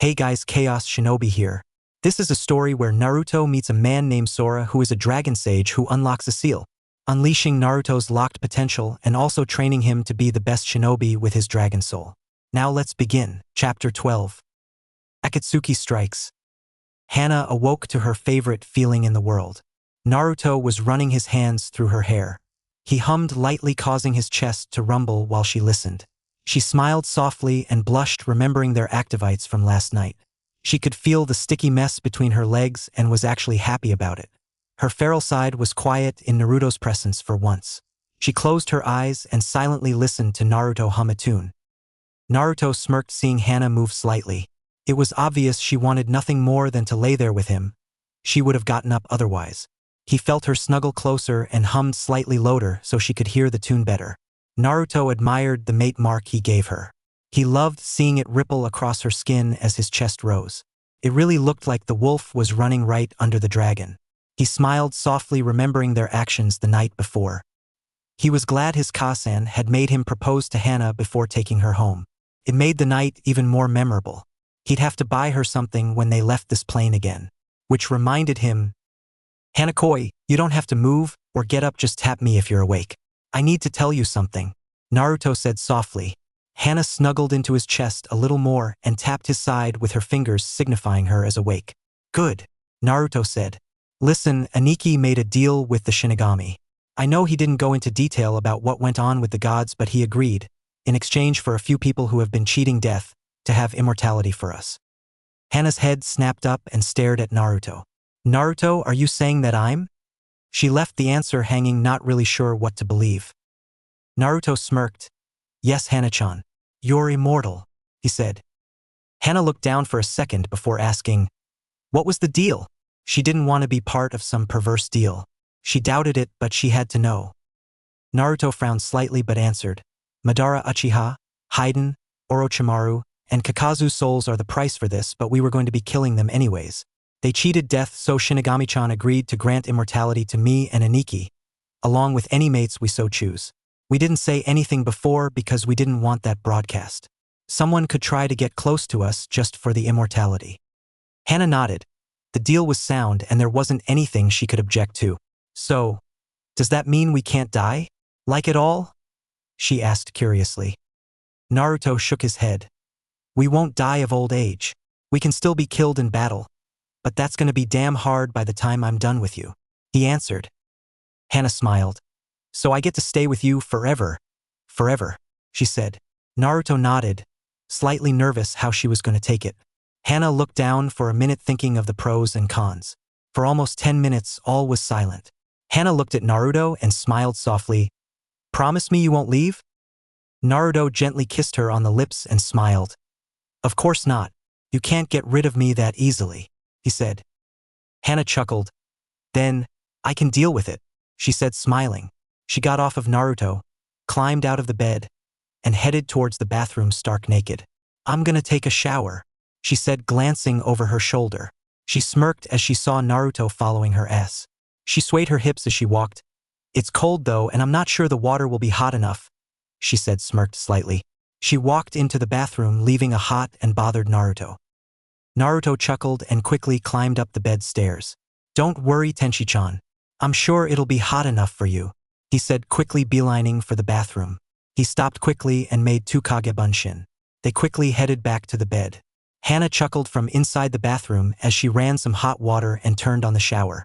Hey guys, Chaos Shinobi here. This is a story where Naruto meets a man named Sora who is a dragon sage who unlocks a seal, unleashing Naruto's locked potential and also training him to be the best shinobi with his dragon soul. Now let's begin. Chapter 12. Akatsuki strikes. Hana awoke to her favorite feeling in the world. Naruto was running his hands through her hair. He hummed lightly, causing his chest to rumble while she listened. She smiled softly and blushed, remembering their activites from last night. She could feel the sticky mess between her legs and was actually happy about it. Her feral side was quiet in Naruto's presence for once. She closed her eyes and silently listened to Naruto hum a tune. Naruto smirked, seeing Hana move slightly. It was obvious she wanted nothing more than to lay there with him. She would have gotten up otherwise. He felt her snuggle closer and hummed slightly louder so she could hear the tune better. Naruto admired the mate mark he gave her. He loved seeing it ripple across her skin as his chest rose. It really looked like the wolf was running right under the dragon. He smiled softly, remembering their actions the night before. He was glad his Kasan had made him propose to Hana before taking her home. It made the night even more memorable. He'd have to buy her something when they left this plane again. Which reminded him, "Hanakoi, you don't have to move or get up, just tap me if you're awake. I need to tell you something," Naruto said softly. Hana snuggled into his chest a little more and tapped his side with her fingers, signifying her as awake. "Good," Naruto said. "Listen, Aniki made a deal with the Shinigami. I know he didn't go into detail about what went on with the gods, but he agreed, in exchange for a few people who have been cheating death, to have immortality for us." Hana's head snapped up and stared at Naruto. "Naruto, are you saying that I'm?" She left the answer hanging, not really sure what to believe. Naruto smirked. "Yes, Hana-chan. You're immortal," he said. Hana looked down for a second before asking, "What was the deal?" She didn't want to be part of some perverse deal. She doubted it, but she had to know. Naruto frowned slightly but answered, "Madara Uchiha, Haiden, Orochimaru, and Kakazu's souls are the price for this, but we were going to be killing them anyways. They cheated death, so Shinigami-chan agreed to grant immortality to me and Aniki, along with any mates we so choose. We didn't say anything before because we didn't want that broadcast. Someone could try to get close to us just for the immortality." Hana nodded. The deal was sound and there wasn't anything she could object to. "So, does that mean we can't die? Like it all?" she asked curiously. Naruto shook his head. "We won't die of old age. We can still be killed in battle. But that's gonna be damn hard by the time I'm done with you," he answered. Hana smiled. "So I get to stay with you forever?" "Forever," she said. Naruto nodded, slightly nervous how she was going to take it. Hana looked down for a minute, thinking of the pros and cons. For almost 10 minutes, all was silent. Hana looked at Naruto and smiled softly. "Promise me you won't leave?" Naruto gently kissed her on the lips and smiled. "Of course not. You can't get rid of me that easily," he said. Hana chuckled. "Then, I can deal with it," she said, smiling. She got off of Naruto, climbed out of the bed, and headed towards the bathroom stark naked. "I'm gonna take a shower," she said, glancing over her shoulder. She smirked as she saw Naruto following her ass. She swayed her hips as she walked. "It's cold though, and I'm not sure the water will be hot enough," she said, smirked slightly. She walked into the bathroom, leaving a hot and bothered Naruto. Naruto chuckled and quickly climbed up the bed stairs. "Don't worry, Tenshi-chan. I'm sure it'll be hot enough for you," he said, quickly beelining for the bathroom. He stopped quickly and made 2 Kage Bunshin. They quickly headed back to the bed. Hana chuckled from inside the bathroom as she ran some hot water and turned on the shower.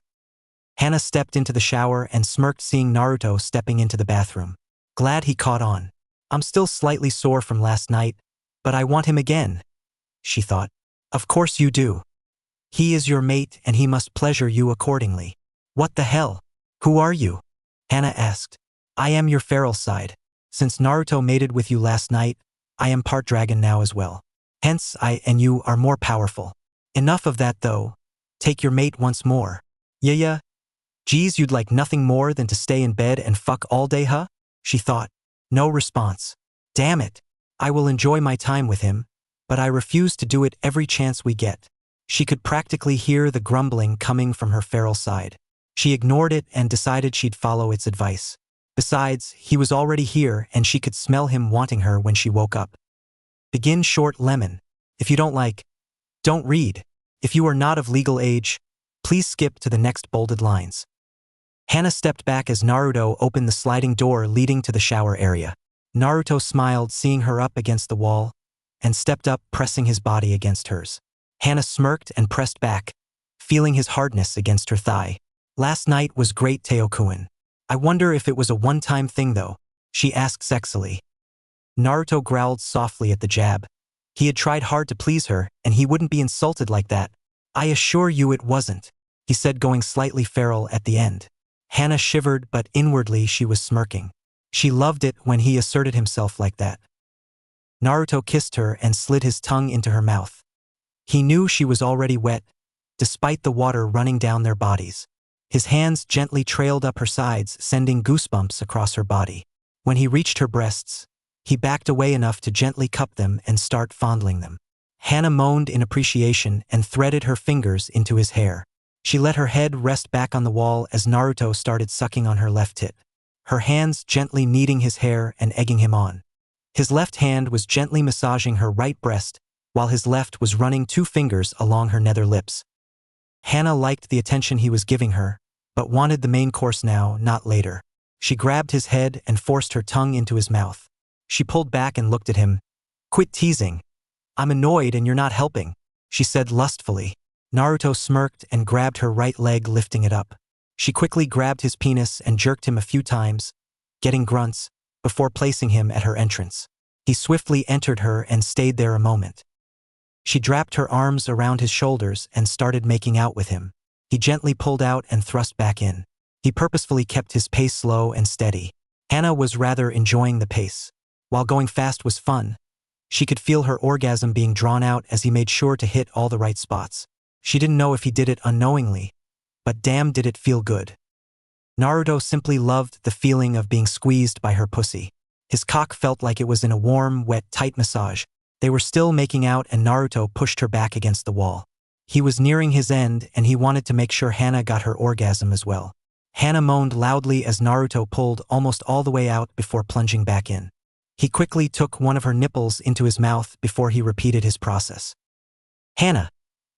Hana stepped into the shower and smirked, seeing Naruto stepping into the bathroom. "Glad he caught on. I'm still slightly sore from last night, but I want him again," she thought. "Of course you do. He is your mate and he must pleasure you accordingly." "What the hell? Who are you?" Hana asked. "I am your feral side. Since Naruto mated with you last night, I am part dragon now as well. Hence, I and you are more powerful. Enough of that though. Take your mate once more." Yeah. Geez, you'd like nothing more than to stay in bed and fuck all day, huh?" she thought. No response. "Damn it. I will enjoy my time with him, but I refuse to do it every chance we get." She could practically hear the grumbling coming from her feral side. She ignored it and decided she'd follow its advice. Besides, he was already here and she could smell him wanting her when she woke up. "Begin short, lemon. If you don't like, Don't read. If you are not of legal age, please skip to the next bolded lines. Hana stepped back as Naruto opened the sliding door leading to the shower area. Naruto smiled, seeing her up against the wall, and stepped up, pressing his body against hers. Hana smirked and pressed back, feeling his hardness against her thigh. Last night was great, Teo-kun. I wonder if it was a one-time thing though, she asked sexily. Naruto growled softly at the jab. He had tried hard to please her, and he wouldn't be insulted like that. I assure you it wasn't, he said, going slightly feral at the end. Hana shivered, but inwardly she was smirking. She loved it when he asserted himself like that. Naruto kissed her and slid his tongue into her mouth. He knew she was already wet, despite the water running down their bodies. His hands gently trailed up her sides, sending goosebumps across her body. When he reached her breasts, he backed away enough to gently cup them and start fondling them. Hana moaned in appreciation and threaded her fingers into his hair. She let her head rest back on the wall as Naruto started sucking on her left tit, her hands gently kneading his hair and egging him on. His left hand was gently massaging her right breast, while his left was running 2 fingers along her nether lips. Hana liked the attention he was giving her, but wanted the main course now, not later. She grabbed his head and forced her tongue into his mouth. She pulled back and looked at him. Quit teasing. I'm annoyed and you're not helping, she said lustfully. Naruto smirked and grabbed her right leg, lifting it up. She quickly grabbed his penis and jerked him a few times, getting grunts, before placing him at her entrance. He swiftly entered her and stayed there a moment. She draped her arms around his shoulders and started making out with him. He gently pulled out and thrust back in. He purposefully kept his pace slow and steady. Hana was rather enjoying the pace. While going fast was fun, she could feel her orgasm being drawn out as he made sure to hit all the right spots. She didn't know if he did it unknowingly, but damn did it feel good. Naruto simply loved the feeling of being squeezed by her pussy. His cock felt like it was in a warm, wet, tight massage. They were still making out and Naruto pushed her back against the wall. He was nearing his end and he wanted to make sure Hana got her orgasm as well. Hana moaned loudly as Naruto pulled almost all the way out before plunging back in. He quickly took one of her nipples into his mouth before he repeated his process. Hana,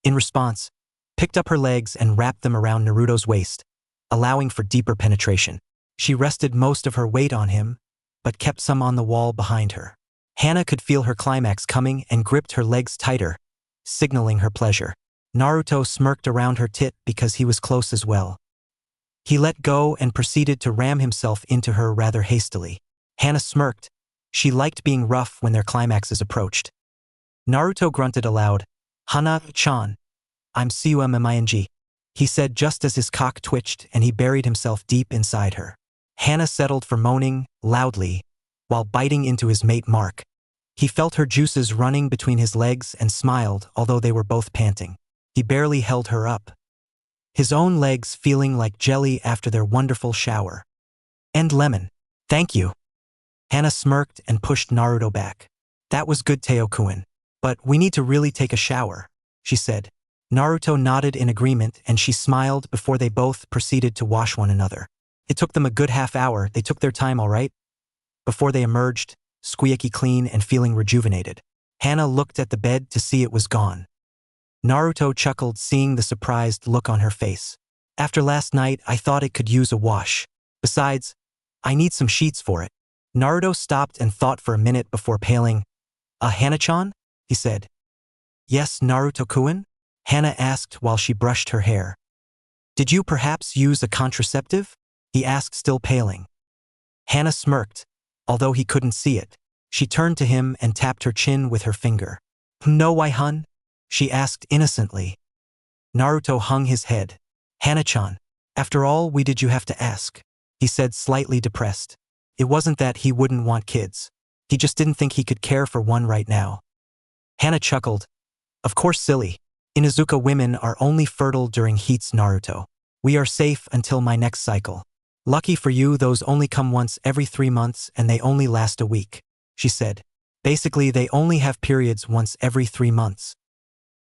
in response, picked up her legs and wrapped them around Naruto's waist, allowing for deeper penetration. She rested most of her weight on him, but kept some on the wall behind her. Hana could feel her climax coming and gripped her legs tighter, signaling her pleasure. Naruto smirked around her tit because he was close as well. He let go and proceeded to ram himself into her rather hastily. Hana smirked. She liked being rough when their climaxes approached. Naruto grunted aloud. Hana-chan, I'm Cuming, he said just as his cock twitched and he buried himself deep inside her. Hana settled for moaning, loudly, while biting into his mate Mark. He felt her juices running between his legs and smiled, although they were both panting. He barely held her up, his own legs feeling like jelly after their wonderful shower. And lemon. Thank you. Hana smirked and pushed Naruto back. That was good, Teo-kun. But we need to really take a shower, she said. Naruto nodded in agreement and she smiled before they both proceeded to wash one another. It took them a good half hour. They took their time, all right? Before they emerged, squeaky clean and feeling rejuvenated. Hana looked at the bed to see it was gone. Naruto chuckled, seeing the surprised look on her face. After last night, I thought it could use a wash. Besides, I need some sheets for it. Naruto stopped and thought for a minute before paling. Hana-chan? He said. Yes, Naruto-kun? Hana asked while she brushed her hair. Did you perhaps use a contraceptive? He asked, still paling. Hana smirked, although he couldn't see it. She turned to him and tapped her chin with her finger. No, why, hun? She asked innocently. Naruto hung his head. Hana-chan, after all, why did you have to ask? He said, slightly depressed. It wasn't that he wouldn't want kids. He just didn't think he could care for one right now. Hana chuckled. Of course, silly. Inuzuka women are only fertile during heats, Naruto. We are safe until my next cycle. Lucky for you, those only come once every 3 months and they only last a week, she said. Basically, they only have periods once every 3 months.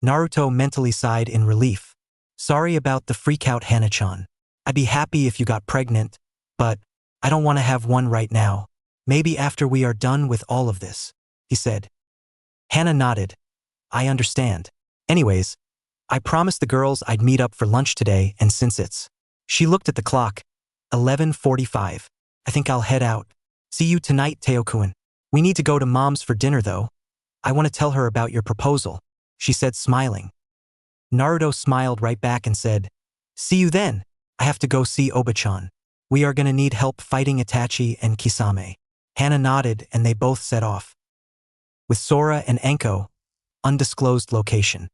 Naruto mentally sighed in relief. Sorry about the freak-out, Hana-chan. I'd be happy if you got pregnant, but I don't want to have one right now. Maybe after we are done with all of this, he said. Hana nodded. I understand. Anyways, I promised the girls I'd meet up for lunch today, and since it's... She looked at the clock. 11:45. I think I'll head out. See you tonight, Teo-kun. We need to go to Mom's for dinner though. I want to tell her about your proposal, she said smiling. Naruto smiled right back and said, see you then. I have to go see Oba-chan. We are gonna need help fighting Itachi and Kisame. Hana nodded and they both set off. With Sora and Enko, undisclosed location.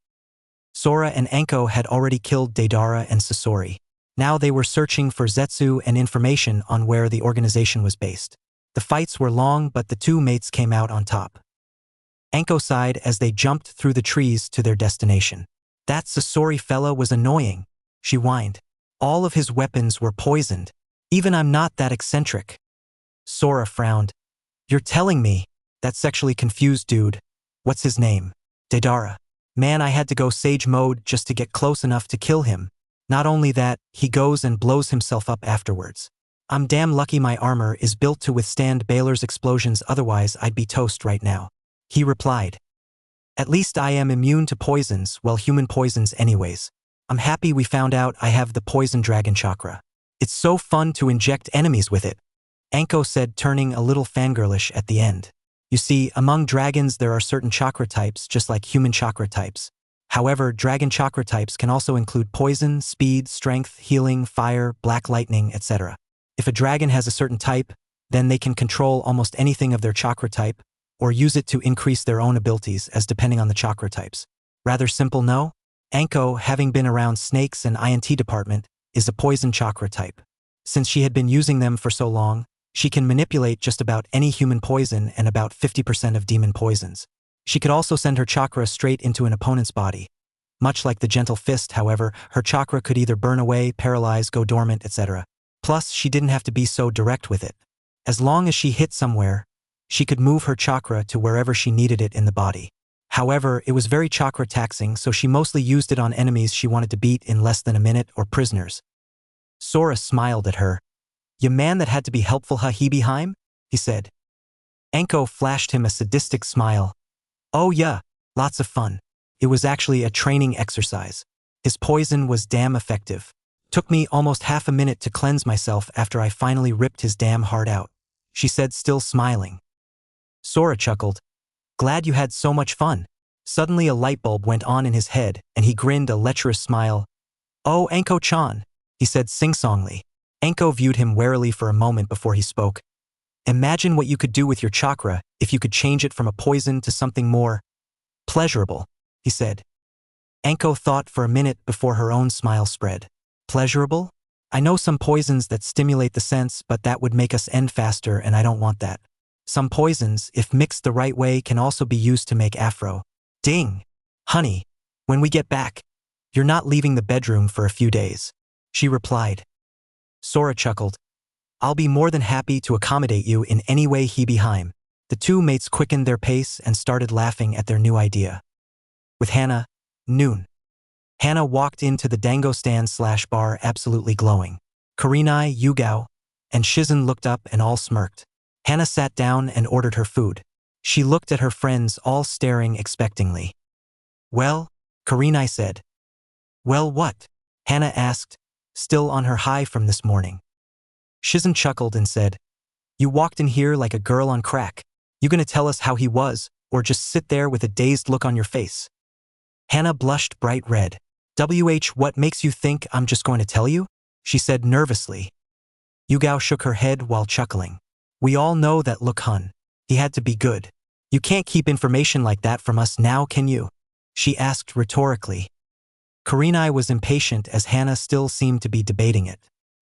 Sora and Enko had already killed Deidara and Sasori. Now they were searching for Zetsu and information on where the organization was based. The fights were long, but the two mates came out on top. Enko sighed as they jumped through the trees to their destination. That Sasori fella was annoying, she whined. All of his weapons were poisoned. Even I'm not that eccentric. Sora frowned. You're telling me? That sexually confused dude. What's his name? Deidara. Man, I had to go sage mode just to get close enough to kill him. Not only that, he goes and blows himself up afterwards. I'm damn lucky my armor is built to withstand Baylor's explosions, otherwise I'd be toast right now. He replied. At least I am immune to poisons, well, human poisons anyways. I'm happy we found out I have the poison dragon chakra. It's so fun to inject enemies with it. Enko said, turning a little fangirlish at the end. You see, among dragons there are certain chakra types just like human chakra types. However, dragon chakra types can also include poison, speed, strength, healing, fire, black lightning, etc. If a dragon has a certain type, then they can control almost anything of their chakra type, or use it to increase their own abilities as depending on the chakra types. Rather simple, no? Enko, having been around snakes and INT department, is a poison chakra type. Since she had been using them for so long, she can manipulate just about any human poison and about 50% of demon poisons. She could also send her chakra straight into an opponent's body. Much like the gentle fist, however, her chakra could either burn away, paralyze, go dormant, etc. Plus, she didn't have to be so direct with it. As long as she hit somewhere, she could move her chakra to wherever she needed it in the body. However, it was very chakra taxing, so she mostly used it on enemies she wanted to beat in less than a minute or prisoners. Sora smiled at her. "Ya man that had to be helpful, ha Hebeheim?" he said. Enko flashed him a sadistic smile. "Oh yeah, lots of fun. It was actually a training exercise. His poison was damn effective. Took me almost half a minute to cleanse myself after I finally ripped his damn heart out," she said, still smiling. Sora chuckled. "Glad you had so much fun." Suddenly a light bulb went on in his head, and he grinned a lecherous smile. "Oh, Enko-chan," he said sing-songly. Enko viewed him warily for a moment before he spoke. "Imagine what you could do with your chakra if you could change it from a poison to something more pleasurable," he said. Enko thought for a minute before her own smile spread. "Pleasurable? I know some poisons that stimulate the sense, but that would make us end faster, and I don't want that. Some poisons, if mixed the right way, can also be used to make afro. Ding! Honey, when we get back, you're not leaving the bedroom for a few days," she replied. Sora chuckled. "I'll be more than happy to accommodate you in any way, Hebeheim." The two mates quickened their pace and started laughing at their new idea. With Hana, noon. Hana walked into the dango stand/bar absolutely glowing. Kurenai, Yugao, and Shizen looked up and all smirked. Hana sat down and ordered her food. She looked at her friends, all staring expectingly. "Well," Kurenai said. "Well, what?" Hana asked, still on her high from this morning. Shizen chuckled and said, "You walked in here like a girl on crack. You gonna tell us how he was, or just sit there with a dazed look on your face?" Hana blushed bright red. What makes you think I'm just going to tell you?" she said nervously. Yugao shook her head while chuckling. "We all know that look, hun. He had to be good. You can't keep information like that from us now, can you?" she asked rhetorically. Kurenai was impatient as Hana still seemed to be debating it.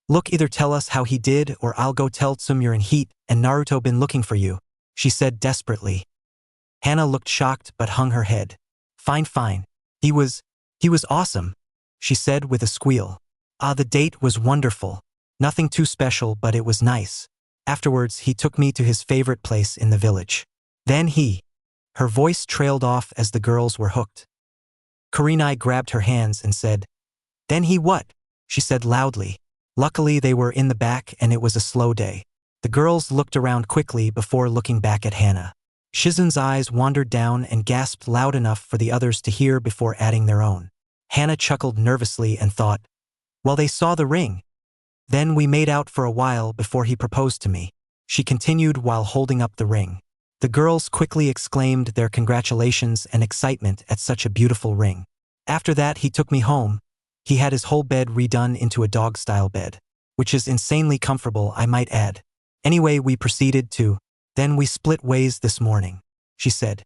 "Look, either tell us how he did or I'll go tell Tsum you're in heat and Naruto been looking for you," she said desperately. Hana looked shocked but hung her head. Fine. He was awesome," she said with a squeal. The date was wonderful. Nothing too special, but it was nice. Afterwards, he took me to his favorite place in the village. Then her voice trailed off as the girls were hooked. Kurenai grabbed her hands and said, "Then he what?" she said loudly. Luckily, they were in the back and it was a slow day. The girls looked around quickly before looking back at Hana. Shizen's eyes wandered down and gasped loud enough for the others to hear before adding their own. Hana chuckled nervously and thought, well, they saw the ring. Then we made out for a while before he proposed to me. She continued while holding up the ring. The girls quickly exclaimed their congratulations and excitement at such a beautiful ring. After that, he took me home. He had his whole bed redone into a dog-style bed, which is insanely comfortable, I might add. Anyway, we proceeded to, then we split ways this morning, she said.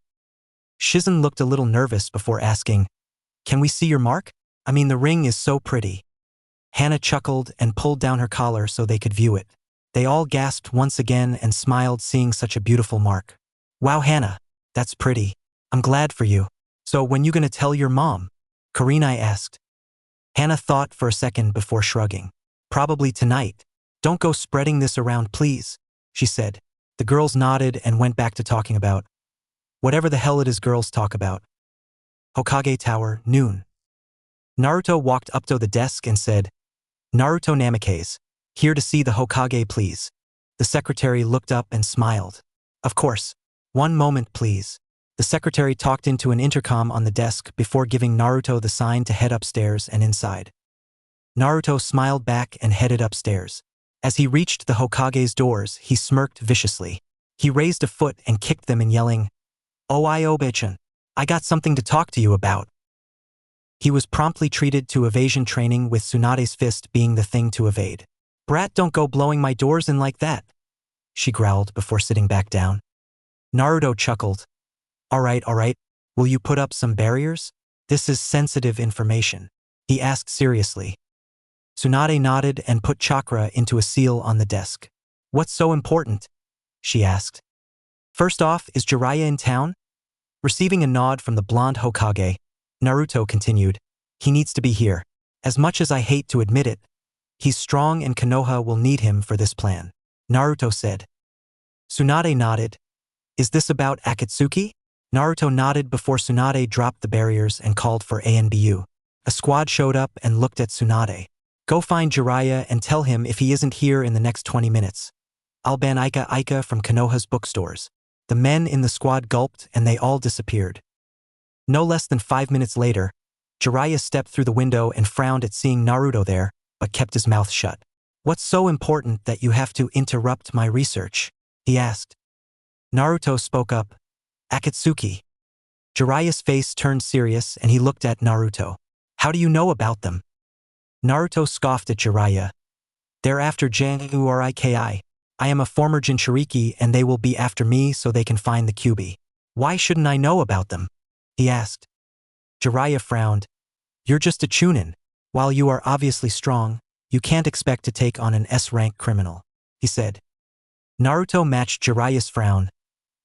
Shizen looked a little nervous before asking, can we see your mark? I mean, the ring is so pretty. Hana chuckled and pulled down her collar so they could view it. They all gasped once again and smiled seeing such a beautiful mark. Wow, Hana, that's pretty. I'm glad for you. So when you gonna tell your mom? Kurenai asked. Hana thought for a second before shrugging. Probably tonight. Don't go spreading this around, please, she said. The girls nodded and went back to talking about whatever the hell it is girls talk about. Hokage Tower, noon. Naruto walked up to the desk and said, Naruto Namikaze, here to see the Hokage, please. The secretary looked up and smiled. Of course. One moment, please. The secretary talked into an intercom on the desk before giving Naruto the sign to head upstairs and inside. Naruto smiled back and headed upstairs. As he reached the Hokage's doors, he smirked viciously. He raised a foot and kicked them in, yelling, "Oh, Obe-chan, I got something to talk to you about." He was promptly treated to evasion training, with Tsunade's fist being the thing to evade. "Brat, don't go blowing my doors in like that," she growled before sitting back down. Naruto chuckled. All right, will you put up some barriers? This is sensitive information," he asked seriously. Tsunade nodded and put chakra into a seal on the desk. "What's so important?" she asked. "First off, is Jiraiya in town?" Receiving a nod from the blonde Hokage, Naruto continued, "He needs to be here. As much as I hate to admit it, he's strong and Konoha will need him for this plan," Naruto said. Tsunade nodded. "Is this about Akatsuki?" Naruto nodded before Tsunade dropped the barriers and called for ANBU. A squad showed up and looked at Tsunade. "Go find Jiraiya and tell him if he isn't here in the next 20 minutes. I'll ban Ika from Konoha's bookstores." The men in the squad gulped and they all disappeared. No less than 5 minutes later, Jiraiya stepped through the window and frowned at seeing Naruto there, but kept his mouth shut. "What's so important that you have to interrupt my research?" he asked. Naruto spoke up. "Akatsuki." Jiraiya's face turned serious and he looked at Naruto. "How do you know about them?" Naruto scoffed at Jiraiya. "They're after Jinchuriki. I am a former Jinchuriki and they will be after me so they can find the Kyuubi. Why shouldn't I know about them?" he asked. Jiraiya frowned. "You're just a chunin. While you are obviously strong, you can't expect to take on an S-rank criminal," he said. Naruto matched Jiraiya's frown.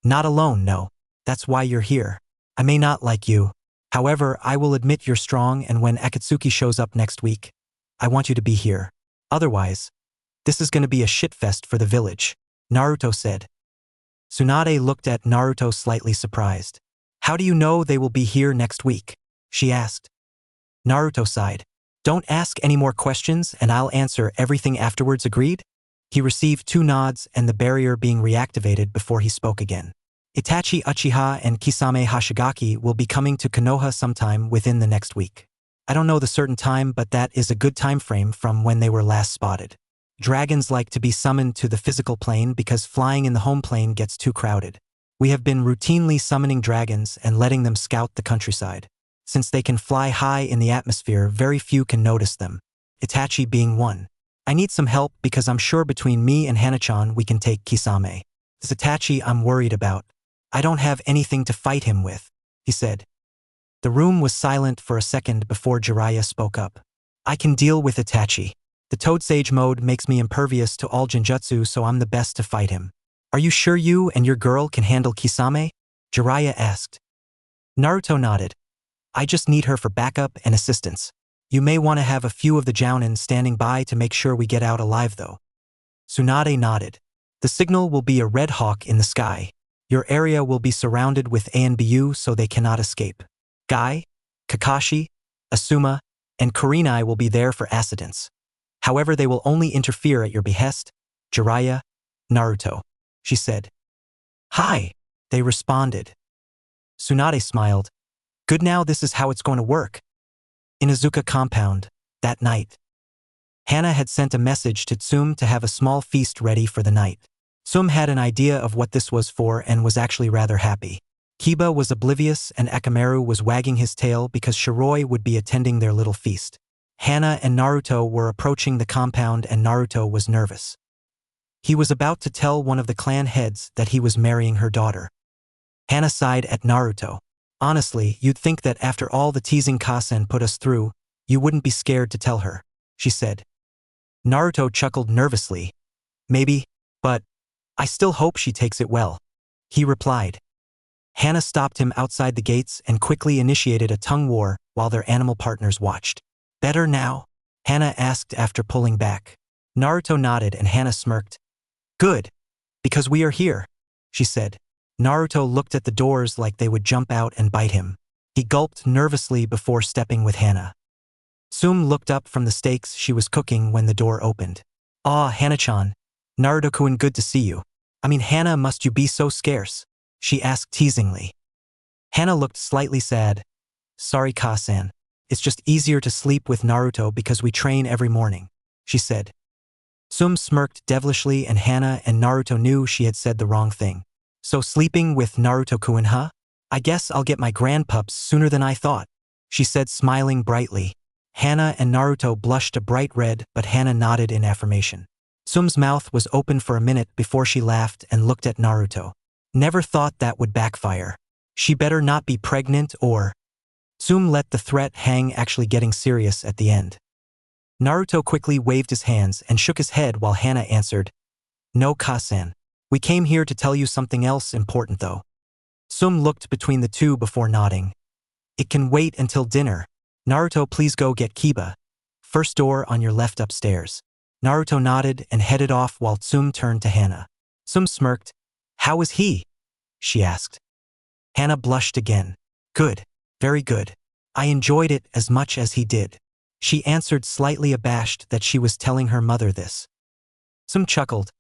"Not alone, no. That's why you're here. I may not like you. However, I will admit you're strong, and when Akatsuki shows up next week, I want you to be here. Otherwise, this is gonna be a shitfest for the village," Naruto said. Tsunade looked at Naruto slightly surprised. "How do you know they will be here next week?" she asked. Naruto sighed. "Don't ask any more questions and I'll answer everything afterwards, agreed?" He received 2 nods and the barrier being reactivated before he spoke again. "Itachi Uchiha and Kisame Hashigaki will be coming to Konoha sometime within the next week. I don't know the certain time, but that is a good time frame from when they were last spotted. Dragons like to be summoned to the physical plane because flying in the home plane gets too crowded. We have been routinely summoning dragons and letting them scout the countryside. Since they can fly high in the atmosphere, very few can notice them, Itachi being one. I need some help because I'm sure between me and Hanachan we can take Kisame. It's Itachi I'm worried about. I don't have anything to fight him with," he said. The room was silent for a second before Jiraiya spoke up. "I can deal with Itachi. The Toad Sage mode makes me impervious to all genjutsu, so I'm the best to fight him." "Are you sure you and your girl can handle Kisame?" Jiraiya asked. Naruto nodded. "I just need her for backup and assistance. You may want to have a few of the Jounin standing by to make sure we get out alive though." Tsunade nodded. "The signal will be a red hawk in the sky. Your area will be surrounded with ANBU so they cannot escape. Guy, Kakashi, Asuma, and Kurenai will be there for accidents. However, they will only interfere at your behest, Jiraiya, Naruto," she said. "Hi, They responded. Tsunade smiled. Good, now this is how it's going to work. In Izuka compound, that night. Hana had sent a message to Tsume to have a small feast ready for the night. Tsume had an idea of what this was for and was actually rather happy. Kiba was oblivious and Akamaru was wagging his tail because Shiroi would be attending their little feast. Hana and Naruto were approaching the compound and Naruto was nervous. He was about to tell one of the clan heads that he was marrying her daughter. Hana sighed at Naruto. Honestly, you'd think that after all the teasing Kasen put us through, you wouldn't be scared to tell her, she said. Naruto chuckled nervously. Maybe, but I still hope she takes it well, he replied. Hana stopped him outside the gates and quickly initiated a tongue war while their animal partners watched. Better now? Hana asked after pulling back. Naruto nodded and Hana smirked. Good, because we are here, she said. Naruto looked at the doors like they would jump out and bite him. He gulped nervously before stepping with Hana. Tsume looked up from the steaks she was cooking when the door opened. Ah, Hana-chan. Naruto-kun, good to see you. I mean, Hana, must you be so scarce? She asked teasingly. Hana looked slightly sad. Sorry, Kasan. It's just easier to sleep with Naruto because we train every morning, she said. Tsume smirked devilishly and Hana and Naruto knew she had said the wrong thing. So sleeping with Naruto-kun, huh? I guess I'll get my grandpups sooner than I thought, she said, smiling brightly. Hana and Naruto blushed a bright red, but Hana nodded in affirmation. Tsume's mouth was open for a minute before she laughed and looked at Naruto. Never thought that would backfire. She better not be pregnant or… Tsume let the threat hang, actually getting serious at the end. Naruto quickly waved his hands and shook his head while Hana answered, No, Kasan. We came here to tell you something else important though. Tsume looked between the two before nodding. It can wait until dinner. Naruto, please go get Kiba. First door on your left upstairs. Naruto nodded and headed off while Tsume turned to Hana. Tsume smirked. How was he? She asked. Hana blushed again. Good. Very good. I enjoyed it as much as he did. She answered, slightly abashed that she was telling her mother this. Tsume chuckled.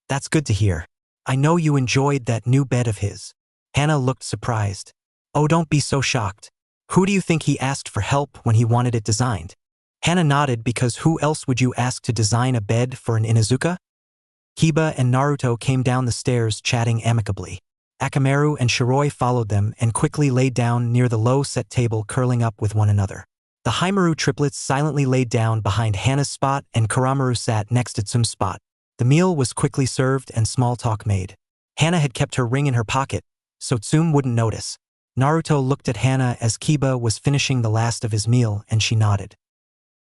That's good to hear. I know you enjoyed that new bed of his. Hana looked surprised. Oh, don't be so shocked. Who do you think he asked for help when he wanted it designed? Hana nodded because who else would you ask to design a bed for an Inuzuka? Kiba and Naruto came down the stairs chatting amicably. Akamaru and Shiroi followed them and quickly laid down near the low-set table, curling up with one another. The Haimaru triplets silently laid down behind Hana's spot and Karamaru sat next to Tsume's spot. The meal was quickly served and small talk made. Hana had kept her ring in her pocket, so Tsume wouldn't notice. Naruto looked at Hana as Kiba was finishing the last of his meal and she nodded.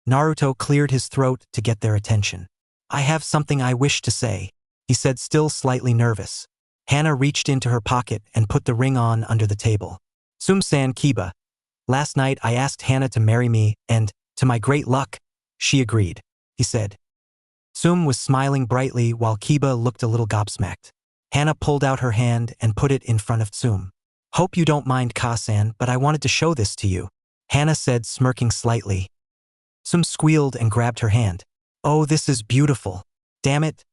Naruto cleared his throat to get their attention. I have something I wish to say, he said, still slightly nervous. Hana reached into her pocket and put the ring on under the table. Tsume-san, Kiba. Last night I asked Hana to marry me and, to my great luck, she agreed, he said. Tsume was smiling brightly while Kiba looked a little gobsmacked. Hana pulled out her hand and put it in front of Tsume. Hope you don't mind, Kasan, but I wanted to show this to you, Hana said, smirking slightly. Tsume squealed and grabbed her hand. Oh, this is beautiful. Damn it.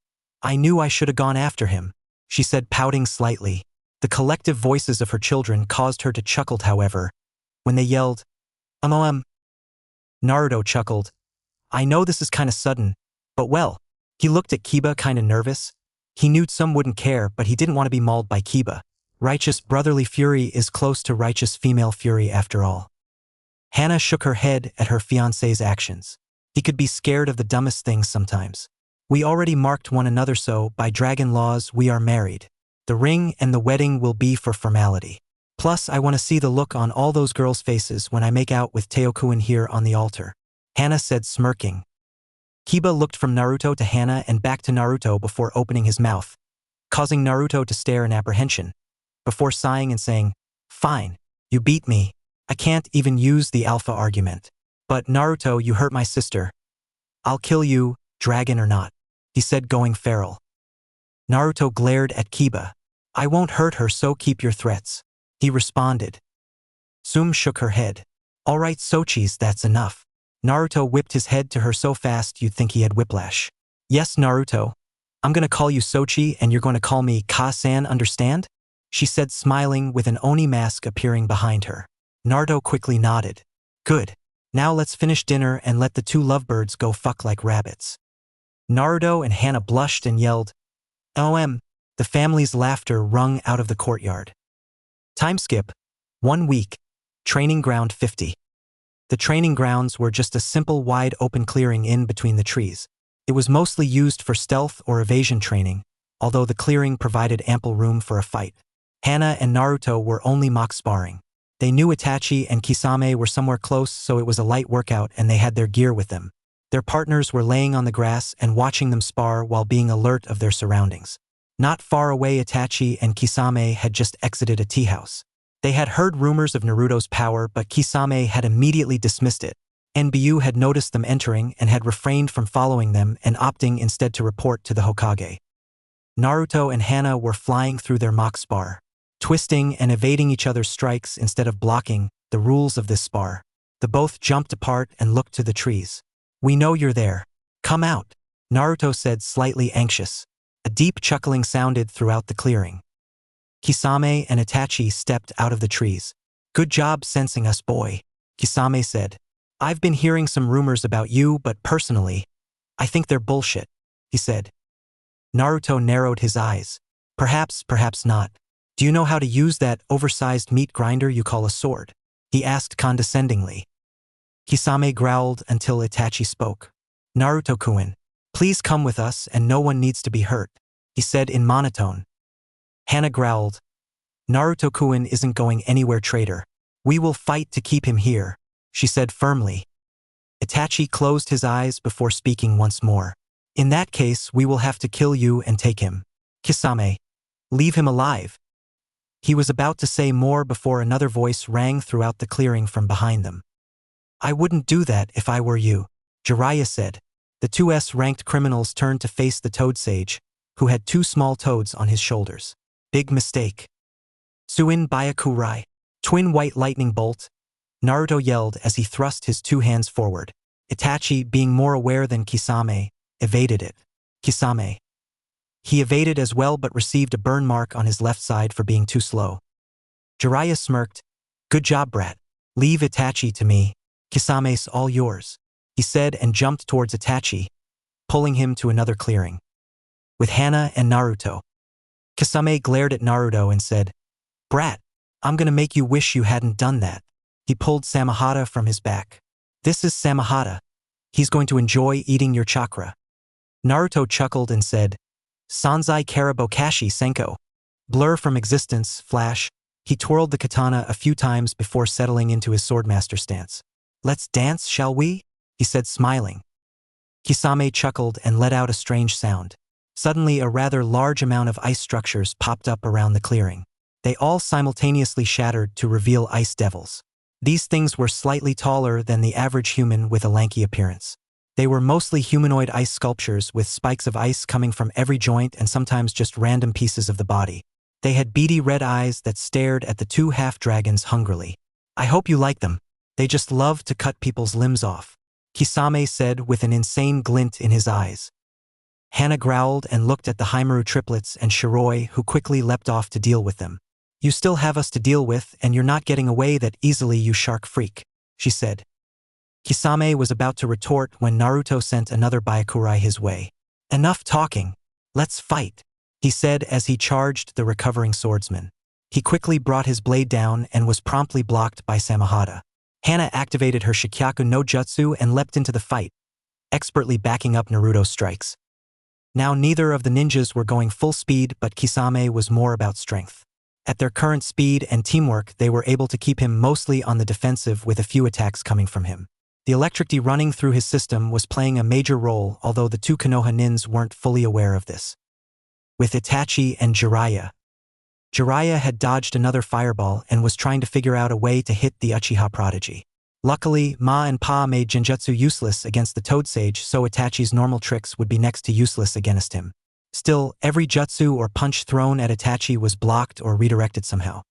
I knew I should have gone after him, she said, pouting slightly. The collective voices of her children caused her to chuckle, however, when they yelled, Naruto chuckled. I know this is kinda sudden, but well. He looked at Kiba kinda nervous. He knew Tsume wouldn't care, but he didn't want to be mauled by Kiba. Righteous brotherly fury is close to righteous female fury after all. Hana shook her head at her fiancé's actions. He could be scared of the dumbest things sometimes. We already marked one another, so by dragon laws we are married. The ring and the wedding will be for formality. Plus, I want to see the look on all those girls' faces when I make out with Teo-kun here on the altar, Hana said, smirking. Kiba looked from Naruto to Hana and back to Naruto before opening his mouth, causing Naruto to stare in apprehension, before sighing and saying, Fine, you beat me. I can't even use the alpha argument. But Naruto, you hurt my sister. I'll kill you, dragon or not, he said, going feral. Naruto glared at Kiba. I won't hurt her, so keep your threats, he responded. Tsume shook her head. All right, Sochis, that's enough. Naruto whipped his head to her so fast you'd think he had whiplash. Yes, Naruto. I'm gonna call you Sochi and you're gonna call me Ka-san, understand? she said, smiling with an Oni mask appearing behind her. Naruto quickly nodded. Good. Now let's finish dinner and let the two lovebirds go fuck like rabbits. Naruto and Hana blushed and yelled, OM. The family's laughter rung out of the courtyard. Time skip. 1 week. Training ground 50. The training grounds were just a simple wide open clearing in between the trees. It was mostly used for stealth or evasion training, although the clearing provided ample room for a fight. Hana and Naruto were only mock sparring. They knew Itachi and Kisame were somewhere close, so it was a light workout and they had their gear with them. Their partners were laying on the grass and watching them spar while being alert of their surroundings. Not far away, Itachi and Kisame had just exited a tea house. They had heard rumors of Naruto's power, but Kisame had immediately dismissed it. NBU had noticed them entering and had refrained from following them and opting instead to report to the Hokage. Naruto and Hana were flying through their mock spar, twisting and evading each other's strikes instead of blocking, the rules of this spar. The both jumped apart and looked to the trees. We know you're there. Come out, Naruto said, slightly anxious. A deep chuckling sounded throughout the clearing. Kisame and Itachi stepped out of the trees. Good job sensing us, boy, Kisame said. I've been hearing some rumors about you, but personally, I think they're bullshit, he said. Naruto narrowed his eyes. Perhaps, perhaps not. Do you know how to use that oversized meat grinder you call a sword? He asked condescendingly. Kisame growled until Itachi spoke. Naruto-kun, please come with us and no one needs to be hurt, he said in monotone. Hana growled. Naruto-kun isn't going anywhere, traitor. We will fight to keep him here, she said firmly. Itachi closed his eyes before speaking once more. In that case, we will have to kill you and take him. Kisame, leave him alive. He was about to say more before another voice rang throughout the clearing from behind them. I wouldn't do that if I were you, Jiraiya said. The two S-ranked criminals turned to face the Toad Sage, who had 2 small toads on his shoulders. Big mistake. Suin Byakurai, twin white lightning bolt, Naruto yelled as he thrust his 2 hands forward. Itachi, being more aware than Kisame, evaded it. Kisame. He evaded as well but received a burn mark on his left side for being too slow. Jiraiya smirked. Good job, brat. Leave Itachi to me. Kisame's all yours, he said and jumped towards Itachi, pulling him to another clearing. With Hana and Naruto. Kisame glared at Naruto and said, Brat, I'm gonna make you wish you hadn't done that. He pulled Samahata from his back. This is Samahata. He's going to enjoy eating your chakra. Naruto chuckled and said, Sanzai Karabokashi Senko. Blur from existence, flash. He twirled the katana a few times before settling into his swordmaster stance. Let's dance, shall we? He said, smiling. Kisame chuckled and let out a strange sound. Suddenly, a rather large amount of ice structures popped up around the clearing. They all simultaneously shattered to reveal ice devils. These things were slightly taller than the average human with a lanky appearance. They were mostly humanoid ice sculptures with spikes of ice coming from every joint and sometimes just random pieces of the body. They had beady red eyes that stared at the 2 half-dragons hungrily. I hope you like them. They just love to cut people's limbs off, Kisame said with an insane glint in his eyes. Hana growled and looked at the Haimaru triplets and Shiroi, who quickly leapt off to deal with them. You still have us to deal with and you're not getting away that easily, you shark freak, she said. Kisame was about to retort when Naruto sent another Byakurai his way. Enough talking. Let's fight, he said as he charged the recovering swordsman. He quickly brought his blade down and was promptly blocked by Samahata. Hana activated her Shikyaku no Jutsu and leapt into the fight, expertly backing up Naruto's strikes. Now neither of the ninjas were going full speed, but Kisame was more about strength. At their current speed and teamwork, they were able to keep him mostly on the defensive with a few attacks coming from him. The electricity running through his system was playing a major role, although the 2 Konoha nins weren't fully aware of this. With Itachi and Jiraiya. Jiraiya had dodged another fireball and was trying to figure out a way to hit the Uchiha prodigy. Luckily, Ma and Pa made Genjutsu useless against the Toad Sage, so Itachi's normal tricks would be next to useless against him. Still, every jutsu or punch thrown at Itachi was blocked or redirected somehow.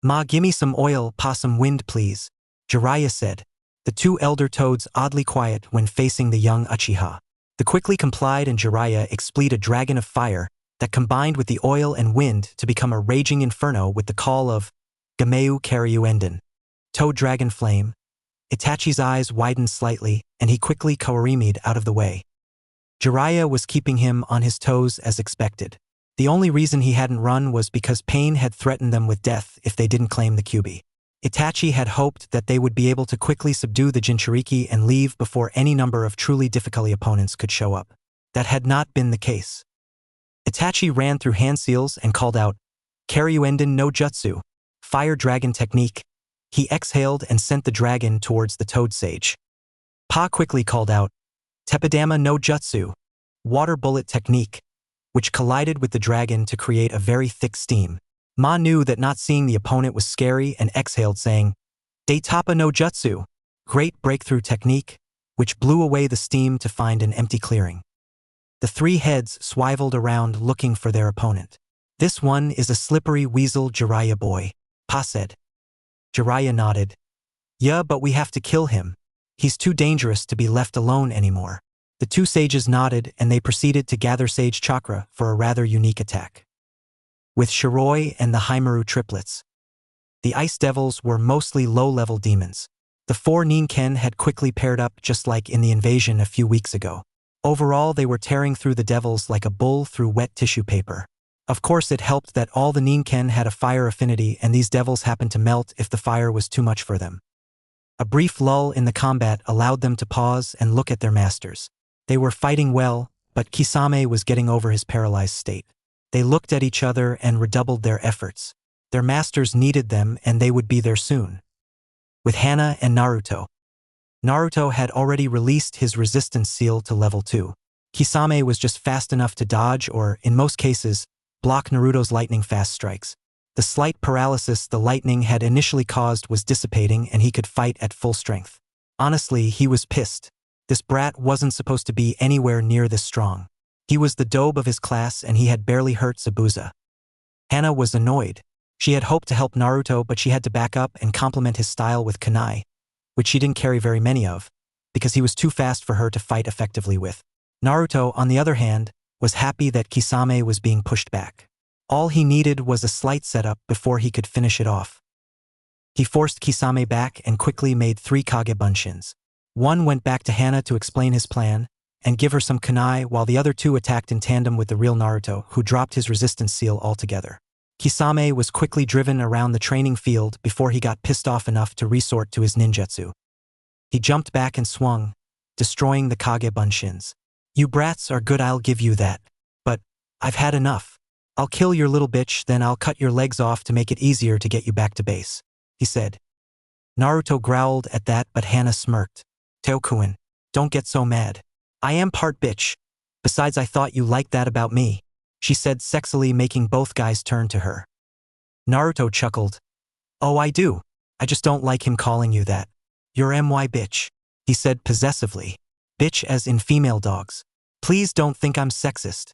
Ma, gimme some oil, Pa, some wind please, Jiraiya said. The 2 elder toads oddly quiet when facing the young Uchiha. The quickly complied and Jiraiya expelled a dragon of fire, that combined with the oil and wind to become a raging inferno with the call of Gameu Karyuenden. Toad Dragon Flame. Itachi's eyes widened slightly, and he quickly Kawarimi'd out of the way. Jiraiya was keeping him on his toes as expected. The only reason he hadn't run was because Pain had threatened them with death if they didn't claim the Kyuubi. Itachi had hoped that they would be able to quickly subdue the Jinchuriki and leave before any number of truly difficult opponents could show up. That had not been the case. Itachi ran through hand seals and called out, Karyuenden no Jutsu, Fire Dragon Technique. He exhaled and sent the dragon towards the Toad Sage. Pa quickly called out, Tepidama no Jutsu, Water Bullet Technique, which collided with the dragon to create a very thick steam. Ma knew that not seeing the opponent was scary and exhaled saying, Deitapa no Jutsu, Great Breakthrough Technique, which blew away the steam to find an empty clearing. The three heads swiveled around looking for their opponent. This one is a slippery weasel Jiraiya boy, Pa said. Jiraiya nodded. Yeah, but we have to kill him. He's too dangerous to be left alone anymore. The two sages nodded and they proceeded to gather sage chakra for a rather unique attack. With Shiroi and the Haimaru triplets. The Ice Devils were mostly low-level demons. The four Ninken had quickly paired up just like in the invasion a few weeks ago. Overall, they were tearing through the devils like a bull through wet tissue paper. Of course, it helped that all the Ninken had a fire affinity and these devils happened to melt if the fire was too much for them. A brief lull in the combat allowed them to pause and look at their masters. They were fighting well, but Kisame was getting over his paralyzed state. They looked at each other and redoubled their efforts. Their masters needed them and they would be there soon. With Hana and Naruto. Naruto had already released his resistance seal to level 2. Kisame was just fast enough to dodge or, in most cases, block Naruto's lightning-fast strikes. The slight paralysis the lightning had initially caused was dissipating and he could fight at full strength. Honestly, he was pissed. This brat wasn't supposed to be anywhere near this strong. He was the dobe of his class and he had barely hurt Zabuza. Hana was annoyed. She had hoped to help Naruto, but she had to back up and complement his style with kunai, which she didn't carry very many of, because he was too fast for her to fight effectively with. Naruto, on the other hand, was happy that Kisame was being pushed back. All he needed was a slight setup before he could finish it off. He forced Kisame back and quickly made 3 Kage Bunshins. One went back to Hana to explain his plan and give her some kunai, while the other 2 attacked in tandem with the real Naruto, who dropped his resistance seal altogether. Kisame was quickly driven around the training field before he got pissed off enough to resort to his ninjutsu. He jumped back and swung, destroying the Kage Bunshins. You brats are good, I'll give you that. But I've had enough. I'll kill your little bitch, then I'll cut your legs off to make it easier to get you back to base, he said. Naruto growled at that, but Hana smirked. Teokuin, don't get so mad. I am part bitch. Besides, I thought you liked that about me, she said sexily, making both guys turn to her. Naruto chuckled. Oh, I do. I just don't like him calling you that. You're my bitch, he said possessively. Bitch as in female dogs. Please don't think I'm sexist.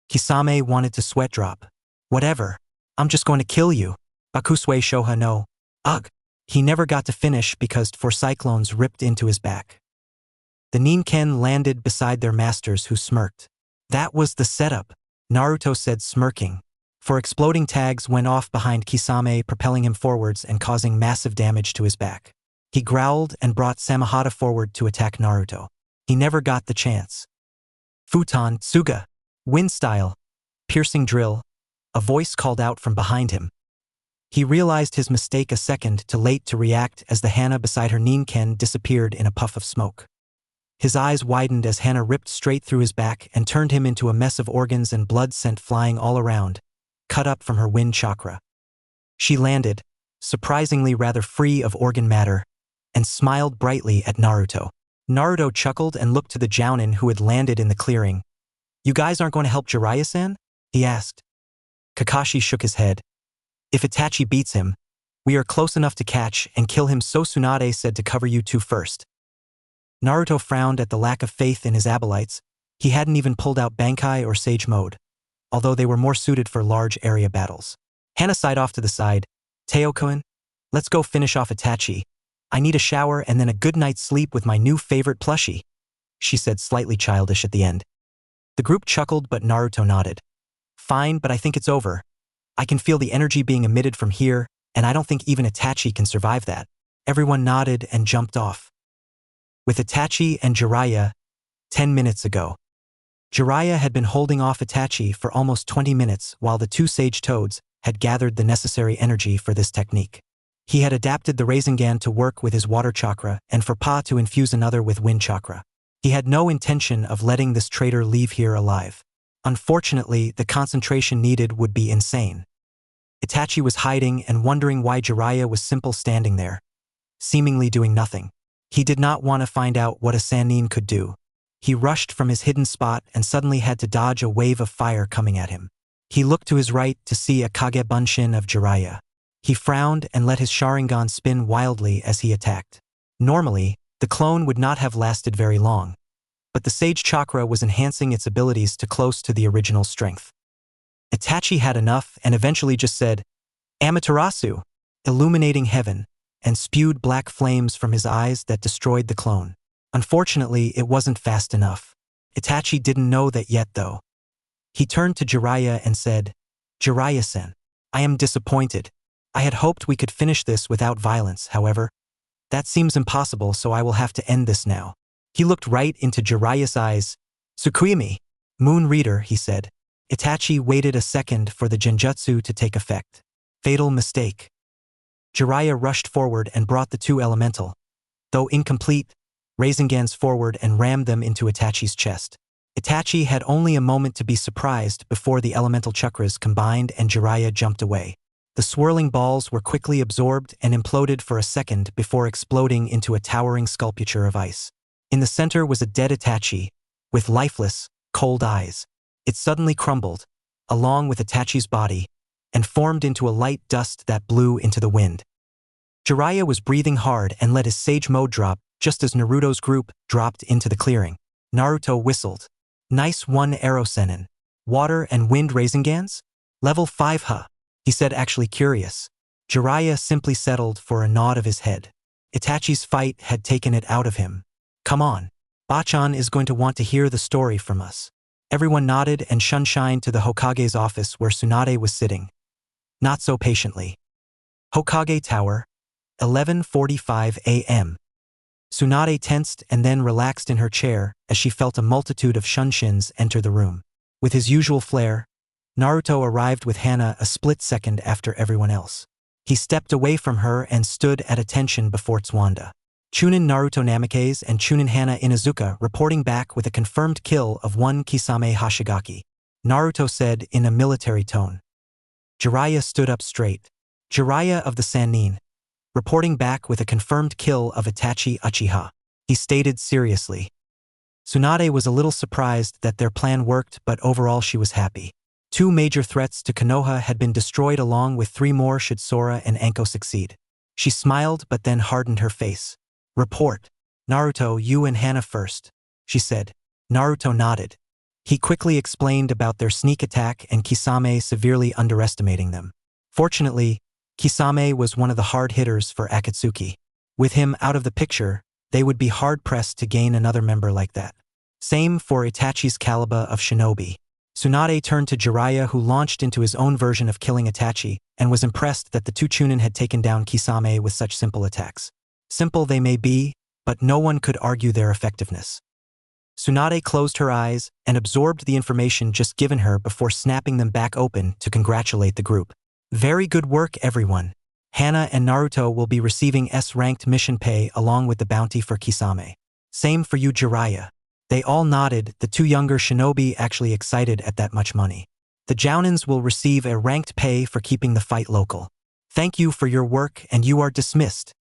Kisame wanted to sweat drop. Whatever. I'm just going to kill you. Bakusui Shoha no. Ugh. He never got to finish because 4 cyclones ripped into his back. The Ninken landed beside their masters, who smirked. That was the setup, Naruto said, smirking. 4 exploding tags went off behind Kisame, propelling him forwards and causing massive damage to his back. He growled and brought Samahata forward to attack Naruto. He never got the chance. Futon Tsuga. Wind style. Piercing drill. A voice called out from behind him. He realized his mistake a second too late to react as the Hana beside her Ninken disappeared in a puff of smoke. His eyes widened as Hana ripped straight through his back and turned him into a mess of organs and blood sent flying all around, cut up from her wind chakra. She landed, surprisingly rather free of organ matter, and smiled brightly at Naruto. Naruto chuckled and looked to the Jounin who had landed in the clearing. You guys aren't going to help Jiraiya-san? He asked. Kakashi shook his head. If Itachi beats him, we are close enough to catch and kill him, so Tsunade said to cover you 2 first. Naruto frowned at the lack of faith in his acolytes. He hadn't even pulled out Bankai or Sage Mode, although they were more suited for large area battles. Hana sighed off to the side. Teokuin, let's go finish off Itachi. I need a shower and then a good night's sleep with my new favorite plushie, she said, slightly childish at the end. The group chuckled, but Naruto nodded. Fine, but I think it's over. I can feel the energy being emitted from here, and I don't think even Itachi can survive that. Everyone nodded and jumped off. With Itachi and Jiraiya, 10 minutes ago. Jiraiya had been holding off Itachi for almost 20 minutes while the two sage toads had gathered the necessary energy for this technique. He had adapted the Rasengan to work with his water chakra and for Pa to infuse another with wind chakra. He had no intention of letting this traitor leave here alive. Unfortunately, the concentration needed would be insane. Itachi was hiding and wondering why Jiraiya was simply standing there, seemingly doing nothing. He did not want to find out what a Sannin could do. He rushed from his hidden spot and suddenly had to dodge a wave of fire coming at him. He looked to his right to see a Kage Bunshin of Jiraiya. He frowned and let his Sharingan spin wildly as he attacked. Normally, the clone would not have lasted very long, but the Sage Chakra was enhancing its abilities to close to the original strength. Itachi had enough and eventually just said, "Amaterasu," illuminating heaven, and spewed black flames from his eyes that destroyed the clone. Unfortunately, it wasn't fast enough. Itachi didn't know that yet, though. He turned to Jiraiya and said, "Jiraiya-sen, I am disappointed. I had hoped we could finish this without violence, however. That seems impossible, so I will have to end this now." He looked right into Jiraiya's eyes. "Tsukuyomi, Moon Reader," he said. Itachi waited a second for the genjutsu to take effect. Fatal mistake. Jiraiya rushed forward and brought the two elemental, though incomplete, Rasengans forward and rammed them into Itachi's chest. Itachi had only a moment to be surprised before the elemental chakras combined and Jiraiya jumped away. The swirling balls were quickly absorbed and imploded for a second before exploding into a towering sculpture of ice. In the center was a dead Itachi, with lifeless, cold eyes. It suddenly crumbled, along with Itachi's body, and formed into a light dust that blew into the wind. Jiraiya was breathing hard and let his sage mode drop just as Naruto's group dropped into the clearing. Naruto whistled. "Nice one, Arrow Sennin. Water and wind Rasengans? Level 5 huh?" he said, actually curious. Jiraiya simply settled for a nod of his head. Itachi's fight had taken it out of him. "Come on. Bachan is going to want to hear the story from us." Everyone nodded and shunshined to the Hokage's office where Tsunade was sitting. Not so patiently. Hokage Tower, 11:45 a.m. Tsunade tensed and then relaxed in her chair as she felt a multitude of shunshins enter the room. With his usual flair, Naruto arrived with Hana a split second after everyone else. He stepped away from her and stood at attention before Tsuwanda. Chunin Naruto Namikaze and Chunin Hana Inazuka reporting back with a confirmed kill of one Kisame Hashigaki. Naruto said in a military tone. Jiraiya stood up straight. Jiraiya of the Sannin, reporting back with a confirmed kill of Itachi Uchiha. He stated seriously. Tsunade was a little surprised that their plan worked, but overall she was happy. 2 major threats to Konoha had been destroyed along with 3 more should Sora and Anko succeed. She smiled but then hardened her face. "Report. Naruto, you and Hana first," she said. Naruto nodded. He quickly explained about their sneak attack and Kisame severely underestimating them. Fortunately, Kisame was one of the hard hitters for Akatsuki. With him out of the picture, they would be hard-pressed to gain another member like that. Same for Itachi's caliber of Shinobi. Tsunade turned to Jiraiya, who launched into his own version of killing Itachi and was impressed that the 2 Chunin had taken down Kisame with such simple attacks. Simple they may be, but no one could argue their effectiveness. Tsunade closed her eyes and absorbed the information just given her before snapping them back open to congratulate the group. "Very good work, everyone. Hana and Naruto will be receiving S-ranked mission pay along with the bounty for Kisame. Same for you, Jiraiya." They all nodded, the 2 younger shinobi actually excited at that much money. "The Jounins will receive a ranked pay for keeping the fight local. Thank you for your work and you are dismissed."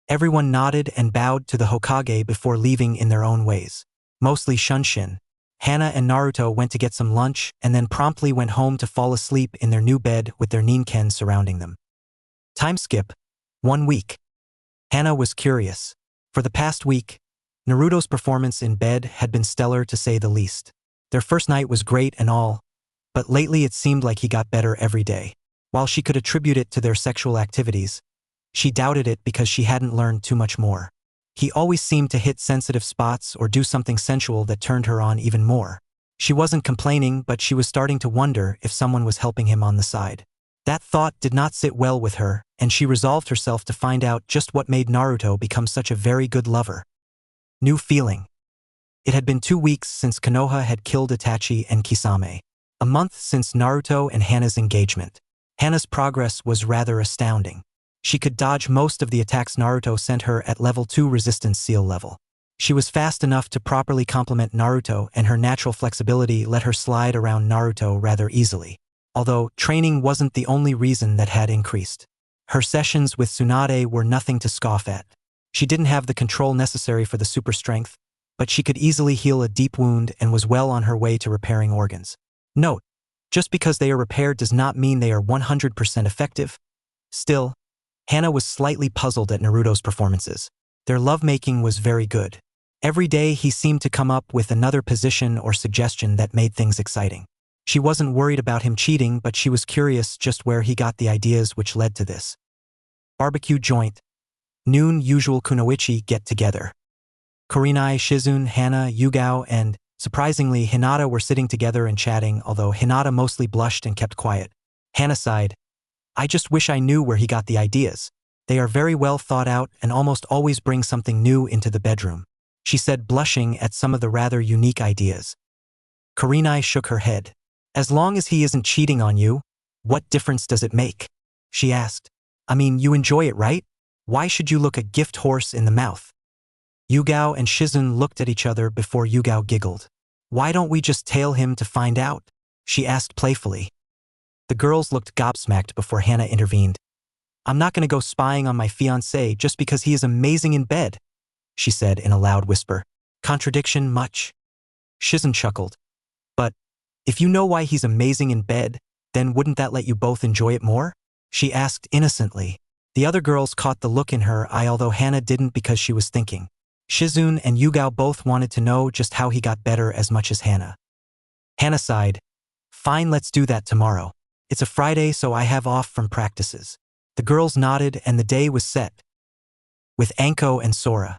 Everyone nodded and bowed to the Hokage before leaving in their own ways. Mostly Shunshin. Hana and Naruto went to get some lunch and then promptly went home to fall asleep in their new bed with their Ninken surrounding them. Time skip. 1 week. Hana was curious. For the past week, Naruto's performance in bed had been stellar to say the least. Their first night was great and all, but lately it seemed like he got better every day. While she could attribute it to their sexual activities, she doubted it because she hadn't learned too much more. He always seemed to hit sensitive spots or do something sensual that turned her on even more. She wasn't complaining, but she was starting to wonder if someone was helping him on the side. That thought did not sit well with her, and she resolved herself to find out just what made Naruto become such a very good lover. New feeling. It had been 2 weeks since Konoha had killed Itachi and Kisame. A month since Naruto and Hana's engagement. Hana's progress was rather astounding. She could dodge most of the attacks Naruto sent her at level 2 resistance seal level. She was fast enough to properly complement Naruto, and her natural flexibility let her slide around Naruto rather easily. Although training wasn't the only reason that had increased. Her sessions with Tsunade were nothing to scoff at. She didn't have the control necessary for the super strength, but she could easily heal a deep wound and was well on her way to repairing organs. Note, just because they are repaired does not mean they are 100% effective. Still, Hana was slightly puzzled at Naruto's performances. Their lovemaking was very good. Every day he seemed to come up with another position or suggestion that made things exciting. She wasn't worried about him cheating, but she was curious just where he got the ideas which led to this. Barbecue joint. Noon usual kunoichi get-together. Kurenai, Shizune, Hana, Yugao, and, surprisingly, Hinata were sitting together and chatting, although Hinata mostly blushed and kept quiet. Hana sighed. I just wish I knew where he got the ideas. They are very well thought out and almost always bring something new into the bedroom, she said, blushing at some of the rather unique ideas. Kurenai shook her head. As long as he isn't cheating on you, what difference does it make? She asked. I mean, you enjoy it, right? Why should you look a gift horse in the mouth? Yugao and Shizune looked at each other before Yugao giggled. Why don't we just tail him to find out? She asked playfully. The girls looked gobsmacked before Hana intervened. I'm not going to go spying on my fiancé just because he is amazing in bed, she said in a loud whisper. Contradiction much? Shizune chuckled. But, if you know why he's amazing in bed, then wouldn't that let you both enjoy it more? She asked innocently. The other girls caught the look in her eye, although Hana didn't, because she was thinking. Shizune and Yugao both wanted to know just how he got better as much as Hana. Hana sighed. Fine, let's do that tomorrow. It's a Friday, so I have off from practices. The girls nodded and the day was set. With Anko and Sora.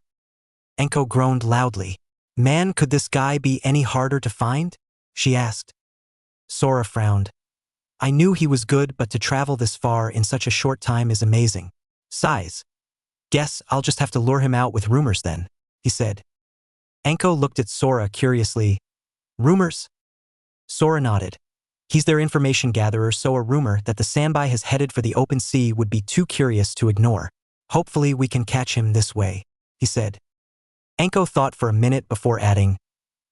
Anko groaned loudly. Man, could this guy be any harder to find? She asked. Sora frowned. I knew he was good, but to travel this far in such a short time is amazing. Sighs. Guess I'll just have to lure him out with rumors then, he said. Anko looked at Sora curiously. Rumors? Sora nodded. He's their information gatherer, so a rumor that the Sanbai has headed for the open sea would be too curious to ignore. Hopefully we can catch him this way, he said. Anko thought for a minute before adding,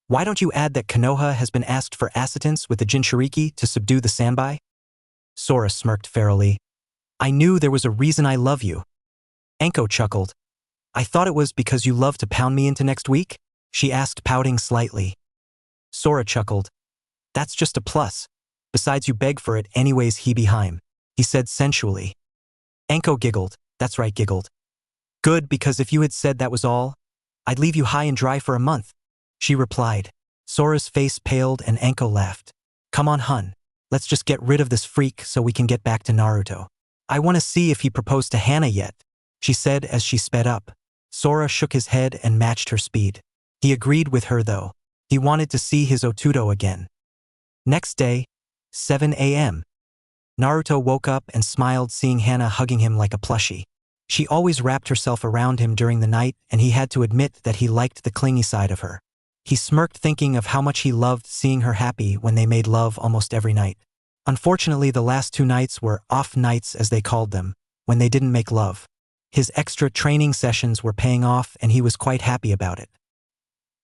why don't you add that Konoha has been asked for assistance with the Jinchuriki to subdue the Sanbai? Sora smirked ferally. I knew there was a reason I love you. Anko chuckled. I thought it was because you love to pound me into next week? She asked, pouting slightly. Sora chuckled. That's just a plus. Besides, you beg for it anyways, Hebeheim, he said sensually. Anko giggled. That's right, giggled. Good, because if you had said that was all, I'd leave you high and dry for a month, she replied. Sora's face paled and Anko laughed. Come on, hun. Let's just get rid of this freak so we can get back to Naruto. I want to see if he proposed to Hana yet, she said as she sped up. Sora shook his head and matched her speed. He agreed with her though. He wanted to see his Otudo again. Next day, 7 a.m. Naruto woke up and smiled, seeing Hana hugging him like a plushie. She always wrapped herself around him during the night, and he had to admit that he liked the clingy side of her. He smirked, thinking of how much he loved seeing her happy when they made love almost every night. Unfortunately, the last 2 nights were off nights, as they called them, when they didn't make love. His extra training sessions were paying off, and he was quite happy about it.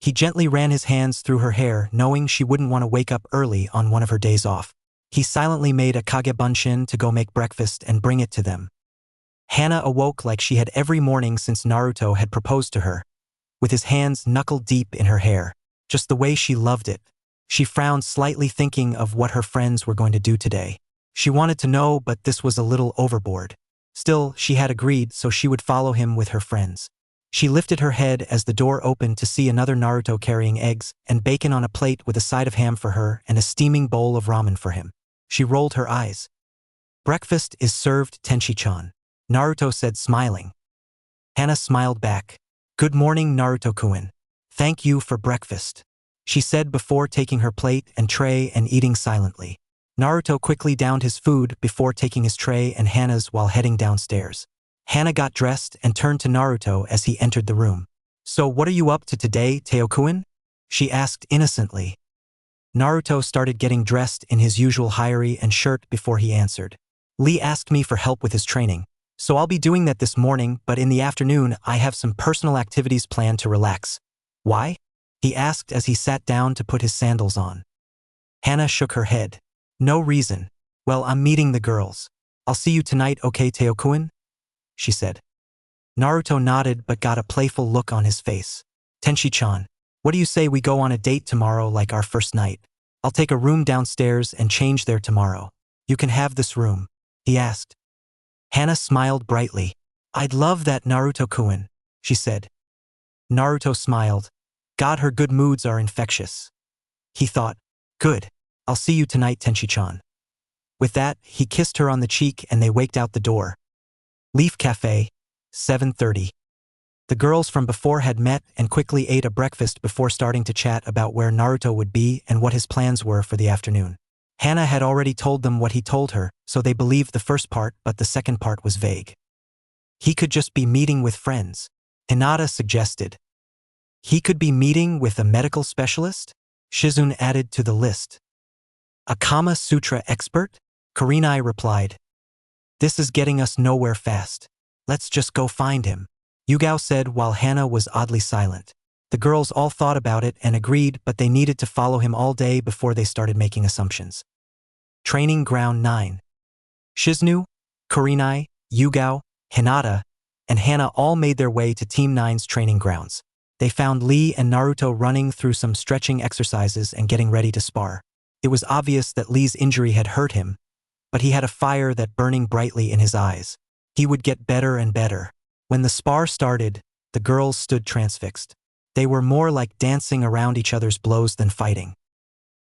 He gently ran his hands through her hair, knowing she wouldn't want to wake up early on one of her days off. He silently made a kagebunshin to go make breakfast and bring it to them. Hana awoke like she had every morning since Naruto had proposed to her, with his hands knuckle deep in her hair, just the way she loved it. She frowned slightly, thinking of what her friends were going to do today. She wanted to know, but this was a little overboard. Still, she had agreed, so she would follow him with her friends. She lifted her head as the door opened to see another Naruto carrying eggs and bacon on a plate with a side of ham for her and a steaming bowl of ramen for him. She rolled her eyes. Breakfast is served, Tenchi-chan, Naruto said, smiling. Hana smiled back. Good morning, Naruto-kun. Thank you for breakfast. she said before taking her plate and tray and eating silently. Naruto quickly downed his food before taking his tray and Hana's while heading downstairs. Hana got dressed and turned to Naruto as he entered the room. "So what are you up to today, Teokuin?" she asked innocently. Naruto started getting dressed in his usual hirei and shirt before he answered. "Lee asked me for help with his training, so I'll be doing that this morning, but in the afternoon I have some personal activities planned to relax." "Why?" he asked as he sat down to put his sandals on. Hana shook her head. "No reason. Well, I'm meeting the girls. I'll see you tonight, okay, Teokuin?" she said. Naruto nodded but got a playful look on his face. "Tenshi-chan, what do you say we go on a date tomorrow like our first night? I'll take a room downstairs and change there tomorrow. You can have this room," he asked. Hana smiled brightly. "I'd love that, Naruto-kun," she said. Naruto smiled. God, her good moods are infectious. He thought, "Good. I'll see you tonight, Tenshi-chan." With that, he kissed her on the cheek and they waked out the door. Leaf Cafe, 7:30. The girls from before had met and quickly ate a breakfast before starting to chat about where Naruto would be and what his plans were for the afternoon. Hana had already told them what he told her, so they believed the first part, but the second part was vague. He could just be meeting with friends, Hinata suggested. He could be meeting with a medical specialist? Shizune added to the list. A Kama Sutra expert? Kurenai replied. This is getting us nowhere fast. Let's just go find him, Yugao said while Hana was oddly silent. The girls all thought about it and agreed, but they needed to follow him all day before they started making assumptions. Training Ground 9. Shizune, Kurenai, Yugao, Hinata, and Hana all made their way to Team 9's training grounds. They found Lee and Naruto running through some stretching exercises and getting ready to spar. It was obvious that Lee's injury had hurt him, but he had a fire that burning brightly in his eyes. He would get better and better. When the spar started, the girls stood transfixed. They were more like dancing around each other's blows than fighting.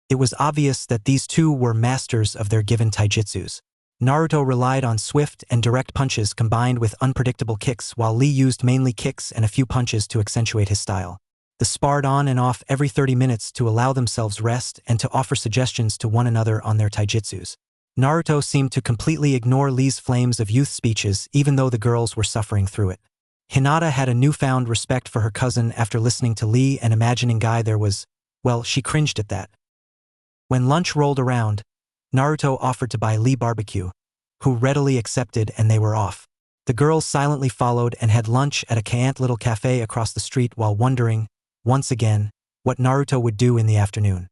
It was obvious that these two were masters of their given taijutsus. Naruto relied on swift and direct punches combined with unpredictable kicks, while Lee used mainly kicks and a few punches to accentuate his style. They sparred on and off every 30 minutes to allow themselves rest and to offer suggestions to one another on their taijutsus. Naruto seemed to completely ignore Lee's flames of youth speeches, even though the girls were suffering through it. Hinata had a newfound respect for her cousin after listening to Lee and imagining there was, well, she cringed at that. When lunch rolled around, Naruto offered to buy Lee barbecue, who readily accepted, and they were off. The girls silently followed and had lunch at a quaint little cafe across the street while wondering, once again, what Naruto would do in the afternoon.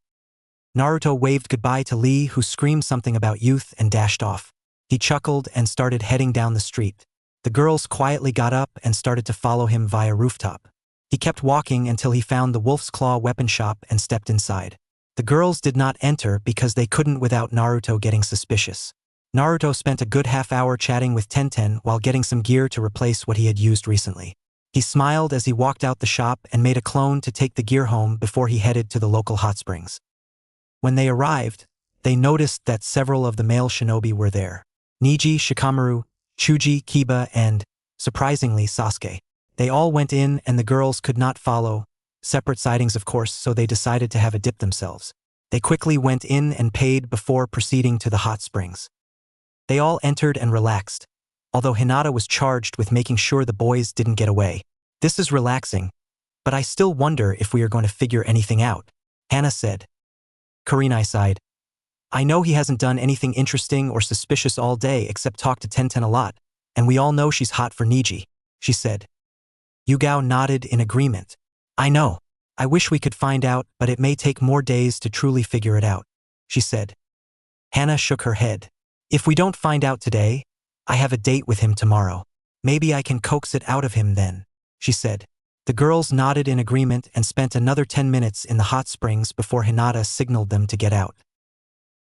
Naruto waved goodbye to Lee, who screamed something about youth and dashed off. He chuckled and started heading down the street. The girls quietly got up and started to follow him via rooftop. He kept walking until he found the Wolf's Claw weapon shop and stepped inside. The girls did not enter because they couldn't without Naruto getting suspicious. Naruto spent a good half-hour chatting with Tenten while getting some gear to replace what he had used recently. He smiled as he walked out the shop and made a clone to take the gear home before he headed to the local hot springs. When they arrived, they noticed that several of the male shinobi were there. Niji, Shikamaru, Chuji, Kiba, and, surprisingly, Sasuke. They all went in and the girls could not follow. Separate sightings, of course, so they decided to have a dip themselves. They quickly went in and paid before proceeding to the hot springs. They all entered and relaxed, although Hinata was charged with making sure the boys didn't get away. This is relaxing, but I still wonder if we are going to figure anything out, Hana said. Kurenai sighed. I know he hasn't done anything interesting or suspicious all day except talk to Tenten a lot, and we all know she's hot for Niji, she said. Yugao nodded in agreement. I know. I wish we could find out, but it may take more days to truly figure it out, she said. Hana shook her head. If we don't find out today, I have a date with him tomorrow. Maybe I can coax it out of him then, she said. The girls nodded in agreement and spent another 10 minutes in the hot springs before Hinata signaled them to get out.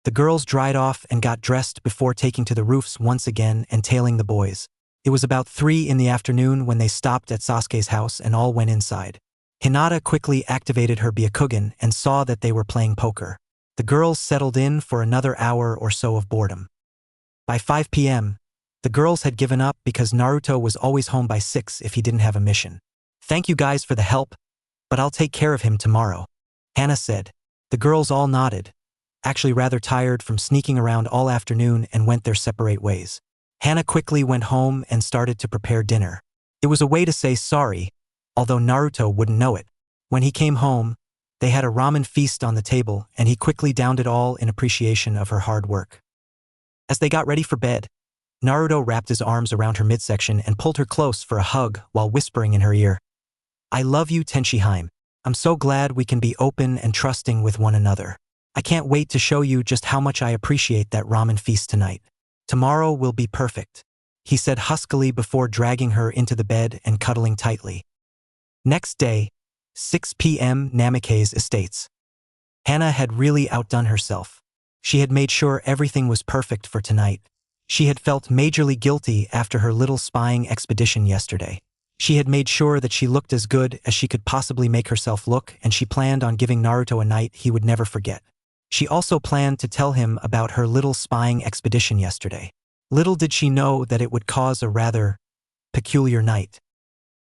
The girls dried off and got dressed before taking to the roofs once again and tailing the boys. It was about 3 in the afternoon when they stopped at Sasuke's house and all went inside. Hinata quickly activated her Byakugan and saw that they were playing poker. The girls settled in for another hour or so of boredom. By 5 p.m., the girls had given up because Naruto was always home by 6 if he didn't have a mission. Thank you guys for the help, but I'll take care of him tomorrow, Hana said. The girls all nodded, actually rather tired from sneaking around all afternoon, and went their separate ways. Hana quickly went home and started to prepare dinner. It was a way to say sorry, although Naruto wouldn't know it. When he came home, they had a ramen feast on the table, and he quickly downed it all in appreciation of her hard work. As they got ready for bed, Naruto wrapped his arms around her midsection and pulled her close for a hug while whispering in her ear, "I love you, Tenshinhan. I'm so glad we can be open and trusting with one another. I can't wait to show you just how much I appreciate that ramen feast tonight. Tomorrow will be perfect," he said huskily before dragging her into the bed and cuddling tightly. Next day, 6 p.m. Namikaze Estates. Hana had really outdone herself. She had made sure everything was perfect for tonight. She had felt majorly guilty after her little spying expedition yesterday. She had made sure that she looked as good as she could possibly make herself look, and she planned on giving Naruto a night he would never forget. She also planned to tell him about her little spying expedition yesterday. Little did she know that it would cause a rather peculiar night.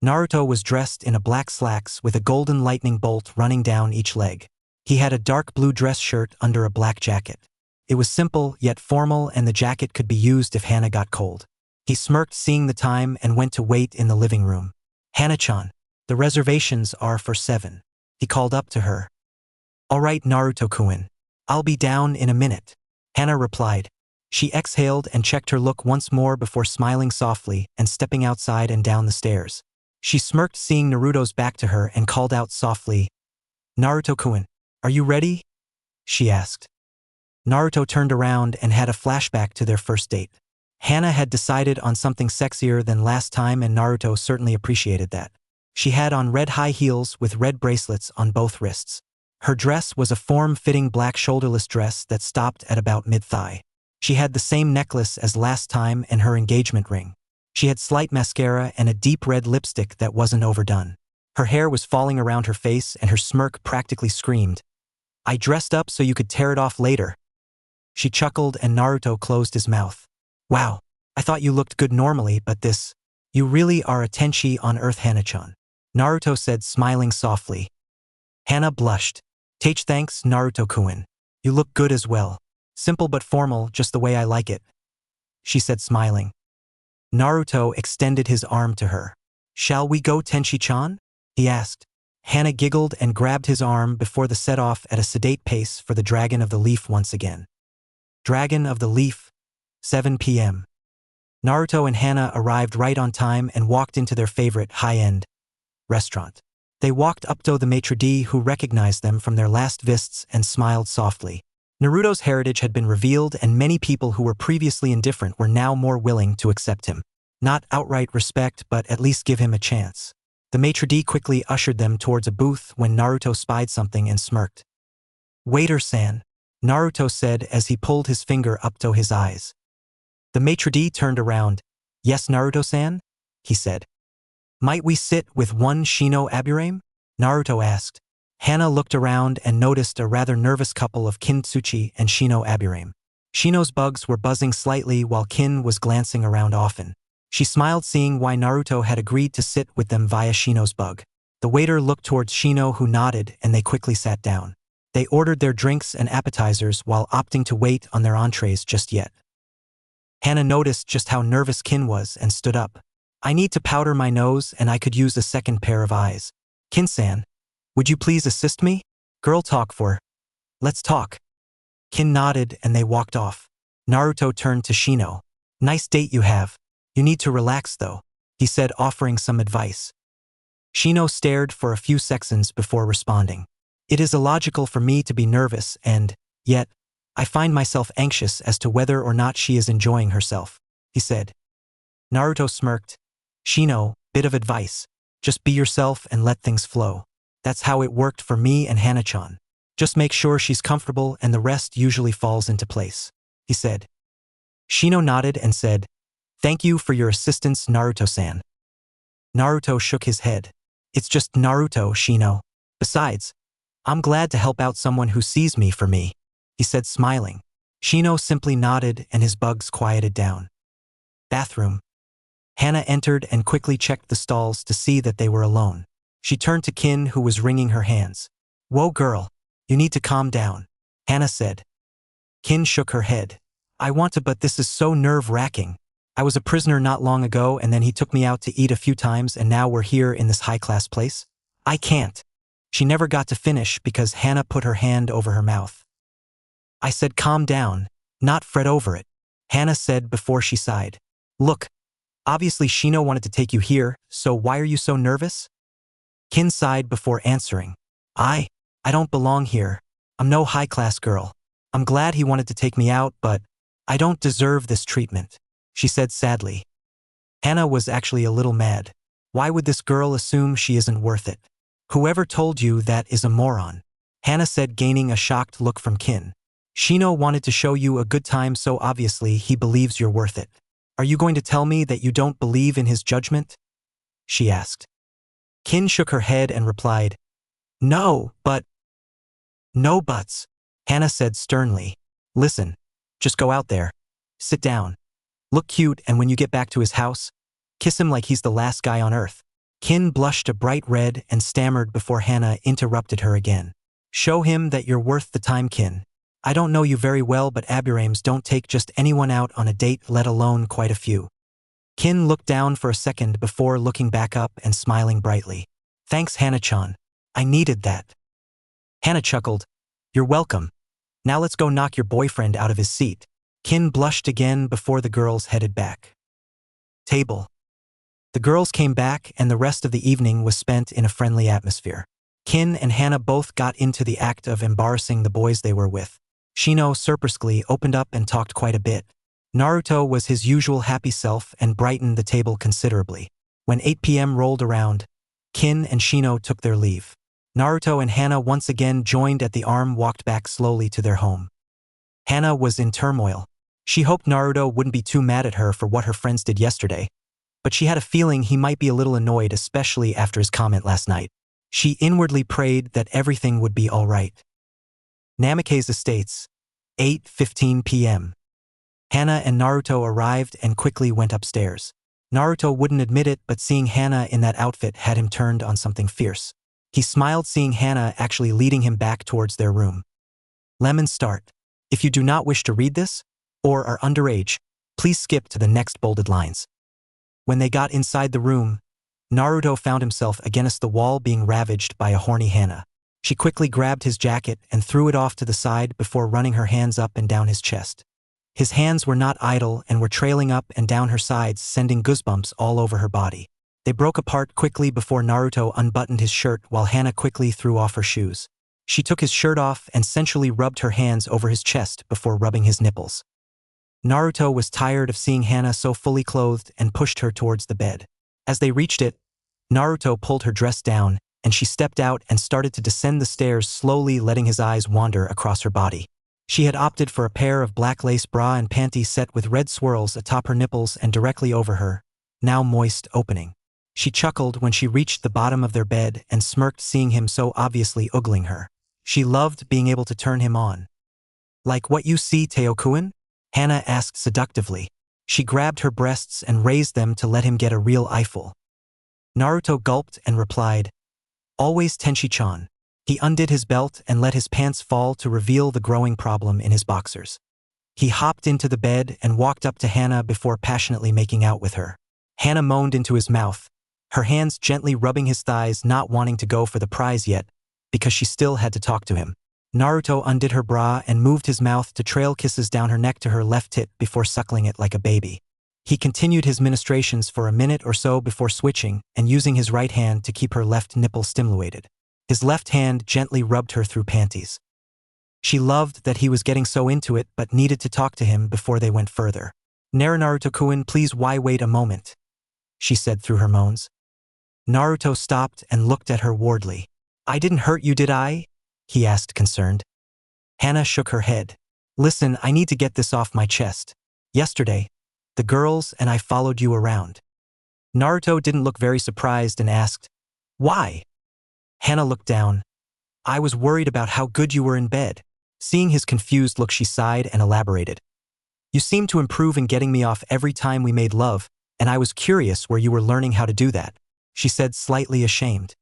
Naruto was dressed in a black slacks with a golden lightning bolt running down each leg. He had a dark blue dress shirt under a black jacket. It was simple yet formal, and the jacket could be used if Hana got cold. He smirked seeing the time and went to wait in the living room. "Hana-chan, the reservations are for 7. He called up to her. "All right, Naruto-kun. I'll be down in a minute," Hana replied. She exhaled and checked her look once more before smiling softly and stepping outside and down the stairs. She smirked seeing Naruto's back to her and called out softly, "Naruto-kun, are you ready?" she asked. Naruto turned around and had a flashback to their first date. Hana had decided on something sexier than last time, and Naruto certainly appreciated that. She had on red high heels with red bracelets on both wrists. Her dress was a form-fitting black shoulderless dress that stopped at about mid-thigh. She had the same necklace as last time and her engagement ring. She had slight mascara and a deep red lipstick that wasn't overdone. Her hair was falling around her face, and her smirk practically screamed, "I dressed up so you could tear it off later." She chuckled, and Naruto closed his mouth. "Wow, I thought you looked good normally, but this, you really are a tenshi on earth, Hana-chan," Naruto said, smiling softly. Hana blushed. Thanks, Naruto-kun. You look good as well. Simple but formal, just the way I like it," she said, smiling. Naruto extended his arm to her. "Shall we go, Tenshi-chan?" he asked. Hana giggled and grabbed his arm before the set-off at a sedate pace for the Dragon of the Leaf once again. Dragon of the Leaf, 7 p.m. Naruto and Hana arrived right on time and walked into their favorite high-end restaurant. They walked up to the maitre d', who recognized them from their last visits and smiled softly. Naruto's heritage had been revealed, and many people who were previously indifferent were now more willing to accept him. Not outright respect, but at least give him a chance. The maitre d' quickly ushered them towards a booth when Naruto spied something and smirked. "Waiter-san," Naruto said as he pulled his finger up to his eyes. The maitre d' turned around. "Yes, Naruto-san?" he said. "Might we sit with one Shino Aburame?" Naruto asked. Hana looked around and noticed a rather nervous couple of Kintsuchi and Shino Aburame. Shino's bugs were buzzing slightly while Kin was glancing around often. She smiled seeing why Naruto had agreed to sit with them via Shino's bug. The waiter looked towards Shino, who nodded, and they quickly sat down. They ordered their drinks and appetizers while opting to wait on their entrees just yet. Hana noticed just how nervous Kin was and stood up. "I need to powder my nose, and I could use a second pair of eyes. Kin-san, would you please assist me? Girl talk for. Let's talk." Kin nodded and they walked off. Naruto turned to Shino. "Nice date you have. You need to relax though," he said, offering some advice. Shino stared for a few seconds before responding. "It is illogical for me to be nervous, and, yet, I find myself anxious as to whether or not she is enjoying herself," he said. Naruto smirked. "Shino, bit of advice. Just be yourself and let things flow. That's how it worked for me and Hana-chan. Just make sure she's comfortable and the rest usually falls into place," he said. Shino nodded and said, "Thank you for your assistance, Naruto-san." Naruto shook his head. "It's just Naruto, Shino. Besides, I'm glad to help out someone who sees me for me," he said, smiling. Shino simply nodded and his bugs quieted down. Bathroom. Hana entered and quickly checked the stalls to see that they were alone. She turned to Kin, who was wringing her hands. Whoa girl, you need to calm down, Hana said. Kin shook her head. I want to, but this is so nerve-wracking. I was a prisoner not long ago and then he took me out to eat a few times and now we're here in this high-class place? I can't. She never got to finish because Hana put her hand over her mouth. I said calm down, not fret over it, Hana said before she sighed. Look, obviously Shino wanted to take you here, so why are you so nervous? Kin sighed before answering. I don't belong here. I'm no high-class girl. I'm glad he wanted to take me out, but I don't deserve this treatment, she said sadly. Hana was actually a little mad. Why would this girl assume she isn't worth it? Whoever told you that is a moron, Hana said, gaining a shocked look from Kin. Shino wanted to show you a good time, so obviously he believes you're worth it. Are you going to tell me that you don't believe in his judgment? She asked. Kin shook her head and replied, No buts, Hana said sternly. Listen, just go out there, sit down, look cute, and when you get back to his house, kiss him like he's the last guy on earth. Kin blushed a bright red and stammered before Hana interrupted her again. Show him that you're worth the time, Kin. I don't know you very well, but Aburames don't take just anyone out on a date, let alone quite a few. Kin looked down for a second before looking back up and smiling brightly. Thanks, Hana-chan. I needed that. Hana chuckled. You're welcome. Now let's go knock your boyfriend out of his seat. Kin blushed again before the girls headed back. Table. The girls came back and the rest of the evening was spent in a friendly atmosphere. Kin and Hana both got into the act of embarrassing the boys they were with. Shino surprisingly opened up and talked quite a bit. Naruto was his usual happy self and brightened the table considerably. When 8 p.m. rolled around, Kin and Shino took their leave. Naruto and Hana once again joined at the arm walked back slowly to their home. Hana was in turmoil. She hoped Naruto wouldn't be too mad at her for what her friends did yesterday, but she had a feeling he might be a little annoyed, especially after his comment last night. She inwardly prayed that everything would be all right. Namake's estates, 8:15 p.m. Hana and Naruto arrived and quickly went upstairs. Naruto wouldn't admit it, but seeing Hana in that outfit had him turned on something fierce. He smiled seeing Hana actually leading him back towards their room. Lemon start. If you do not wish to read this, or are underage, please skip to the next bolded lines. When they got inside the room, Naruto found himself against the wall being ravaged by a horny Hana. She quickly grabbed his jacket and threw it off to the side before running her hands up and down his chest. His hands were not idle and were trailing up and down her sides, sending goosebumps all over her body. They broke apart quickly before Naruto unbuttoned his shirt while Hana quickly threw off her shoes. She took his shirt off and sensually rubbed her hands over his chest before rubbing his nipples. Naruto was tired of seeing Hana so fully clothed and pushed her towards the bed. As they reached it, Naruto pulled her dress down and she stepped out and started to descend the stairs, slowly letting his eyes wander across her body. She had opted for a pair of black lace bra and panties set with red swirls atop her nipples and directly over her, now moist, opening. She chuckled when she reached the bottom of their bed and smirked seeing him so obviously ogling her. She loved being able to turn him on. Like what you see, Teo-kun? Hana asked seductively. She grabbed her breasts and raised them to let him get a real eyeful. Naruto gulped and replied, Always Tenshi-chan. He undid his belt and let his pants fall to reveal the growing problem in his boxers. He hopped into the bed and walked up to Hana before passionately making out with her. Hana moaned into his mouth, her hands gently rubbing his thighs, not wanting to go for the prize yet, because she still had to talk to him. Naruto undid her bra and moved his mouth to trail kisses down her neck to her left tit before suckling it like a baby. He continued his ministrations for a minute or so before switching and using his right hand to keep her left nipple stimulated. His left hand gently rubbed her through panties. She loved that he was getting so into it but needed to talk to him before they went further. Naruto-kun, please, why wait a moment? She said through her moans. Naruto stopped and looked at her wardly. I didn't hurt you, did I? He asked, concerned. Hana shook her head. Listen, I need to get this off my chest. Yesterday, the girls and I followed you around. Naruto didn't look very surprised and asked, Why? Hana looked down. I was worried about how good you were in bed. Seeing his confused look, she sighed and elaborated. You seemed to improve in getting me off every time we made love, and I was curious where you were learning how to do that, she said, slightly ashamed.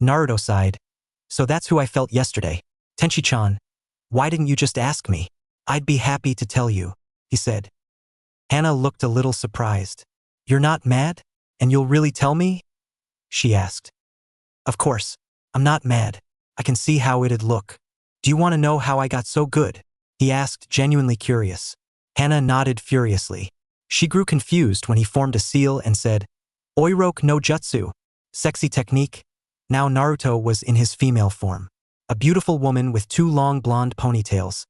Naruto sighed. So that's who I felt yesterday. Tenchi-chan, why didn't you just ask me? I'd be happy to tell you, he said. Hana looked a little surprised. You're not mad? And you'll really tell me? She asked. Of course. I'm not mad. I can see how it'd look. Do you want to know how I got so good? He asked, genuinely curious. Hana nodded furiously. She grew confused when he formed a seal and said, Oiroke no jutsu. Sexy technique. Now Naruto was in his female form. A beautiful woman with 2 long blonde ponytails,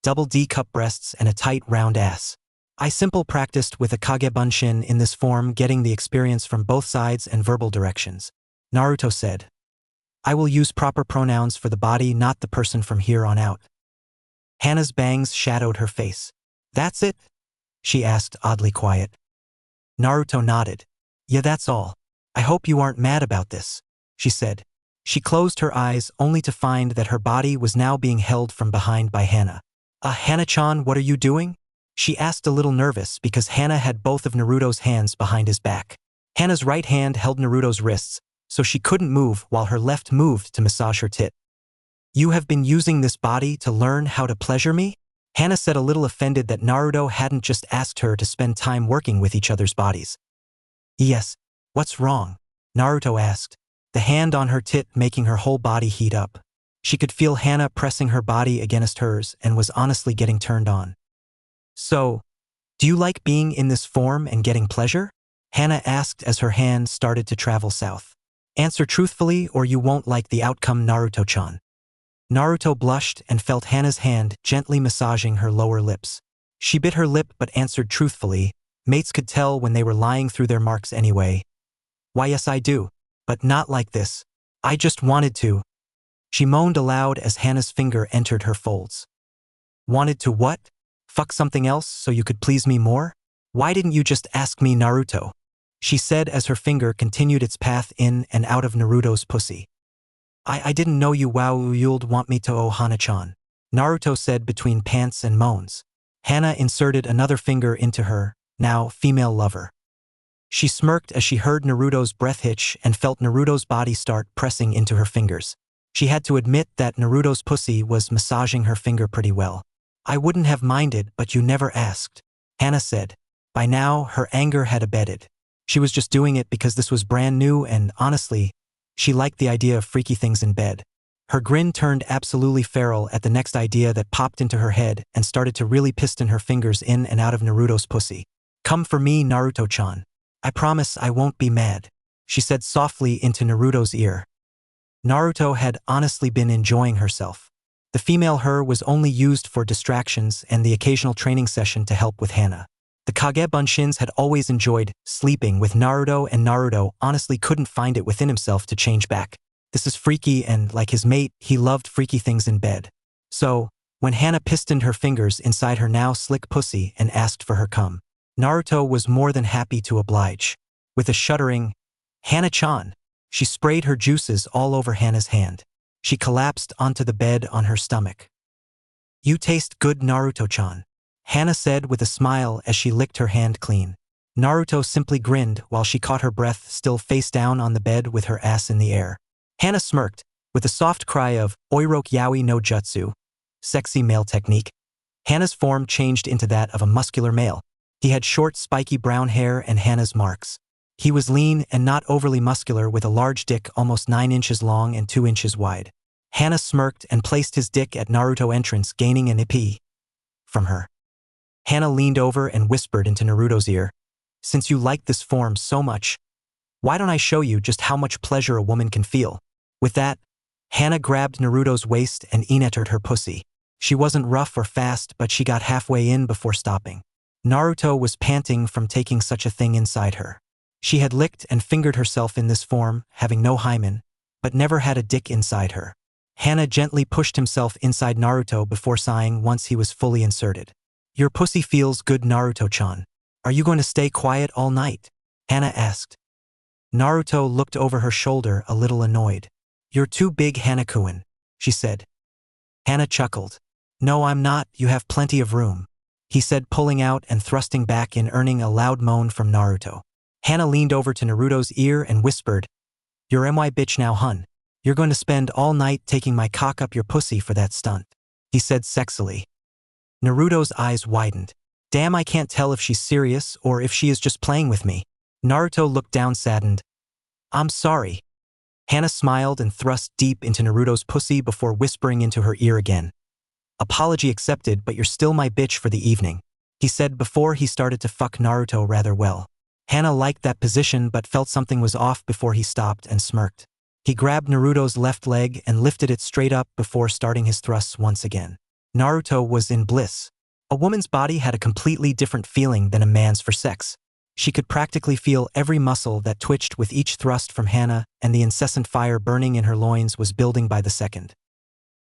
double D-cup breasts and a tight round ass. I simple practiced with a Kagebunshin in this form, getting the experience from both sides and verbal directions. Naruto said, I will use proper pronouns for the body, not the person from here on out. Hana's bangs shadowed her face. That's it? She asked, oddly quiet. Naruto nodded. Yeah, that's all. I hope you aren't mad about this, she said. She closed her eyes only to find that her body was now being held from behind by Hana. Hana-chan, what are you doing? She asked, a little nervous because Hana had both of Naruto's hands behind his back. Hana's right hand held Naruto's wrists, so she couldn't move while her left moved to massage her tit. You have been using this body to learn how to pleasure me? Hana said, a little offended that Naruto hadn't just asked her to spend time working with each other's bodies. Yes, what's wrong? Naruto asked, the hand on her tit making her whole body heat up. She could feel Hana pressing her body against hers and was honestly getting turned on. So, do you like being in this form and getting pleasure? Hana asked as her hand started to travel south. Answer truthfully or you won't like the outcome, Naruto-chan. Naruto blushed and felt Hana's hand gently massaging her lower lips. She bit her lip but answered truthfully. Mates could tell when they were lying through their marks anyway. Why, yes I do. But not like this. I just wanted to. She moaned aloud as Hana's finger entered her folds. Wanted to what? Fuck something else so you could please me more? Why didn't you just ask me, Naruto? She said as her finger continued its path in and out of Naruto's pussy. I didn't know you'd want me to, oh Hana-chan. Naruto said between pants and moans. Hana inserted another finger into her, now female lover. She smirked as she heard Naruto's breath hitch and felt Naruto's body start pressing into her fingers. She had to admit that Naruto's pussy was massaging her finger pretty well. I wouldn't have minded, but you never asked, Hana said. By now, her anger had abated. She was just doing it because this was brand new and, honestly, she liked the idea of freaky things in bed. Her grin turned absolutely feral at the next idea that popped into her head and started to really piston her fingers in and out of Naruto's pussy. Come for me, Naruto-chan. I promise I won't be mad, she said softly into Naruto's ear. Naruto had honestly been enjoying herself. The female her was only used for distractions and the occasional training session to help with Hana. The Kagebunshins had always enjoyed sleeping with Naruto, and Naruto honestly couldn't find it within himself to change back. This is freaky, and like his mate, he loved freaky things in bed. So, when Hana pistoned her fingers inside her now slick pussy and asked for her cum, Naruto was more than happy to oblige. With a shuddering, Hana-chan, she sprayed her juices all over Hana's hand. She collapsed onto the bed on her stomach. You taste good, Naruto-chan, Hana said with a smile as she licked her hand clean. Naruto simply grinned while she caught her breath still face down on the bed with her ass in the air. Hana smirked, with a soft cry of, Oiroke yaoi no jutsu, sexy male technique. Hana's form changed into that of a muscular male. He had short, spiky brown hair and Hana's marks. He was lean and not overly muscular with a large dick almost 9 inches long and 2 inches wide. Hana smirked and placed his dick at Naruto's entrance, gaining an ip from her. Hana leaned over and whispered into Naruto's ear, since you like this form so much, why don't I show you just how much pleasure a woman can feel? With that, Hana grabbed Naruto's waist and entered her pussy. She wasn't rough or fast, but she got halfway in before stopping. Naruto was panting from taking such a thing inside her. She had licked and fingered herself in this form, having no hymen, but never had a dick inside her. Hana gently pushed himself inside Naruto before sighing once he was fully inserted. Your pussy feels good, Naruto-chan. Are you going to stay quiet all night? Hana asked. Naruto looked over her shoulder a little annoyed. You're too big, Hana-kun, she said. Hana chuckled. No, I'm not, you have plenty of room, he said, pulling out and thrusting back in, earning a loud moan from Naruto. Hana leaned over to Naruto's ear and whispered, You're my bitch now, hun. You're going to spend all night taking my cock up your pussy for that stunt, he said sexily. Naruto's eyes widened. Damn, I can't tell if she's serious or if she is just playing with me. Naruto looked down saddened. I'm sorry. Hana smiled and thrust deep into Naruto's pussy before whispering into her ear again. Apology accepted, but you're still my bitch for the evening, he said before he started to fuck Naruto rather well. Hana liked that position but felt something was off before he stopped and smirked. He grabbed Naruto's left leg and lifted it straight up before starting his thrusts once again. Naruto was in bliss. A woman's body had a completely different feeling than a man's for sex. She could practically feel every muscle that twitched with each thrust from Hana, and the incessant fire burning in her loins was building by the second.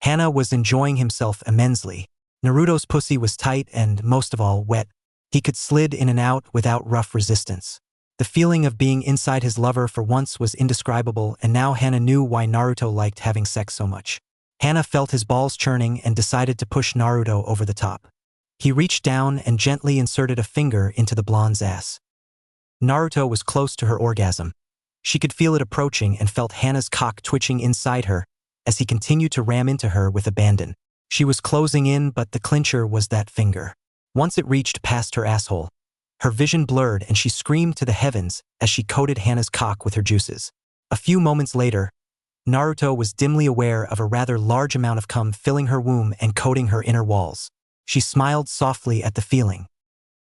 Hana was enjoying himself immensely. Naruto's pussy was tight and, most of all, wet. He could slid in and out without rough resistance. The feeling of being inside his lover for once was indescribable, and now Hana knew why Naruto liked having sex so much. Hana felt his balls churning and decided to push Naruto over the top. He reached down and gently inserted a finger into the blonde's ass. Naruto was close to her orgasm. She could feel it approaching and felt Hana's cock twitching inside her as he continued to ram into her with abandon. She was closing in, but the clincher was that finger. Once it reached past her asshole, her vision blurred and she screamed to the heavens as she coated Hana's cock with her juices. A few moments later, Naruto was dimly aware of a rather large amount of cum filling her womb and coating her inner walls. She smiled softly at the feeling.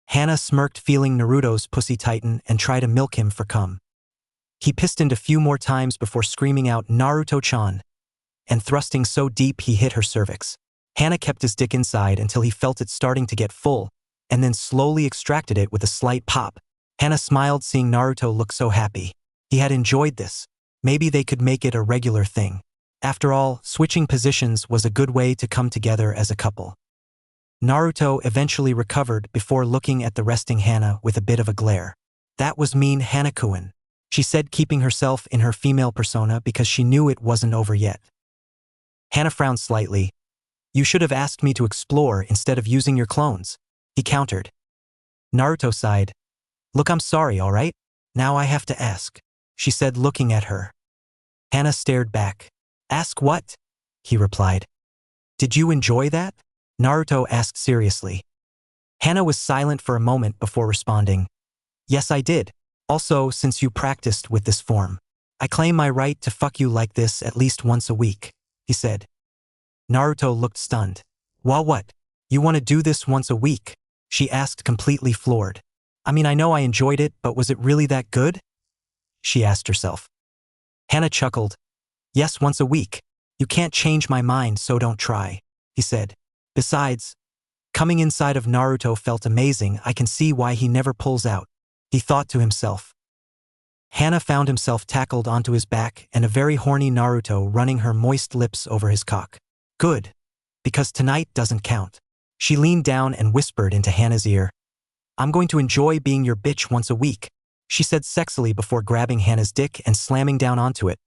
Hana smirked, feeling Naruto's pussy tighten, and tried to milk him for cum. He pistoned a few more times before screaming out Naruto-chan, and thrusting so deep he hit her cervix. Hana kept his dick inside until he felt it starting to get full, and then slowly extracted it with a slight pop. Hana smiled, seeing Naruto look so happy. He had enjoyed this. Maybe they could make it a regular thing. After all, switching positions was a good way to come together as a couple. Naruto eventually recovered before looking at the resting Hana with a bit of a glare. That was mean, Hana-kun, she said, keeping herself in her female persona because she knew it wasn't over yet. Hana frowned slightly. You should have asked me to explore instead of using your clones, he countered. Naruto sighed. Look, I'm sorry, all right? Now I have to ask, she said, looking at her. Hana stared back. Ask what? He replied. Did you enjoy that? Naruto asked seriously. Hana was silent for a moment before responding. Yes, I did. Also, since you practiced with this form, I claim my right to fuck you like this at least once a week, he said. Naruto looked stunned. Well, what? You want to do this once a week? She asked, completely floored. I mean, I know I enjoyed it, but was it really that good? She asked herself. Hana chuckled. Yes, once a week. You can't change my mind, so don't try, he said. Besides, coming inside of Naruto felt amazing. I can see why he never pulls out, he thought to himself. Hana found himself tackled onto his back and a very horny Naruto running her moist lips over his cock. Good, because tonight doesn't count. She leaned down and whispered into Hana's ear. I'm going to enjoy being your bitch once a week, she said sexily before grabbing Hana's dick and slamming down onto it,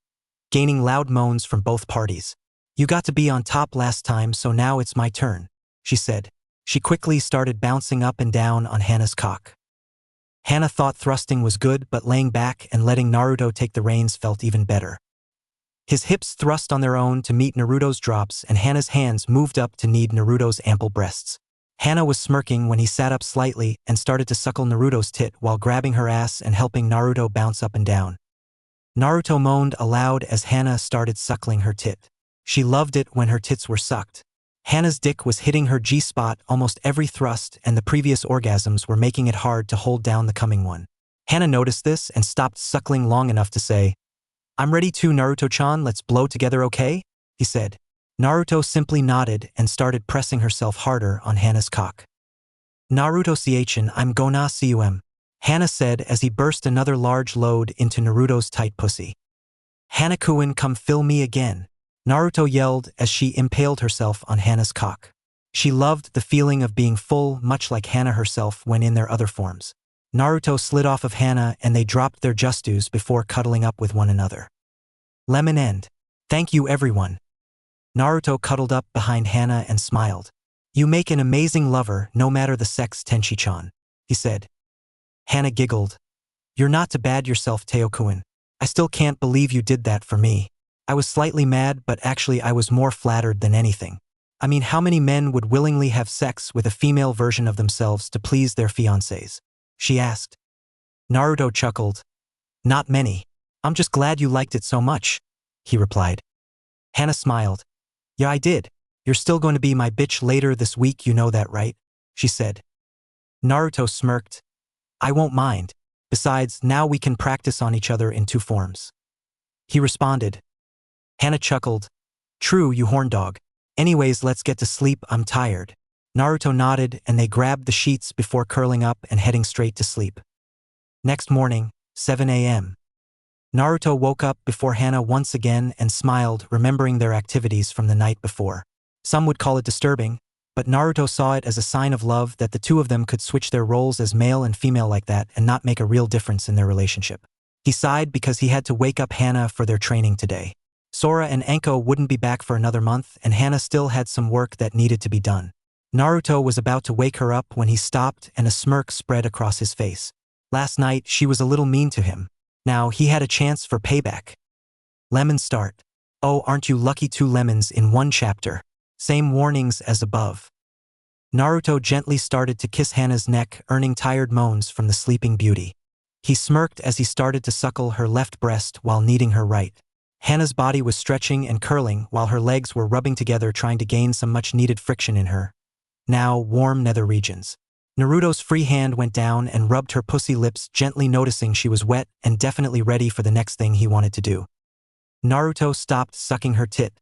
gaining loud moans from both parties. You got to be on top last time, so now it's my turn, she said. She quickly started bouncing up and down on Hana's cock. Hana thought thrusting was good, but laying back and letting Naruto take the reins felt even better. His hips thrust on their own to meet Naruto's drops, and Hana's hands moved up to knead Naruto's ample breasts. Hana was smirking when he sat up slightly and started to suckle Naruto's tit while grabbing her ass and helping Naruto bounce up and down. Naruto moaned aloud as Hana started suckling her tit. She loved it when her tits were sucked. Hana's dick was hitting her G-spot almost every thrust, and the previous orgasms were making it hard to hold down the coming one. Hana noticed this and stopped suckling long enough to say, I'm ready to, Naruto-chan, let's blow together, okay? He said. Naruto simply nodded and started pressing herself harder on Hana's cock. Naruto-chan, I'm gonna see you, Hana said as he burst another large load into Naruto's tight pussy. Hana-kun, come fill me again, Naruto yelled as she impaled herself on Hana's cock. She loved the feeling of being full, much like Hana herself when in their other forms. Naruto slid off of Hana and they dropped their justus before cuddling up with one another. Lemon end. Thank you, everyone. Naruto cuddled up behind Hana and smiled. You make an amazing lover, no matter the sex, Tenchi-chan, he said. Hana giggled. You're not to bad yourself, Teo-kun. I still can't believe you did that for me. I was slightly mad, but actually I was more flattered than anything. I mean, how many men would willingly have sex with a female version of themselves to please their fiancés? She asked. Naruto chuckled. Not many. I'm just glad you liked it so much, he replied. Hana smiled. Yeah, I did. You're still going to be my bitch later this week, you know that, right? She said. Naruto smirked. I won't mind. Besides, now we can practice on each other in two forms. He responded. Hana chuckled. True, you horn dog. Anyways, let's get to sleep, I'm tired. Naruto nodded and they grabbed the sheets before curling up and heading straight to sleep. Next morning, 7 a.m. Naruto woke up before Hana once again and smiled, remembering their activities from the night before. Some would call it disturbing, but Naruto saw it as a sign of love that the two of them could switch their roles as male and female like that and not make a real difference in their relationship. He sighed because he had to wake up Hana for their training today. Sora and Anko wouldn't be back for another month, and Hana still had some work that needed to be done. Naruto was about to wake her up when he stopped and a smirk spread across his face. Last night, she was a little mean to him. Now, he had a chance for payback. Lemon start. Oh, aren't you lucky, 2 lemons in 1 chapter. Same warnings as above. Naruto gently started to kiss Hana's neck, earning tired moans from the sleeping beauty. He smirked as he started to suckle her left breast while kneading her right. Hana's body was stretching and curling while her legs were rubbing together, trying to gain some much-needed friction in her now warm nether regions. Naruto's free hand went down and rubbed her pussy lips, gently noticing she was wet and definitely ready for the next thing he wanted to do. Naruto stopped sucking her tit,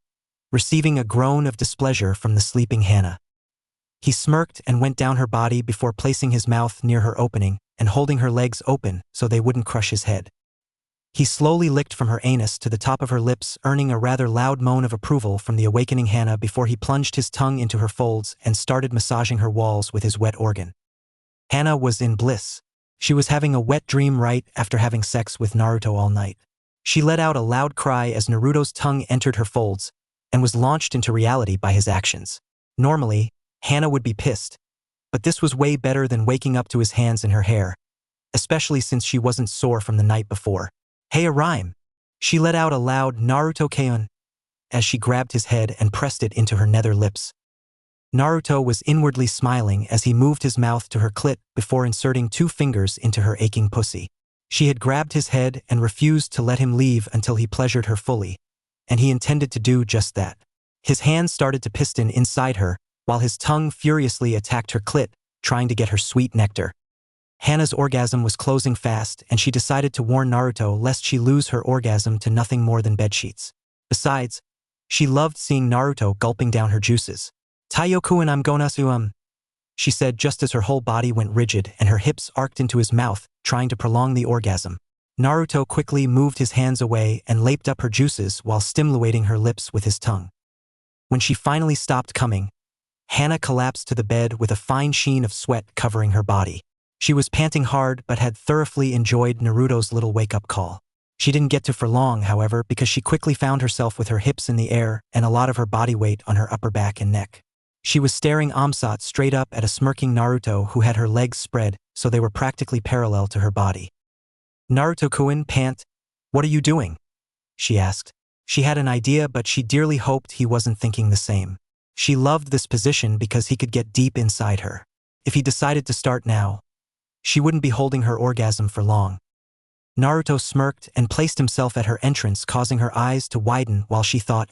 receiving a groan of displeasure from the sleeping Hana. He smirked and went down her body before placing his mouth near her opening and holding her legs open so they wouldn't crush his head. He slowly licked from her anus to the top of her lips, earning a rather loud moan of approval from the awakening Hana before he plunged his tongue into her folds and started massaging her walls with his wet organ. Hana was in bliss. She was having a wet dream right after having sex with Naruto all night. She let out a loud cry as Naruto's tongue entered her folds and was launched into reality by his actions. Normally, Hana would be pissed, but this was way better than waking up to his hands in her hair, especially since she wasn't sore from the night before. Hey, a rhyme. She let out a loud Naruto Keon as she grabbed his head and pressed it into her nether lips. Naruto was inwardly smiling as he moved his mouth to her clit before inserting 2 fingers into her aching pussy. She had grabbed his head and refused to let him leave until he pleasured her fully, and he intended to do just that. His hands started to piston inside her, while his tongue furiously attacked her clit, trying to get her sweet nectar. Hana's orgasm was closing fast, and she decided to warn Naruto lest she lose her orgasm to nothing more than bedsheets. Besides, she loved seeing Naruto gulping down her juices. Taiyoku and I'm gonna su she said just as her whole body went rigid and her hips arced into his mouth, trying to prolong the orgasm. Naruto quickly moved his hands away and lapped up her juices while stimulating her lips with his tongue. When she finally stopped coming, Hana collapsed to the bed with a fine sheen of sweat covering her body. She was panting hard but had thoroughly enjoyed Naruto's little wake-up call. She didn't get to for long, however, because she quickly found herself with her hips in the air and a lot of her body weight on her upper back and neck. She was staring Amsat straight up at a smirking Naruto who had her legs spread so they were practically parallel to her body. Naruto-kun, pant, what are you doing? She asked. She had an idea, but she dearly hoped he wasn't thinking the same. She loved this position because he could get deep inside her. If he decided to start now, she wouldn't be holding her orgasm for long. Naruto smirked and placed himself at her entrance, causing her eyes to widen while she thought,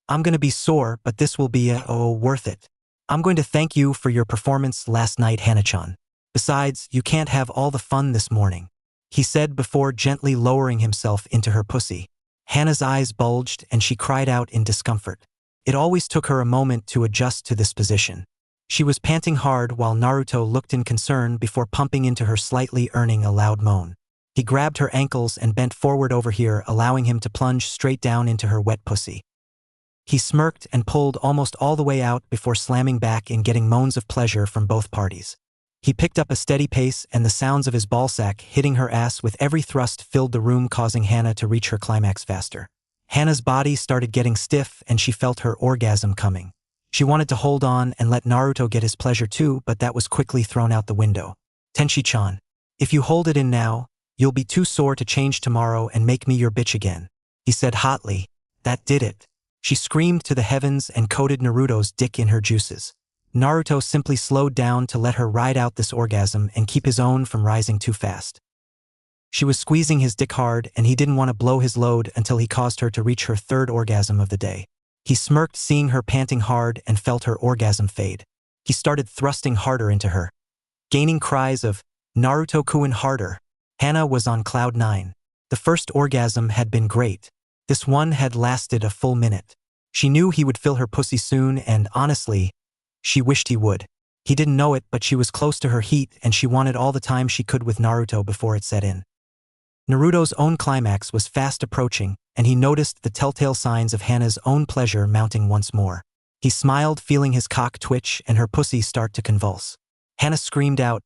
I'm gonna be sore, but this will be worth it. I'm going to thank you for your performance last night, Hana-chan. Besides, you can't have all the fun this morning, he said before gently lowering himself into her pussy. Hana's eyes bulged and she cried out in discomfort. It always took her a moment to adjust to this position. She was panting hard while Naruto looked in concern before pumping into her slightly, earning a loud moan. He grabbed her ankles and bent forward over here, allowing him to plunge straight down into her wet pussy. He smirked and pulled almost all the way out before slamming back and getting moans of pleasure from both parties. He picked up a steady pace and the sounds of his ballsack hitting her ass with every thrust filled the room, causing Hana to reach her climax faster. Hana's body started getting stiff and she felt her orgasm coming. She wanted to hold on and let Naruto get his pleasure too, but that was quickly thrown out the window. Tenshi-chan, if you hold it in now, you'll be too sore to change tomorrow and make me your bitch again, he said hotly, That did it. She screamed to the heavens and coated Naruto's dick in her juices. Naruto simply slowed down to let her ride out this orgasm and keep his own from rising too fast. She was squeezing his dick hard, and he didn't want to blow his load until he caused her to reach her third orgasm of the day. He smirked seeing her panting hard and felt her orgasm fade. He started thrusting harder into her, gaining cries of, "Naruto-kun harder." Hana was on cloud 9. The first orgasm had been great. This one had lasted a full minute. She knew he would fill her pussy soon, and honestly, she wished he would. He didn't know it, but she was close to her heat and she wanted all the time she could with Naruto before it set in. Naruto's own climax was fast approaching, and he noticed the telltale signs of Hana's own pleasure mounting once more. He smiled, feeling his cock twitch and her pussy start to convulse. Hana screamed out,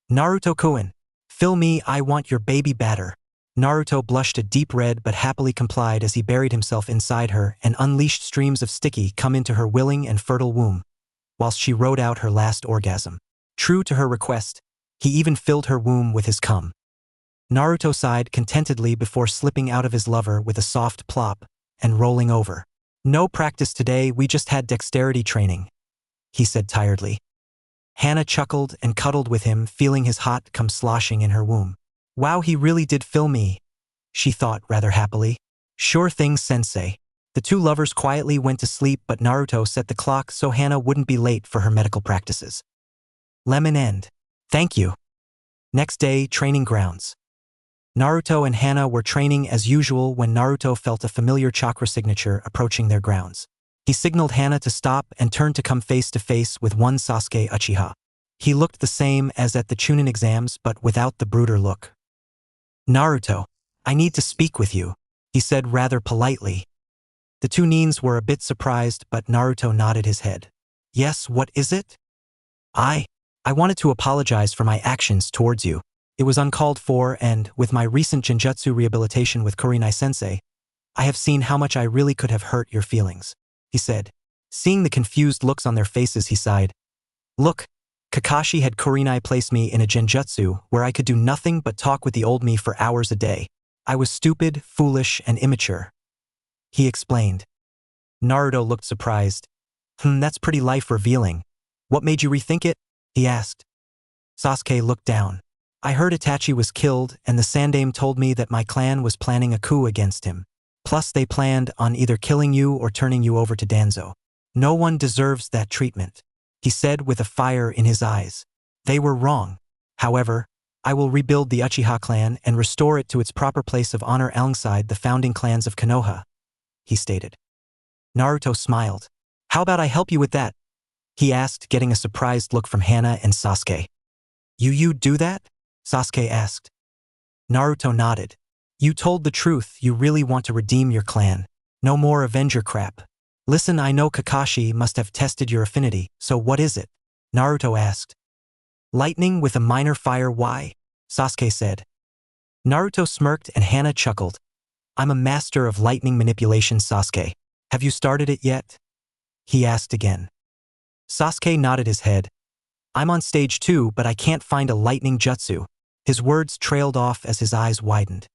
"Naruto-kun, fill me, I want your baby batter." Naruto blushed a deep red but happily complied as he buried himself inside her and unleashed streams of sticky cum into her willing and fertile womb, whilst she rode out her last orgasm. True to her request, he even filled her womb with his cum. Naruto sighed contentedly before slipping out of his lover with a soft plop and rolling over. "No practice today, we just had dexterity training," he said tiredly. Hana chuckled and cuddled with him, feeling his hot cum sloshing in her womb. "Wow, he really did fill me," she thought rather happily. "Sure thing, sensei." The two lovers quietly went to sleep, but Naruto set the clock so Hana wouldn't be late for her medical practices. Lemon end. Thank you. Next day, training grounds. Naruto and Hana were training as usual when Naruto felt a familiar chakra signature approaching their grounds. He signaled Hana to stop and turned to come face to face with one Sasuke Uchiha. He looked the same as at the Chunin exams, but without the brooder look. "Naruto, I need to speak with you," he said rather politely. The two nins were a bit surprised, but Naruto nodded his head. "Yes, what is it?" I wanted to apologize for my actions towards you. It was uncalled for, and, with my recent genjutsu rehabilitation with Kurenai-sensei, I have seen how much I really could have hurt your feelings," he said. Seeing the confused looks on their faces, he sighed. "Look, Kakashi had Kurenai place me in a genjutsu where I could do nothing but talk with the old me for hours a day. I was stupid, foolish, and immature," he explained. Naruto looked surprised. That's pretty life-revealing. What made you rethink it?" he asked. Sasuke looked down. "I heard Itachi was killed, and the Sandaime told me that my clan was planning a coup against him. Plus they planned on either killing you or turning you over to Danzo. No one deserves that treatment," he said with a fire in his eyes. "They were wrong. However, I will rebuild the Uchiha clan and restore it to its proper place of honor alongside the founding clans of Konoha," he stated. Naruto smiled. "How about I help you with that?" he asked, getting a surprised look from Hana and Sasuke. You do that?" Sasuke asked. Naruto nodded. "You told the truth, you really want to redeem your clan. No more Avenger crap. Listen, I know Kakashi must have tested your affinity, so what is it?" Naruto asked. "Lightning with a minor fire, why?" Sasuke said. Naruto smirked and Hana chuckled. "I'm a master of lightning manipulation, Sasuke. Have you started it yet?" he asked again. Sasuke nodded his head. "I'm on stage 2, but I can't find a lightning jutsu." His words trailed off as his eyes widened.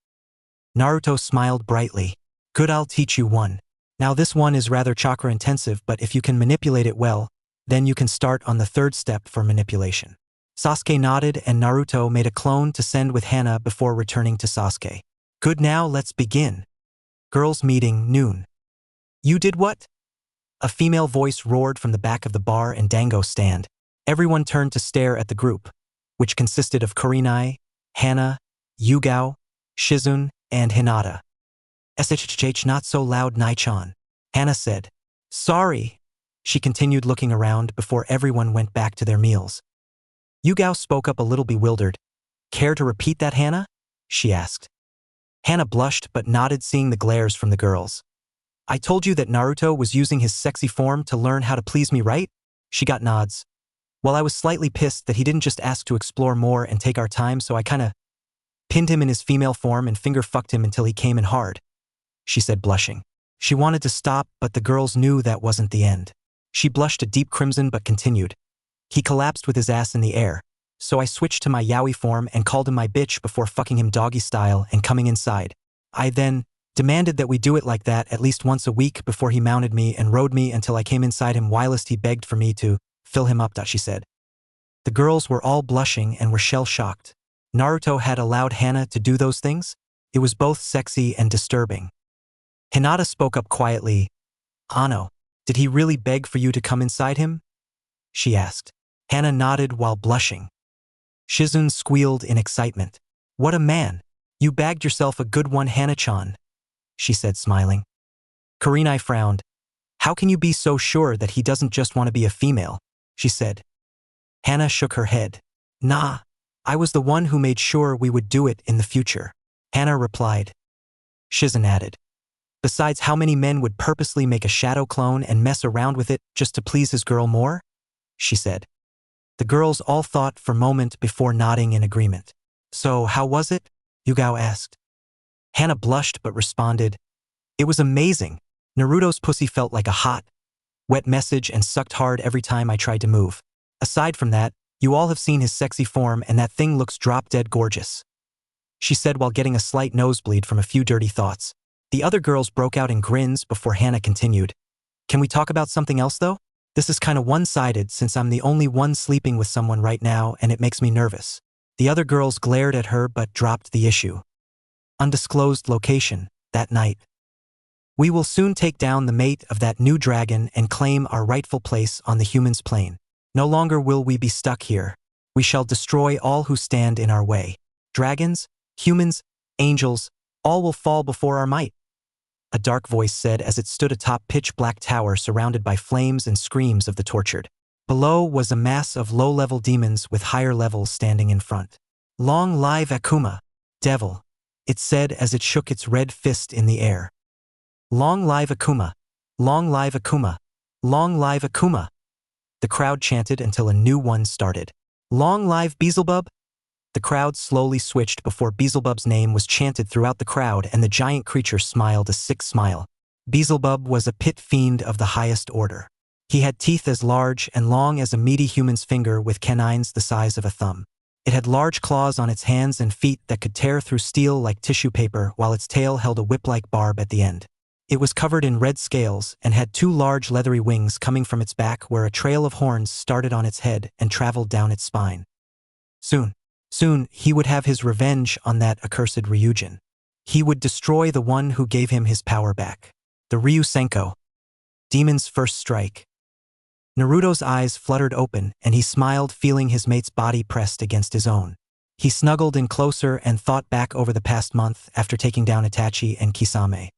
Naruto smiled brightly. "Good, I'll teach you one. Now this one is rather chakra intensive, but if you can manipulate it well, then you can start on the third step for manipulation." Sasuke nodded and Naruto made a clone to send with Hana before returning to Sasuke. "Good, now let's begin. Girls meeting, noon." "You did what?" A female voice roared from the back of the bar and Dango stand. Everyone turned to stare at the group, which consisted of Kurenai, Hana, Yugao, Shizune, and Hinata. "SHH, not so loud, Nai-chan," Hana said. "Sorry," she continued, looking around before everyone went back to their meals. Yugao spoke up a little bewildered. "Care to repeat that, Hana?" she asked. Hana blushed but nodded, seeing the glares from the girls. "I told you that Naruto was using his sexy form to learn how to please me, right?" She got nods. "Well, I was slightly pissed that he didn't just ask to explore more and take our time, so I kinda pinned him in his female form and finger-fucked him until he came in hard," she said, blushing. She wanted to stop, but the girls knew that wasn't the end. She blushed a deep crimson but continued. "He collapsed with his ass in the air, so I switched to my yaoi form and called him my bitch before fucking him doggy style and coming inside. I then, Demanded that we do it like that at least once a week before he mounted me and rode me until I came inside him whilst he begged for me to fill him up, she said. The girls were all blushing and were shell-shocked. Naruto had allowed Hana to do those things? It was both sexy and disturbing. Hinata spoke up quietly. Ano, did he really beg for you to come inside him? She asked. Hana nodded while blushing. Shizune squealed in excitement. What a man! You bagged yourself a good one, Hana-chan, she said, smiling. Kurenai frowned. How can you be so sure that he doesn't just want to be a female? She said. Hana shook her head. Nah, I was the one who made sure we would do it in the future. Hana replied. Shizune added. Besides, how many men would purposely make a shadow clone and mess around with it just to please his girl more? She said. The girls all thought for a moment before nodding in agreement. So how was it? Yugao asked. Hana blushed but responded. It was amazing. Naruto's pussy felt like a hot, wet message and sucked hard every time I tried to move. Aside from that, you all have seen his sexy form and that thing looks drop-dead gorgeous, she said while getting a slight nosebleed from a few dirty thoughts. The other girls broke out in grins before Hana continued. Can we talk about something else though? This is kinda one-sided since I'm the only one sleeping with someone right now and it makes me nervous. The other girls glared at her but dropped the issue. Undisclosed location, that night. We will soon take down the mate of that new dragon and claim our rightful place on the humans' plane. No longer will we be stuck here. We shall destroy all who stand in our way. Dragons, humans, angels, all will fall before our might. A dark voice said as it stood atop pitch-black tower surrounded by flames and screams of the tortured. Below was a mass of low-level demons with higher levels standing in front. Long live Akuma, devil, it said as it shook its red fist in the air. Long live Akuma, long live Akuma, long live Akuma. The crowd chanted until a new one started. Long live Beelzebub? The crowd slowly switched before Beelzebub's name was chanted throughout the crowd and the giant creature smiled a sick smile. Beelzebub was a pit fiend of the highest order. He had teeth as large and long as a meaty human's finger with canines the size of a thumb. It had large claws on its hands and feet that could tear through steel like tissue paper while its tail held a whip-like barb at the end. It was covered in red scales and had two large leathery wings coming from its back where a trail of horns started on its head and traveled down its spine. Soon, he would have his revenge on that accursed Ryujin. He would destroy the one who gave him his power back. The Ryu Senko. Demon's first strike. Naruto's eyes fluttered open and he smiled, feeling his mate's body pressed against his own. He snuggled in closer and thought back over the past month after taking down Itachi and Kisame.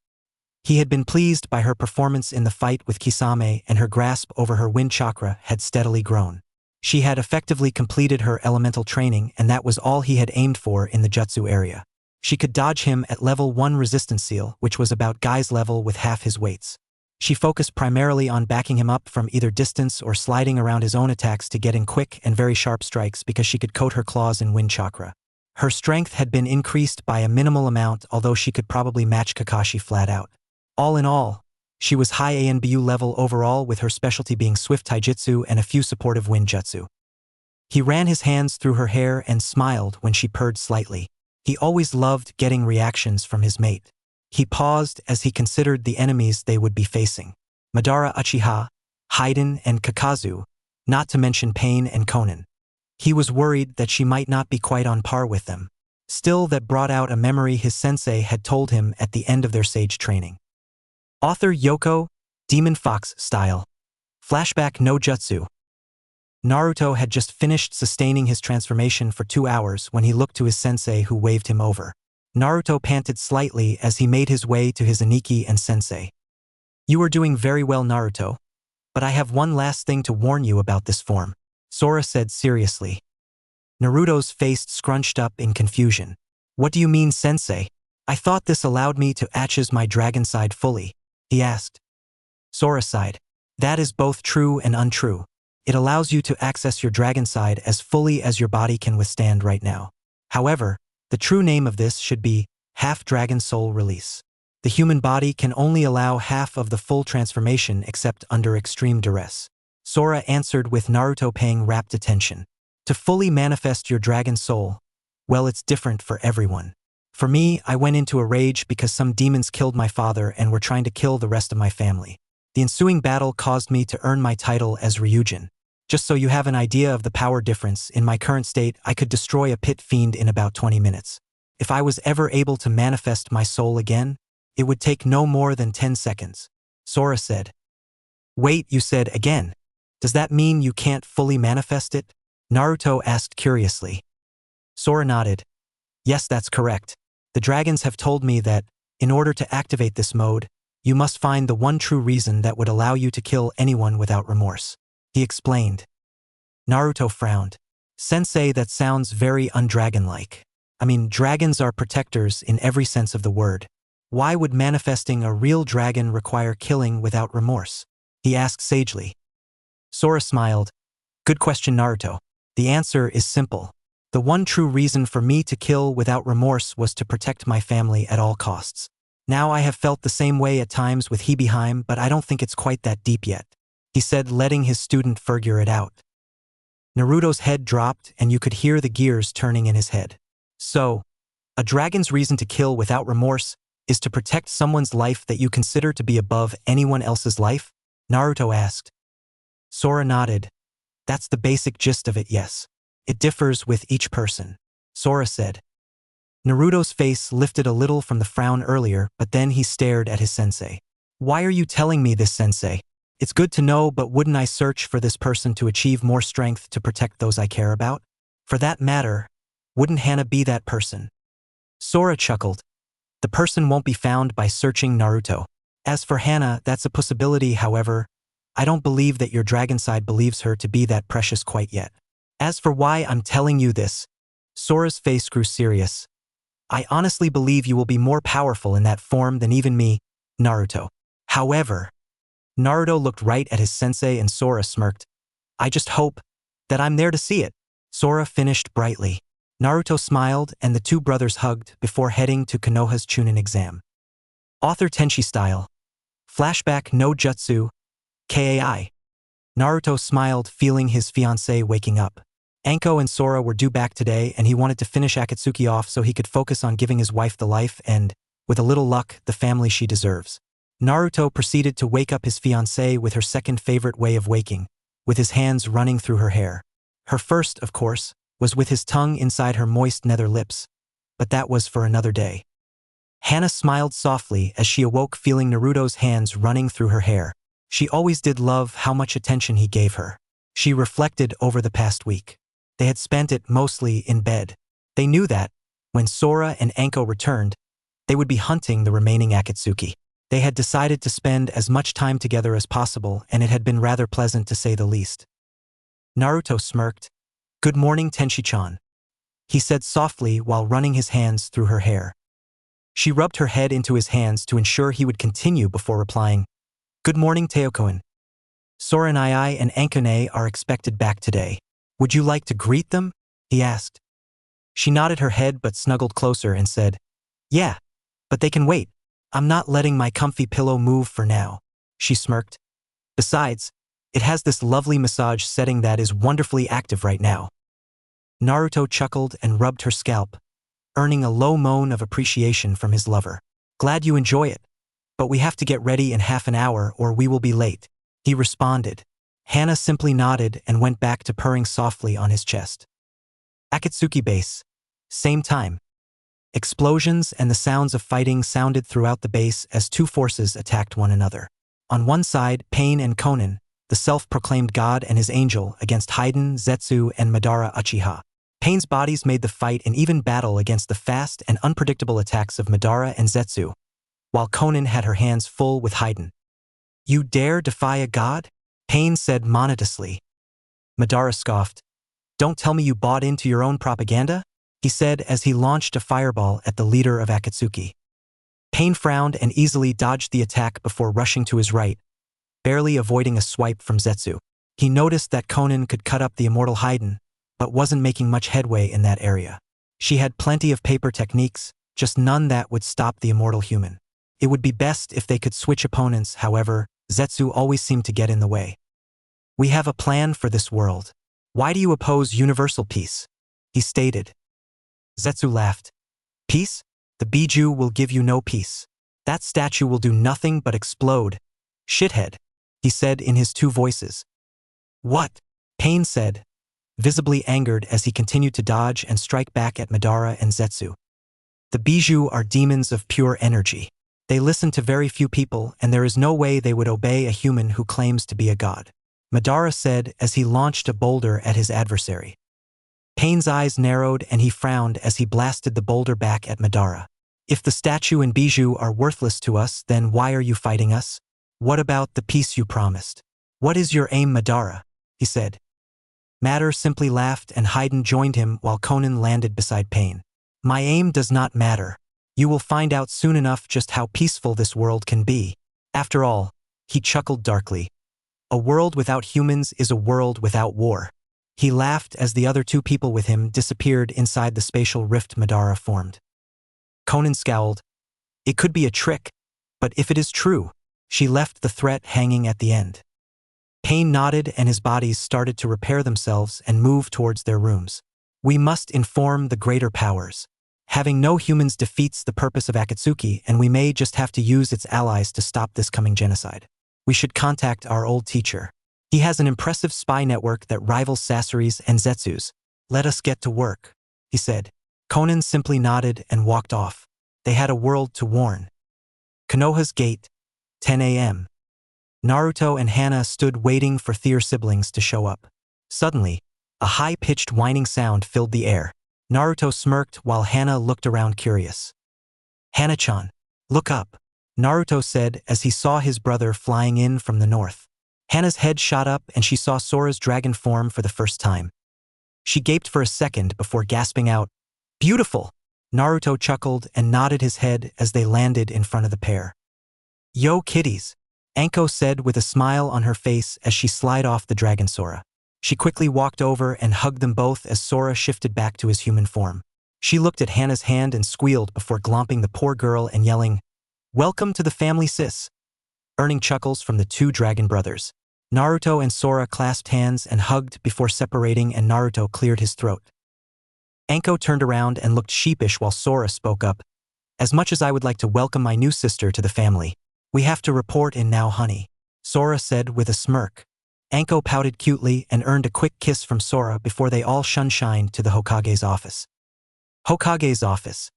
He had been pleased by her performance in the fight with Kisame and her grasp over her wind chakra had steadily grown. She had effectively completed her elemental training and that was all he had aimed for in the jutsu area. She could dodge him at level 1 resistance seal, which was about Guy's level with half his weights. She focused primarily on backing him up from either distance or sliding around his own attacks to get in quick and very sharp strikes because she could coat her claws in wind chakra. Her strength had been increased by a minimal amount, although she could probably match Kakashi flat out. All in all, she was high ANBU level overall, with her specialty being swift taijutsu and a few supportive wind jutsu. He ran his hands through her hair and smiled when she purred slightly. He always loved getting reactions from his mate. He paused as he considered the enemies they would be facing. Madara Uchiha, Haiden and Kakazu, not to mention Pain and Konan. He was worried that she might not be quite on par with them. Still, that brought out a memory his sensei had told him at the end of their sage training. Author Yoko, Demon Fox style. Flashback no jutsu. Naruto had just finished sustaining his transformation for 2 hours when he looked to his sensei, who waved him over. Naruto panted slightly as he made his way to his Aniki and sensei. You are doing very well, Naruto, but I have one last thing to warn you about this form, Sora said seriously. Naruto's face scrunched up in confusion. What do you mean, sensei? I thought this allowed me to access my dragon side fully, he asked. Sora sighed. That is both true and untrue. It allows you to access your dragon side as fully as your body can withstand right now. However, the true name of this should be half-dragon soul release. The human body can only allow half of the full transformation except under extreme duress. Sora answered, with Naruto paying rapt attention. To fully manifest your dragon soul, well, it's different for everyone. For me, I went into a rage because some demons killed my father and were trying to kill the rest of my family. The ensuing battle caused me to earn my title as Ryujin. Just so you have an idea of the power difference, in my current state, I could destroy a pit fiend in about 20 minutes. If I was ever able to manifest my soul again, it would take no more than 10 seconds. Sora said. Wait, you said again. Does that mean you can't fully manifest it? Naruto asked curiously. Sora nodded. Yes, that's correct. The dragons have told me that, in order to activate this mode, you must find the one true reason that would allow you to kill anyone without remorse. He explained. Naruto frowned. Sensei, that sounds very undragon-like. I mean, dragons are protectors in every sense of the word. Why would manifesting a real dragon require killing without remorse? He asked sagely. Sora smiled. Good question, Naruto. The answer is simple. The one true reason for me to kill without remorse was to protect my family at all costs. Now I have felt the same way at times with Hibiheim, but I don't think it's quite that deep yet, he said, letting his student figure it out. Naruto's head dropped and you could hear the gears turning in his head. So, a dragon's reason to kill without remorse is to protect someone's life that you consider to be above anyone else's life? Naruto asked. Sora nodded. That's the basic gist of it, yes. It differs with each person, Sora said. Naruto's face lifted a little from the frown earlier, but then he stared at his sensei. Why are you telling me this, sensei? It's good to know, but wouldn't I search for this person to achieve more strength to protect those I care about? For that matter, wouldn't Hana be that person? Sora chuckled. The person won't be found by searching, Naruto. As for Hana, that's a possibility, however, I don't believe that your dragon side believes her to be that precious quite yet. As for why I'm telling you this, Sora's face grew serious. I honestly believe you will be more powerful in that form than even me, Naruto. However, Naruto looked right at his sensei and Sora smirked. I just hope that I'm there to see it. Sora finished brightly. Naruto smiled and the two brothers hugged before heading to Konoha's Chunin exam. Author Tenchi style. Flashback no jutsu. KAI. Naruto smiled, feeling his fiancée waking up. Anko and Sora were due back today and he wanted to finish Akatsuki off so he could focus on giving his wife the life and, with a little luck, the family she deserves. Naruto proceeded to wake up his fiancée with her second favorite way of waking, with his hands running through her hair. Her first, of course, was with his tongue inside her moist nether lips, but that was for another day. Hana smiled softly as she awoke, feeling Naruto's hands running through her hair. She always did love how much attention he gave her. She reflected over the past week. They had spent it mostly in bed. They knew that, when Sora and Anko returned, they would be hunting the remaining Akatsuki. They had decided to spend as much time together as possible, and it had been rather pleasant to say the least. Naruto smirked. Good morning, Tenshi-chan, he said softly while running his hands through her hair. She rubbed her head into his hands to ensure he would continue before replying, Good morning, Teokoen. Sora and Ankane are expected back today. Would you like to greet them? He asked. She nodded her head but snuggled closer and said, Yeah, but they can wait. I'm not letting my comfy pillow move for now. She smirked. Besides, it has this lovely massage setting that is wonderfully active right now. Naruto chuckled and rubbed her scalp, earning a low moan of appreciation from his lover. Glad you enjoy it, but we have to get ready in half an hour or we will be late, he responded. Hana simply nodded and went back to purring softly on his chest. Akatsuki base. Same time. Explosions and the sounds of fighting sounded throughout the base as two forces attacked one another. On one side, Pain and Konan, the self-proclaimed god and his angel, against Haiden, Zetsu, and Madara Uchiha. Pain's bodies made the fight an even battle against the fast and unpredictable attacks of Madara and Zetsu, while Konan had her hands full with Haiden. You dare defy a god? Pain said monotonously. Madara scoffed. Don't tell me you bought into your own propaganda? He said as he launched a fireball at the leader of Akatsuki. Pain frowned and easily dodged the attack before rushing to his right, barely avoiding a swipe from Zetsu. He noticed that Konan could cut up the immortal Haiden, but wasn't making much headway in that area. She had plenty of paper techniques, just none that would stop the immortal human. It would be best if they could switch opponents, however, Zetsu always seemed to get in the way. We have a plan for this world. Why do you oppose universal peace? He stated. Zetsu laughed. Peace? The Biju will give you no peace. That statue will do nothing but explode. Shithead, he said in his two voices. What? Pain said, visibly angered as he continued to dodge and strike back at Madara and Zetsu. The Biju are demons of pure energy. They listen to very few people, and there is no way they would obey a human who claims to be a god, Madara said as he launched a boulder at his adversary. Pain's eyes narrowed and he frowned as he blasted the boulder back at Madara. If the statue and Biju are worthless to us, then why are you fighting us? What about the peace you promised? What is your aim, Madara? He said. Matter simply laughed and Haiden joined him while Konan landed beside Pain. My aim does not matter. You will find out soon enough just how peaceful this world can be. After all, he chuckled darkly. A world without humans is a world without war. He laughed as the other two people with him disappeared inside the spatial rift Madara formed. Konan scowled. It could be a trick, but if it is true, she left the threat hanging at the end. Pain nodded and his bodies started to repair themselves and move towards their rooms. We must inform the greater powers. Having no humans defeats the purpose of Akatsuki, and we may just have to use its allies to stop this coming genocide. We should contact our old teacher. He has an impressive spy network that rivals Sasori's and Zetsu's. Let us get to work, he said. Konan simply nodded and walked off. They had a world to warn. Konoha's gate, 10 a.m. Naruto and Hana stood waiting for their siblings to show up. Suddenly, a high-pitched whining sound filled the air. Naruto smirked while Hana looked around curious. Hana-chan, look up, Naruto said as he saw his brother flying in from the north. Hana's head shot up and she saw Sora's dragon form for the first time. She gaped for a second before gasping out, "Beautiful!" Naruto chuckled and nodded his head as they landed in front of the pair. "Yo kitties," Anko said with a smile on her face as she slid off the dragon Sora. She quickly walked over and hugged them both as Sora shifted back to his human form. She looked at Hana's hand and squealed before glomping the poor girl and yelling, "Welcome to the family, sis," earning chuckles from the two dragon brothers. Naruto and Sora clasped hands and hugged before separating, and Naruto cleared his throat. Anko turned around and looked sheepish while Sora spoke up. "As much as I would like to welcome my new sister to the family, we have to report in now, honey," Sora said with a smirk. Anko pouted cutely and earned a quick kiss from Sora before they all shunshined to the Hokage's office. Hokage's office,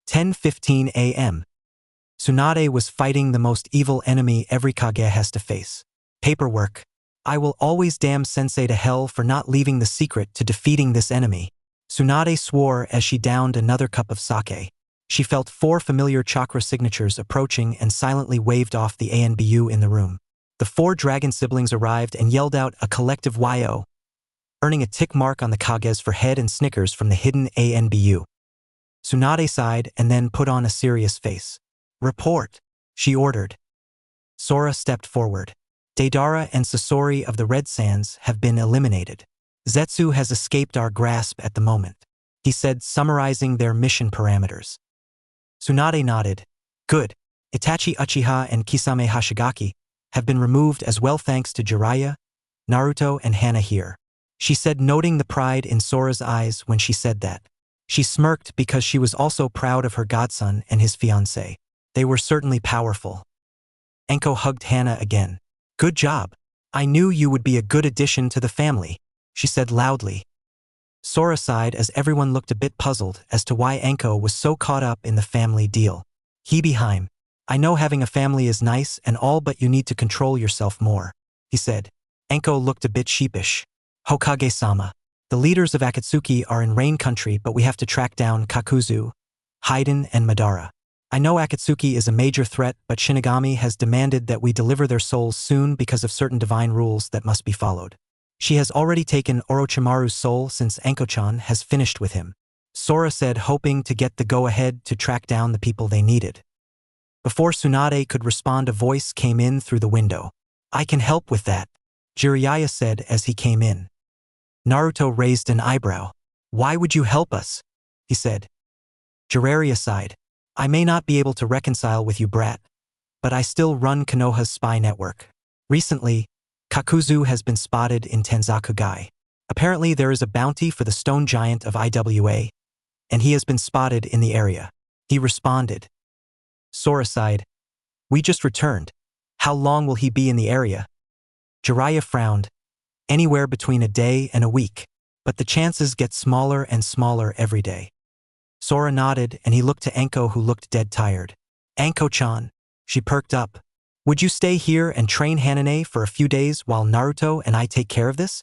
10:15 a.m. Tsunade was fighting the most evil enemy every Kage has to face. Paperwork. I will always damn Sensei to hell for not leaving the secret to defeating this enemy. Tsunade swore as she downed another cup of sake. She felt 4 familiar chakra signatures approaching and silently waved off the ANBU in the room. The 4 dragon siblings arrived and yelled out a collective "YO!", earning a tick mark on the Kages for head and snickers from the hidden ANBU. Tsunade sighed and then put on a serious face. "Report," she ordered. Sora stepped forward. Deidara and Sasori of the Red Sands have been eliminated. Zetsu has escaped our grasp at the moment, he said, summarizing their mission parameters. Tsunade nodded. Good. Itachi Uchiha and Kisame Hashigaki have been removed as well thanks to Jiraiya, Naruto, and Hana here, she said, noting the pride in Sora's eyes when she said that. She smirked because she was also proud of her godson and his fiancée. They were certainly powerful. Anko hugged Hana again. Good job. I knew you would be a good addition to the family, she said loudly. Sora sighed as everyone looked a bit puzzled as to why Anko was so caught up in the family deal. Hebeheim, I know having a family is nice and all, but you need to control yourself more, he said. Anko looked a bit sheepish. Hokage-sama, the leaders of Akatsuki are in Rain Country, but we have to track down Kakuzu, Haiden, and Madara. I know Akatsuki is a major threat, but Shinigami has demanded that we deliver their souls soon because of certain divine rules that must be followed. She has already taken Orochimaru's soul since Anko-chan has finished with him, Sora said, hoping to get the go-ahead to track down the people they needed. Before Tsunade could respond, a voice came in through the window. I can help with that, Jiraiya said as he came in. Naruto raised an eyebrow. Why would you help us? He said. Jiraiya sighed. I may not be able to reconcile with you, brat, but I still run Konoha's spy network. Recently, Kakuzu has been spotted in Tenzakugai. Apparently there is a bounty for the stone giant of IWA, and he has been spotted in the area. he responded. Sora sighed. We just returned. How long will he be in the area? Jiraiya frowned. Anywhere between a day and a week. But the chances get smaller and smaller every day. Sora nodded and he looked to Anko, who looked dead tired. Anko-chan. She perked up. Would you stay here and train Hanane for a few days while Naruto and I take care of this?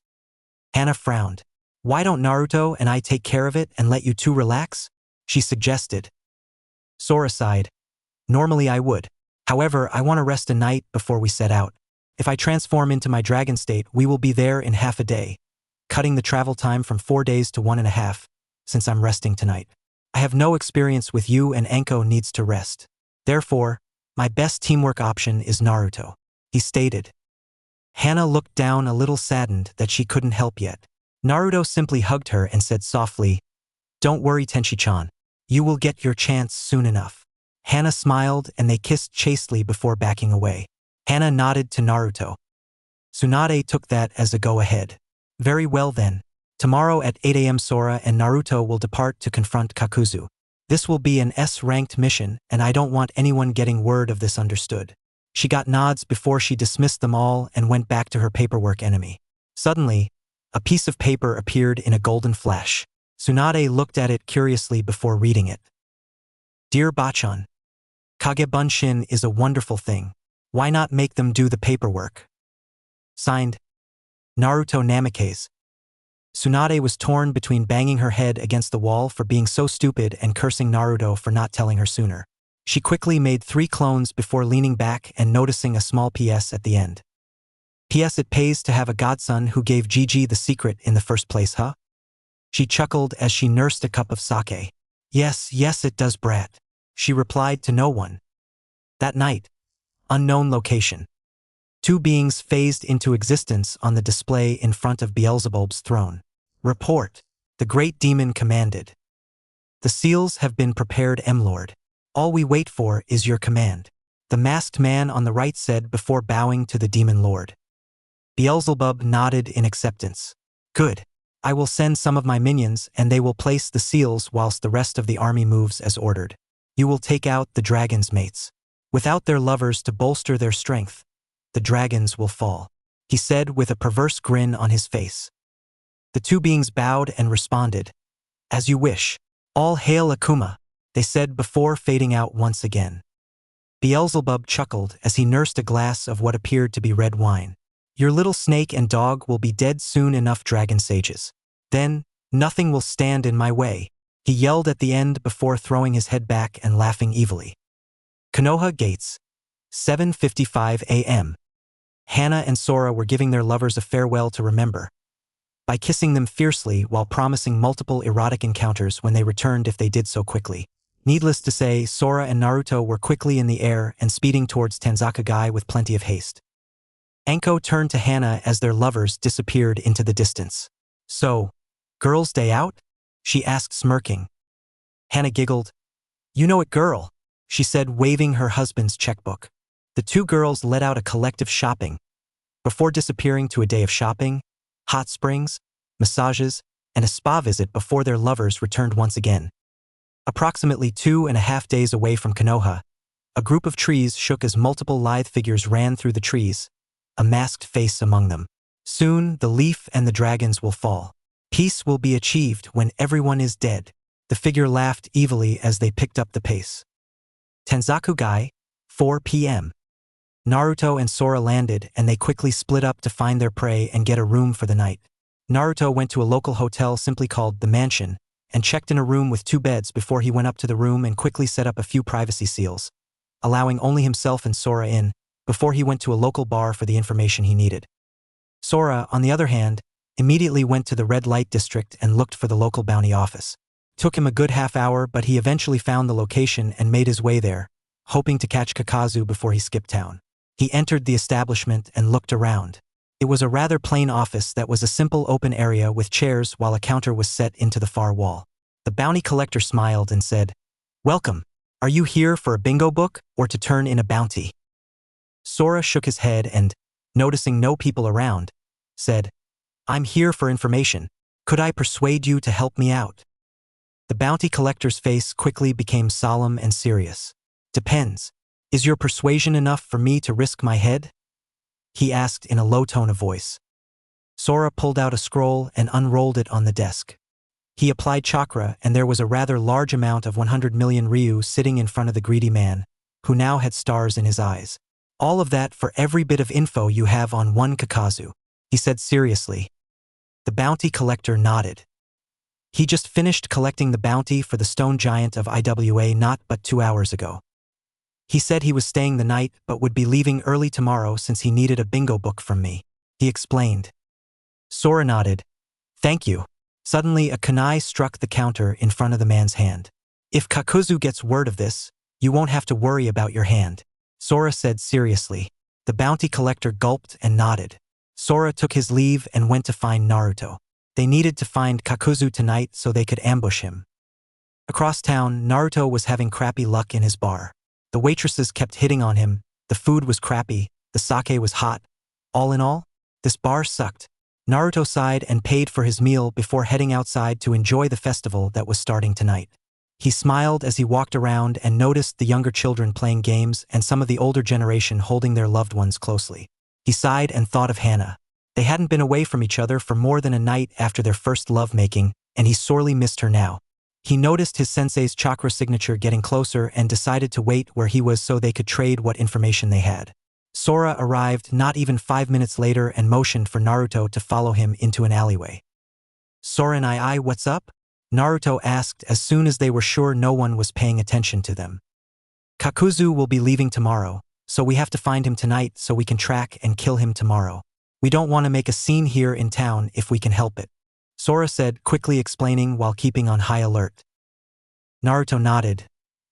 Hana frowned. Why don't Naruto and I take care of it and let you two relax? She suggested. Sora sighed. Normally I would. However, I want to rest a night before we set out. If I transform into my dragon state, we will be there in half a day, cutting the travel time from 4 days to 1.5, since I'm resting tonight. I have no experience with you and Anko needs to rest. Therefore, my best teamwork option is Naruto, he stated. Hana looked down, a little saddened that she couldn't help yet. Naruto simply hugged her and said softly, Don't worry, Tenshi-chan. You will get your chance soon enough. Hana smiled and they kissed chastely before backing away. Hana nodded to Naruto. Tsunade took that as a go-ahead. Very well then. Tomorrow at 8 a.m. Sora and Naruto will depart to confront Kakuzu. This will be an S-ranked mission and I don't want anyone getting word of this, understood. She got nods before she dismissed them all and went back to her paperwork enemy. Suddenly, a piece of paper appeared in a golden flash. Tsunade looked at it curiously before reading it. Dear Bachan, Kagebunshin is a wonderful thing. Why not make them do the paperwork? Signed, Naruto Namikaze. Tsunade was torn between banging her head against the wall for being so stupid and cursing Naruto for not telling her sooner. She quickly made 3 clones before leaning back and noticing a small PS at the end. PS, it pays to have a godson who gave Gigi the secret in the first place, huh? She chuckled as she nursed a cup of sake. Yes, it does, brat. She replied to no one. That night, unknown location. 2 beings phased into existence on the display in front of Beelzebub's throne. Report, the great demon commanded. The seals have been prepared, M-Lord. All we wait for is your command. The masked man on the right said before bowing to the demon lord. Beelzebub nodded in acceptance. Good. I will send some of my minions and they will place the seals whilst the rest of the army moves as ordered. You will take out the dragon's mates. Without their lovers to bolster their strength, the dragons will fall, he said with a perverse grin on his face. The 2 beings bowed and responded, As you wish. All hail Akuma, they said before fading out once again. Beelzebub chuckled as he nursed a glass of what appeared to be red wine. Your little snake and dog will be dead soon enough, dragon sages. Then, nothing will stand in my way, he yelled at the end before throwing his head back and laughing evilly. Konoha Gates, 7:55 a.m. Hana and Sora were giving their lovers a farewell to remember, by kissing them fiercely while promising multiple erotic encounters when they returned if they did so quickly. Needless to say, Sora and Naruto were quickly in the air and speeding towards Tanzakagai with plenty of haste. Anko turned to Hana as their lovers disappeared into the distance. So, girls' day out? She asked, smirking. Hana giggled. You know it, girl, she said, waving her husband's checkbook. The 2 girls let out a collective shopping, before disappearing to a day of shopping, hot springs, massages, and a spa visit before their lovers returned once again. Approximately 2.5 days away from Konoha, a group of trees shook as multiple lithe figures ran through the trees, a masked face among them. Soon, the leaf and the dragons will fall. Peace will be achieved when everyone is dead. The figure laughed evilly as they picked up the pace. Tanzakugai, 4 p.m. Naruto and Sora landed and they quickly split up to find their prey and get a room for the night. Naruto went to a local hotel simply called The Mansion and checked in a room with 2 beds before he went up to the room and quickly set up a few privacy seals, allowing only himself and Sora in, before he went to a local bar for the information he needed. Sora, on the other hand, immediately went to the red light district and looked for the local bounty office. Took him a good half hour, but he eventually found the location and made his way there, hoping to catch Kakazu before he skipped town. He entered the establishment and looked around. It was a rather plain office that was a simple open area with chairs while a counter was set into the far wall. The bounty collector smiled and said, Welcome. Are you here for a bingo book or to turn in a bounty? Sora shook his head and, noticing no people around, said, I'm here for information. Could I persuade you to help me out? The bounty collector's face quickly became solemn and serious. Depends. Is your persuasion enough for me to risk my head? He asked in a low tone of voice. Sora pulled out a scroll and unrolled it on the desk. He applied chakra, and there was a rather large amount of 100 million Ryu sitting in front of the greedy man, who now had stars in his eyes. All of that for every bit of info you have on one Kakazu, he said seriously. The bounty collector nodded. He just finished collecting the bounty for the stone giant of IWA not but 2 hours ago. He said he was staying the night but would be leaving early tomorrow since he needed a bingo book from me, he explained. Sora nodded. Thank you. Suddenly a kunai struck the counter in front of the man's hand. If Kakuzu gets word of this, you won't have to worry about your hand, Sora said seriously. The bounty collector gulped and nodded. Sora took his leave and went to find Naruto. They needed to find Kakuzu tonight so they could ambush him. Across town, Naruto was having crappy luck in his bar. The waitresses kept hitting on him, the food was crappy, the sake was hot. All in all, this bar sucked. Naruto sighed and paid for his meal before heading outside to enjoy the festival that was starting tonight. He smiled as he walked around and noticed the younger children playing games and some of the older generation holding their loved ones closely. He sighed and thought of Hana. They hadn't been away from each other for more than a night after their first lovemaking, and he sorely missed her now. He noticed his sensei's chakra signature getting closer and decided to wait where he was so they could trade what information they had. Sora arrived not even 5 minutes later and motioned for Naruto to follow him into an alleyway. Sora and I, what's up? Naruto asked as soon as they were sure no one was paying attention to them. Kakuzu will be leaving tomorrow, so we have to find him tonight so we can track and kill him tomorrow. We don't want to make a scene here in town if we can help it, Sora said, quickly explaining while keeping on high alert. Naruto nodded.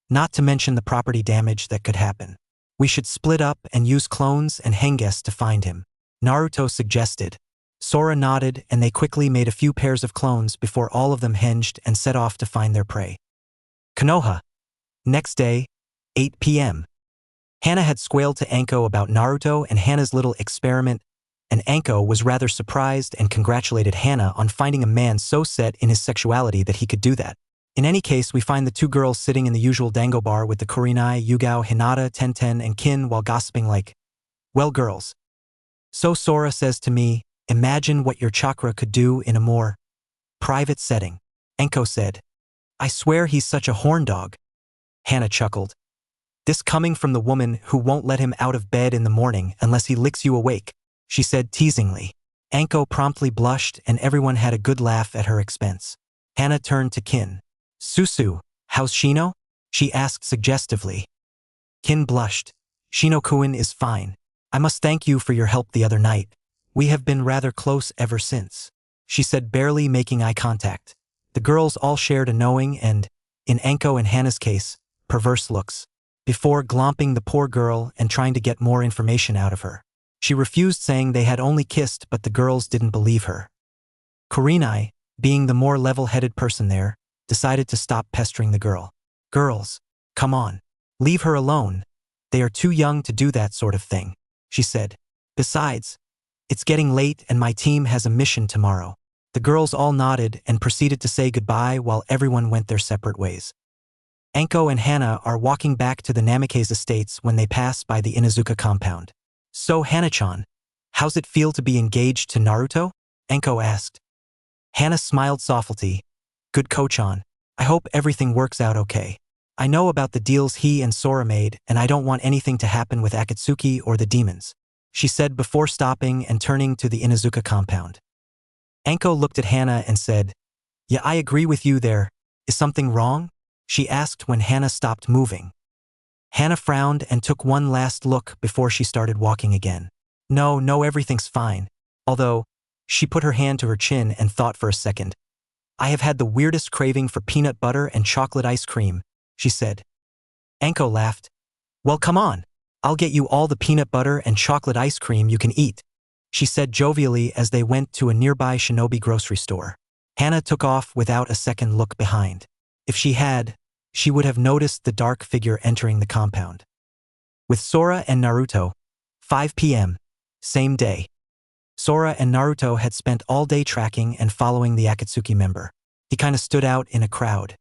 Not to mention the property damage that could happen. We should split up and use clones and henges to find him, Naruto suggested. Sora nodded and they quickly made a few pairs of clones before all of them hinged and set off to find their prey. Konoha. Next day, 8 p.m. Hana had squealed to Anko about Naruto and Hana's little experiment, and Anko was rather surprised and congratulated Hana on finding a man so set in his sexuality that he could do that. In any case, we find the two girls sitting in the usual dango bar with the Kurinai, Yugao, Hinata, Tenten, and Kin while gossiping like, well, girls. So Sora says to me, imagine what your chakra could do in a more private setting. Anko said, I swear he's such a horn dog. Hana chuckled. This coming from the woman who won't let him out of bed in the morning unless he licks you awake, she said teasingly. Anko promptly blushed and everyone had a good laugh at her expense. Hana turned to Kin. Susu, how's Shino? She asked suggestively. Kin blushed. Shino-kun is fine. I must thank you for your help the other night. We have been rather close ever since, she said, barely making eye contact. The girls all shared a knowing and, in Anko and Hana's case, perverse looks, before glomping the poor girl and trying to get more information out of her. She refused, saying they had only kissed, but the girls didn't believe her. Kurinai, being the more level-headed person there, decided to stop pestering the girl. Girls, come on. Leave her alone. They are too young to do that sort of thing, she said. Besides, it's getting late and my team has a mission tomorrow. The girls all nodded and proceeded to say goodbye while everyone went their separate ways. Anko and Hana are walking back to the Namikaze estates when they pass by the Inuzuka compound. So Hana-chan, how's it feel to be engaged to Naruto? Anko asked. Hana smiled softly. Good Ko-chan. I hope everything works out okay. I know about the deals he and Sora made, and I don't want anything to happen with Akatsuki or the demons, she said before stopping and turning to the Inuzuka compound. Anko looked at Hana and said, Yeah, I agree with you there. Is something wrong? She asked when Hana stopped moving. Hana frowned and took one last look before she started walking again. No, everything's fine. Although, she put her hand to her chin and thought for a second. I have had the weirdest craving for peanut butter and chocolate ice cream, she said. Anko laughed. Well, come on. I'll get you all the peanut butter and chocolate ice cream you can eat, she said jovially as they went to a nearby Shinobi grocery store. Hana took off without a second look behind. If she had, she would have noticed the dark figure entering the compound. With Sora and Naruto, 5 p.m., same day. Sora and Naruto had spent all day tracking and following the Akatsuki member. He kinda stood out in a crowd.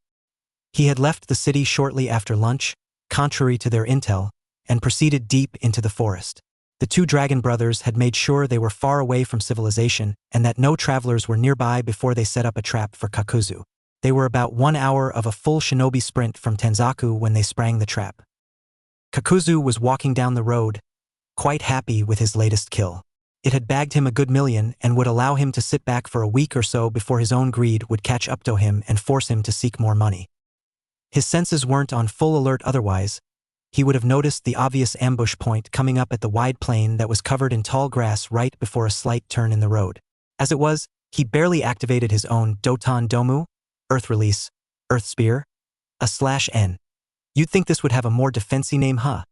He had left the city shortly after lunch, contrary to their intel, and proceeded deep into the forest. The two dragon brothers had made sure they were far away from civilization and that no travelers were nearby before they set up a trap for Kakuzu. They were about 1 hour of a full shinobi sprint from Tenzaku when they sprang the trap. Kakuzu was walking down the road, quite happy with his latest kill. It had bagged him a good million and would allow him to sit back for a week or so before his own greed would catch up to him and force him to seek more money. His senses weren't on full alert otherwise. He would have noticed the obvious ambush point coming up at the wide plain that was covered in tall grass right before a slight turn in the road. As it was, he barely activated his own Doton Domu, Earth Release, Earth Spear, /N. You'd think this would have a more defensy name, huh?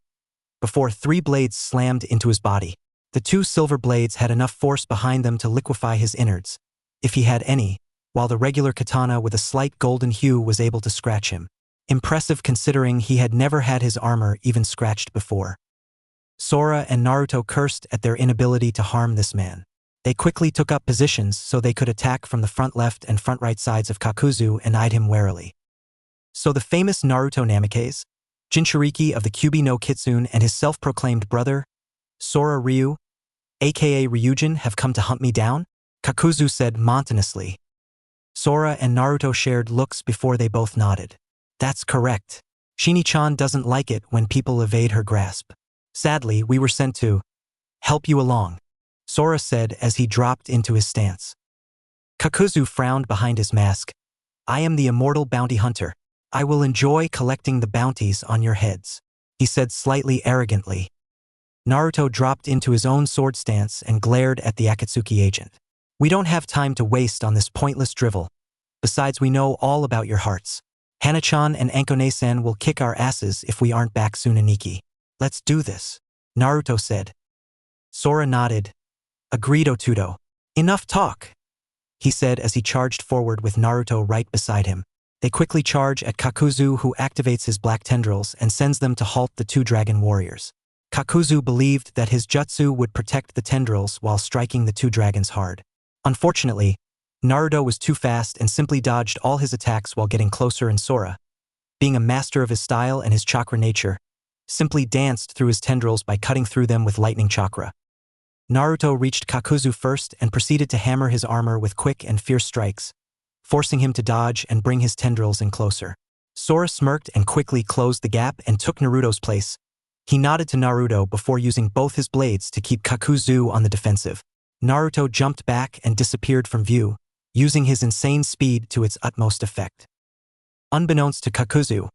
Before 3 blades slammed into his body. The 2 silver blades had enough force behind them to liquefy his innards, if he had any, while the regular katana with a slight golden hue was able to scratch him. Impressive considering he had never had his armor even scratched before. Sora and Naruto cursed at their inability to harm this man. They quickly took up positions so they could attack from the front left and front right sides of Kakuzu and eyed him warily. So the famous Naruto Namikaze, Jinchuriki of the Kyuubi no Kitsune and his self-proclaimed brother, Sora Ryu, aka Ryujin, have come to hunt me down? Kakuzu said monotonously. Sora and Naruto shared looks before they both nodded. That's correct. Shini-chan doesn't like it when people evade her grasp. Sadly, we were sent to help you along, Sora said as he dropped into his stance. Kakuzu frowned behind his mask. I am the immortal bounty hunter. I will enjoy collecting the bounties on your heads, he said slightly arrogantly. Naruto dropped into his own sword stance and glared at the Akatsuki agent. We don't have time to waste on this pointless drivel. Besides, we know all about your hearts. Hana-chan and Ankone-san will kick our asses if we aren't back soon, Aniki. Let's do this, Naruto said. Sora nodded. Agreed, Otudo. Enough talk, he said as he charged forward with Naruto right beside him. They quickly charge at Kakuzu, who activates his black tendrils and sends them to halt the 2 dragon warriors. Kakuzu believed that his jutsu would protect the tendrils while striking the 2 dragons hard. Unfortunately, Naruto was too fast and simply dodged all his attacks while getting closer, and Sora, being a master of his style and his chakra nature, simply danced through his tendrils by cutting through them with lightning chakra. Naruto reached Kakuzu first and proceeded to hammer his armor with quick and fierce strikes, forcing him to dodge and bring his tendrils in closer. Sora smirked and quickly closed the gap and took Naruto's place. He nodded to Naruto before using both his blades to keep Kakuzu on the defensive. Naruto jumped back and disappeared from view, using his insane speed to its utmost effect. Unbeknownst to Kakuzu,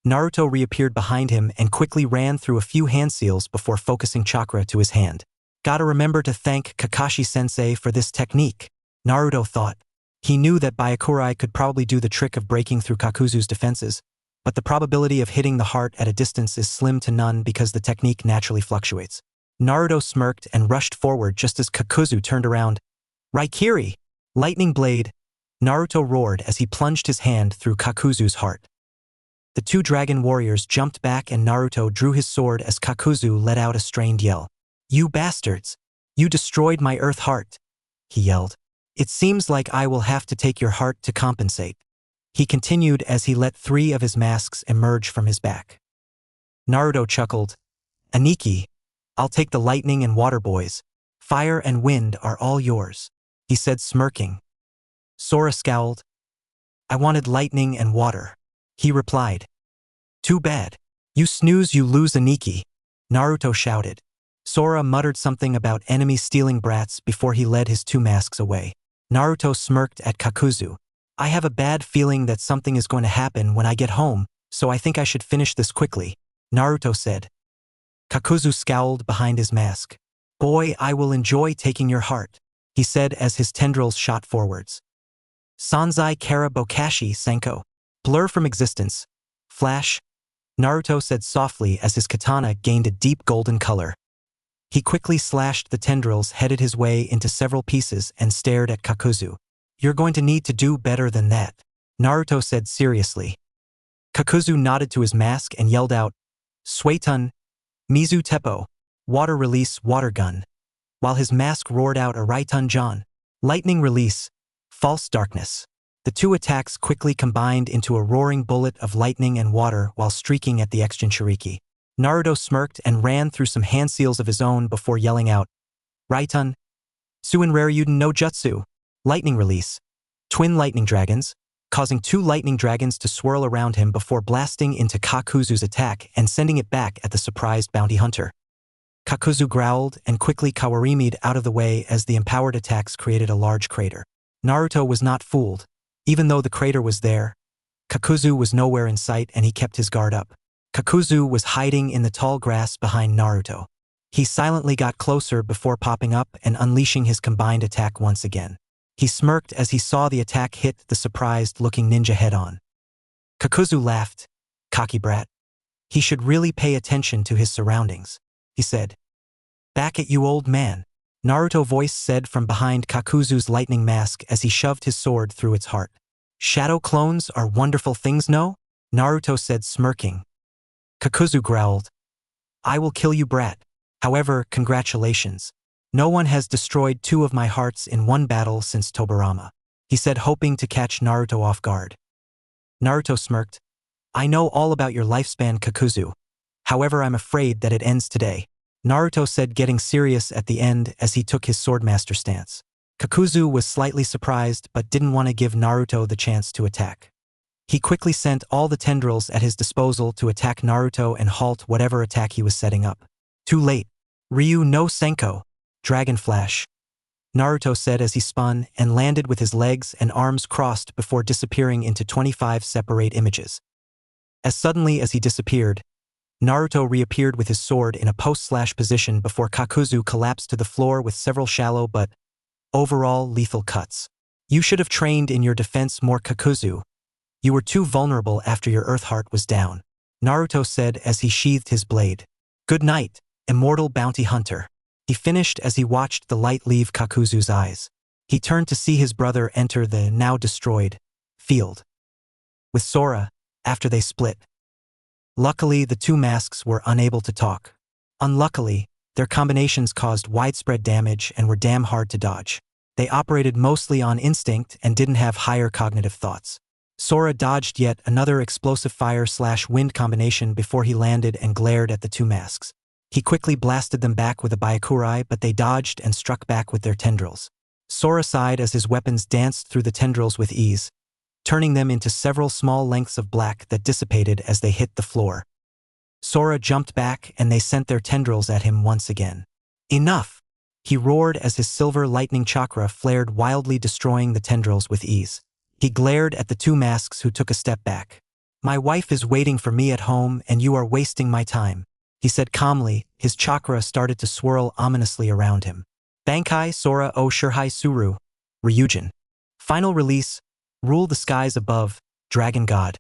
Naruto reappeared behind him and quickly ran through a few hand seals before focusing chakra to his hand. Gotta remember to thank Kakashi-sensei for this technique, Naruto thought. He knew that Byakurai could probably do the trick of breaking through Kakuzu's defenses, but the probability of hitting the heart at a distance is slim to none because the technique naturally fluctuates. Naruto smirked and rushed forward just as Kakuzu turned around. Raikiri! Lightning blade! Naruto roared as he plunged his hand through Kakuzu's heart. The 2 dragon warriors jumped back and Naruto drew his sword as Kakuzu let out a strained yell. You bastards! You destroyed my earth heart! He yelled. It seems like I will have to take your heart to compensate. He continued as he let 3 of his masks emerge from his back. Naruto chuckled. Aniki, I'll take the lightning and water boys. Fire and wind are all yours, he said smirking. Sora scowled. I wanted lightning and water, he replied. Too bad. You snooze, you lose, Aniki, Naruto shouted. Sora muttered something about enemies stealing brats before he led his 2 masks away. Naruto smirked at Kakuzu. I have a bad feeling that something is going to happen when I get home, so I think I should finish this quickly, Naruto said. Kakuzu scowled behind his mask. Boy, I will enjoy taking your heart, he said as his tendrils shot forwards. Sanzai Kara Bokashi Senko. Blur from existence. Flash, Naruto said softly as his katana gained a deep golden color. He quickly slashed the tendrils, headed his way into several pieces, and stared at Kakuzu. You're going to need to do better than that, Naruto said seriously. Kakuzu nodded to his mask and yelled out, Suetun, Mizu Teppo, water release, water gun, while his mask roared out a Raitun Jan, lightning release, false darkness. The two attacks quickly combined into a roaring bullet of lightning and water while streaking at the ex-Jinchuriki. Naruto smirked and ran through some hand seals of his own before yelling out, Raitun, Suin Raryuden no Jutsu, lightning release, twin lightning dragons, causing two lightning dragons to swirl around him before blasting into Kakuzu's attack and sending it back at the surprised bounty hunter. Kakuzu growled and quickly Kawarimi'd out of the way as the empowered attacks created a large crater. Naruto was not fooled. Even though the crater was there, Kakuzu was nowhere in sight and he kept his guard up. Kakuzu was hiding in the tall grass behind Naruto. He silently got closer before popping up and unleashing his combined attack once again. He smirked as he saw the attack hit the surprised-looking ninja head-on. Kakuzu laughed. Cocky brat. He should really pay attention to his surroundings, he said. Back at you, old man, Naruto voice said from behind Kakuzu's lightning mask as he shoved his sword through its heart. Shadow clones are wonderful things, no? Naruto said, smirking. Kakuzu growled. I will kill you, brat. However, congratulations. No one has destroyed two of my hearts in one battle since Tobirama, he said, hoping to catch Naruto off guard. Naruto smirked. I know all about your lifespan, Kakuzu. However, I'm afraid that it ends today, Naruto said, getting serious at the end as he took his swordmaster stance. Kakuzu was slightly surprised but didn't want to give Naruto the chance to attack. He quickly sent all the tendrils at his disposal to attack Naruto and halt whatever attack he was setting up. Too late. Ryu no Senko, Dragon Flash, Naruto said as he spun and landed with his legs and arms crossed before disappearing into 25 separate images. As suddenly as he disappeared, Naruto reappeared with his sword in a post-slash position before Kakuzu collapsed to the floor with several shallow but overall lethal cuts. You should have trained in your defense more, Kakuzu. You were too vulnerable after your Earth heart was down, Naruto said as he sheathed his blade. Good night, immortal bounty hunter. He finished as he watched the light leave Kakuzu's eyes. He turned to see his brother enter the now destroyed field with Sora after they split. Luckily, the two masks were unable to talk. Unluckily, their combinations caused widespread damage and were damn hard to dodge. They operated mostly on instinct and didn't have higher cognitive thoughts. Sora dodged yet another explosive fire/wind combination before he landed and glared at the two masks. He quickly blasted them back with a Byakurai, but they dodged and struck back with their tendrils. Sora sighed as his weapons danced through the tendrils with ease, turning them into several small lengths of black that dissipated as they hit the floor. Sora jumped back and they sent their tendrils at him once again. Enough! He roared as his silver lightning chakra flared wildly, destroying the tendrils with ease. He glared at the two masks who took a step back. My wife is waiting for me at home and you are wasting my time, he said calmly. His chakra started to swirl ominously around him. Bankai Sora o Shurhai Suru, Ryujin. Final release, rule the skies above, Dragon God.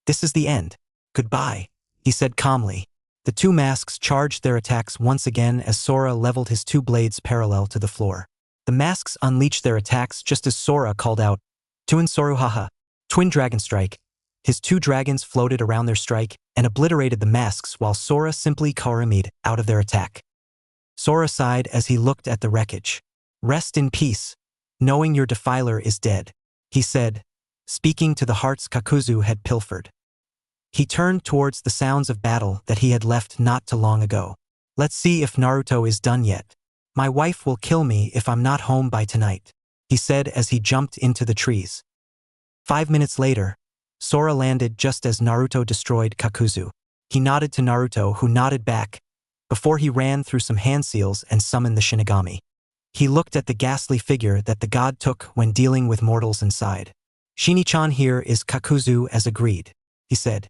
This is the end. Goodbye, he said calmly. The two masks charged their attacks once again as Sora leveled his two blades parallel to the floor. The masks unleashed their attacks just as Sora called out, Tuin Soruhaha, Twin Dragon Strike. His two dragons floated around their strike and obliterated the masks while Sora simply Kawarimi'd out of their attack. Sora sighed as he looked at the wreckage. Rest in peace, knowing your defiler is dead, he said, speaking to the hearts Kakuzu had pilfered. He turned towards the sounds of battle that he had left not too long ago. Let's see if Naruto is done yet. My wife will kill me if I'm not home by tonight, he said as he jumped into the trees. 5 minutes later, Sora landed just as Naruto destroyed Kakuzu. He nodded to Naruto, who nodded back, before he ran through some hand seals and summoned the Shinigami. He looked at the ghastly figure that the god took when dealing with mortals inside. Shini-chan, here is Kakuzu as agreed, he said.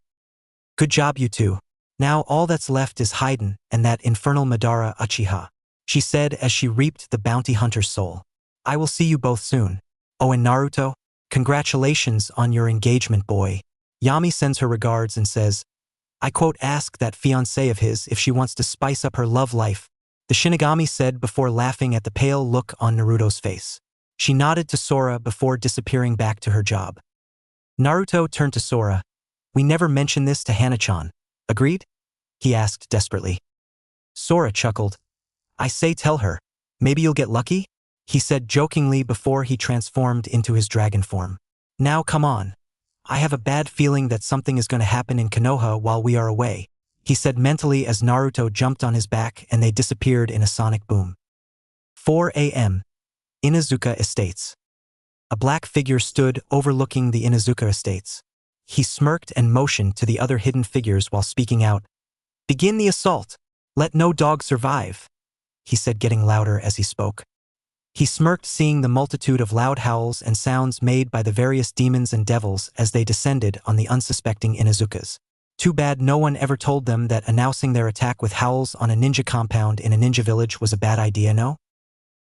Good job, you two. Now all that's left is Haiden and that infernal Madara Uchiha, she said as she reaped the bounty hunter's soul. I will see you both soon. Oh, and Naruto, congratulations on your engagement, boy. Yami sends her regards and says, I quote, ask that fiancé of his if she wants to spice up her love life, the Shinigami said before laughing at the pale look on Naruto's face. She nodded to Sora before disappearing back to her job. Naruto turned to Sora. We never mentioned this to Hana-chan. Agreed? He asked desperately. Sora chuckled. I say tell her. Maybe you'll get lucky? He said jokingly before he transformed into his dragon form. Now come on. I have a bad feeling that something is going to happen in Konoha while we are away, he said mentally as Naruto jumped on his back and they disappeared in a sonic boom. 4 a.m. Inazuka Estates. A black figure stood overlooking the Inazuka Estates. He smirked and motioned to the other hidden figures while speaking out. "Begin the assault. Let no dog survive," he said, getting louder as he spoke. He smirked, seeing the multitude of loud howls and sounds made by the various demons and devils as they descended on the unsuspecting Inazukas. Too bad no one ever told them that announcing their attack with howls on a ninja compound in a ninja village was a bad idea, no?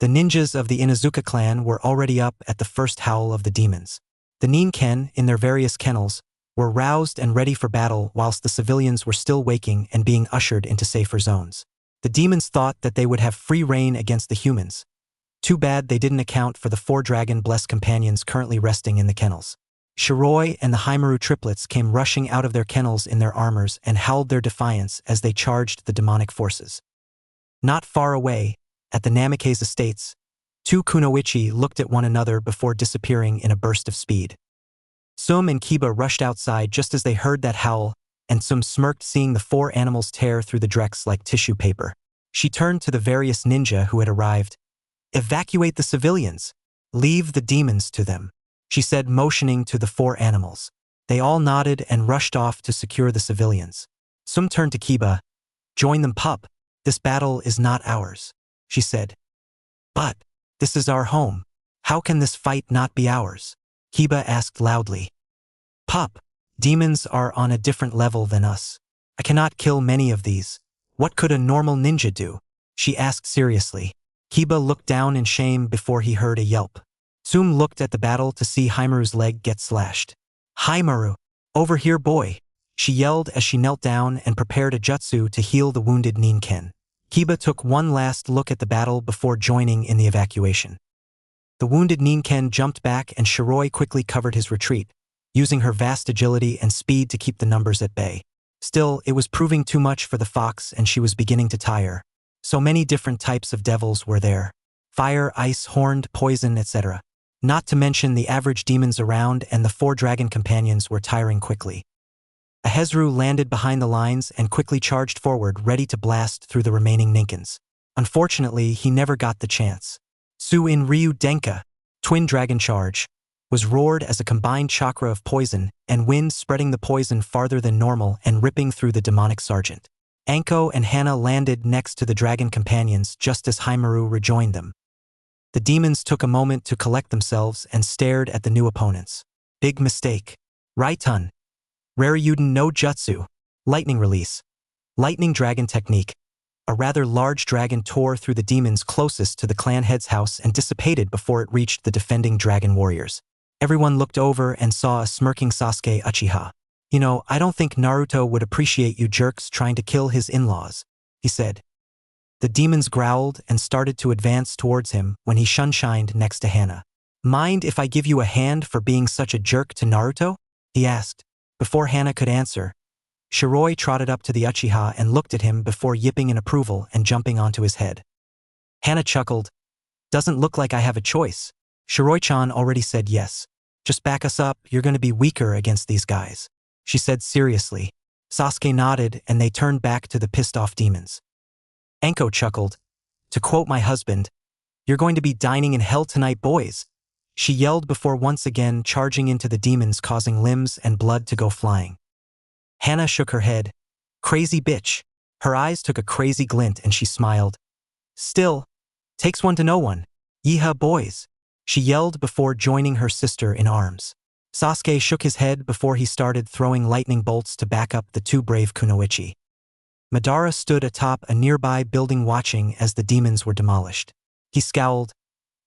The ninjas of the Inazuka clan were already up at the first howl of the demons. The Ninken, in their various kennels, were roused and ready for battle whilst the civilians were still waking and being ushered into safer zones. The demons thought that they would have free reign against the humans. Too bad they didn't account for the 4 dragon-blessed companions currently resting in the kennels. Shiroi and the Haimaru triplets came rushing out of their kennels in their armors and howled their defiance as they charged the demonic forces. Not far away, at the Namikaze estates, 2 kunoichi looked at one another before disappearing in a burst of speed. Sum and Kiba rushed outside just as they heard that howl, and Sum smirked seeing the 4 animals tear through the drex like tissue paper. She turned to the various ninja who had arrived. "Evacuate the civilians. Leave the demons to them," she said, motioning to the 4 animals. They all nodded and rushed off to secure the civilians. Sum turned to Kiba. "Join them, pup. This battle is not ours," she said. "But this is our home. How can this fight not be ours?" Kiba asked loudly. "Pup, demons are on a different level than us. I cannot kill many of these. What could a normal ninja do?" she asked seriously. Kiba looked down in shame before he heard a yelp. Sum looked at the battle to see Haimaru's leg get slashed. "Haimaru, over here, boy," she yelled as she knelt down and prepared a jutsu to heal the wounded Ninken. Kiba took one last look at the battle before joining in the evacuation. The wounded Ninken jumped back and Shiroi quickly covered his retreat, using her vast agility and speed to keep the numbers at bay. Still, it was proving too much for the fox and she was beginning to tire. So many different types of devils were there. Fire, ice, horned, poison, etc. Not to mention the average demons around, and the 4 dragon companions were tiring quickly. Ahezru landed behind the lines and quickly charged forward, ready to blast through the remaining Ninkens. Unfortunately, he never got the chance. Su-in Ryu Denka, Twin Dragon Charge, was roared as a combined chakra of poison and wind, spreading the poison farther than normal and ripping through the demonic sergeant. Anko and Hana landed next to the dragon companions just as Haimaru rejoined them. The demons took a moment to collect themselves and stared at the new opponents. Big mistake. Raitun. Raryuden no Jutsu. Lightning Release. Lightning Dragon Technique. A rather large dragon tore through the demons closest to the clan head's house and dissipated before it reached the defending dragon warriors. Everyone looked over and saw a smirking Sasuke Uchiha. "You know, I don't think Naruto would appreciate you jerks trying to kill his in-laws," he said. The demons growled and started to advance towards him when he shunshined next to Hana. "Mind if I give you a hand for being such a jerk to Naruto?" he asked. Before Hana could answer, Shiroi trotted up to the Uchiha and looked at him before yipping in approval and jumping onto his head. Hana chuckled. "Doesn't look like I have a choice. Shiroi-chan already said yes. Just back us up, you're going to be weaker against these guys," she said seriously. Sasuke nodded and they turned back to the pissed-off demons. Anko chuckled. "To quote my husband, you're going to be dining in hell tonight, boys," she yelled before once again charging into the demons, causing limbs and blood to go flying. Hana shook her head. "Crazy bitch." Her eyes took a crazy glint and she smiled. "Still, takes one to know one. Yeehaw, boys," she yelled before joining her sister in arms. Sasuke shook his head before he started throwing lightning bolts to back up the 2 brave kunoichi. Madara stood atop a nearby building watching as the demons were demolished. He scowled.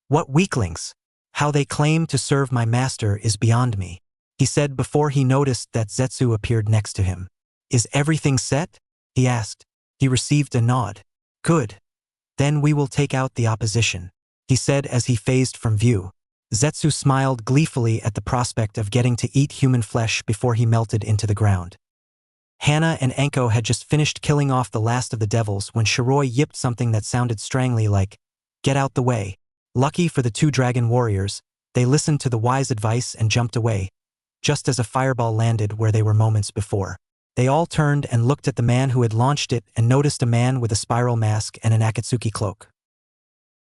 "What weaklings! How they claim to serve my master is beyond me," he said before he noticed that Zetsu appeared next to him. "Is everything set?" he asked. He received a nod. "Good. Then we will take out the opposition," he said as he phased from view. Zetsu smiled gleefully at the prospect of getting to eat human flesh before he melted into the ground. Hana and Anko had just finished killing off the last of the devils when Shiroi yipped something that sounded strangely like, "Get out the way." Lucky for the 2 dragon warriors, They listened to the wise advice and jumped away, just as a fireball landed where they were moments before. They all turned and looked at the man who had launched it and noticed a man with a spiral mask and an Akatsuki cloak.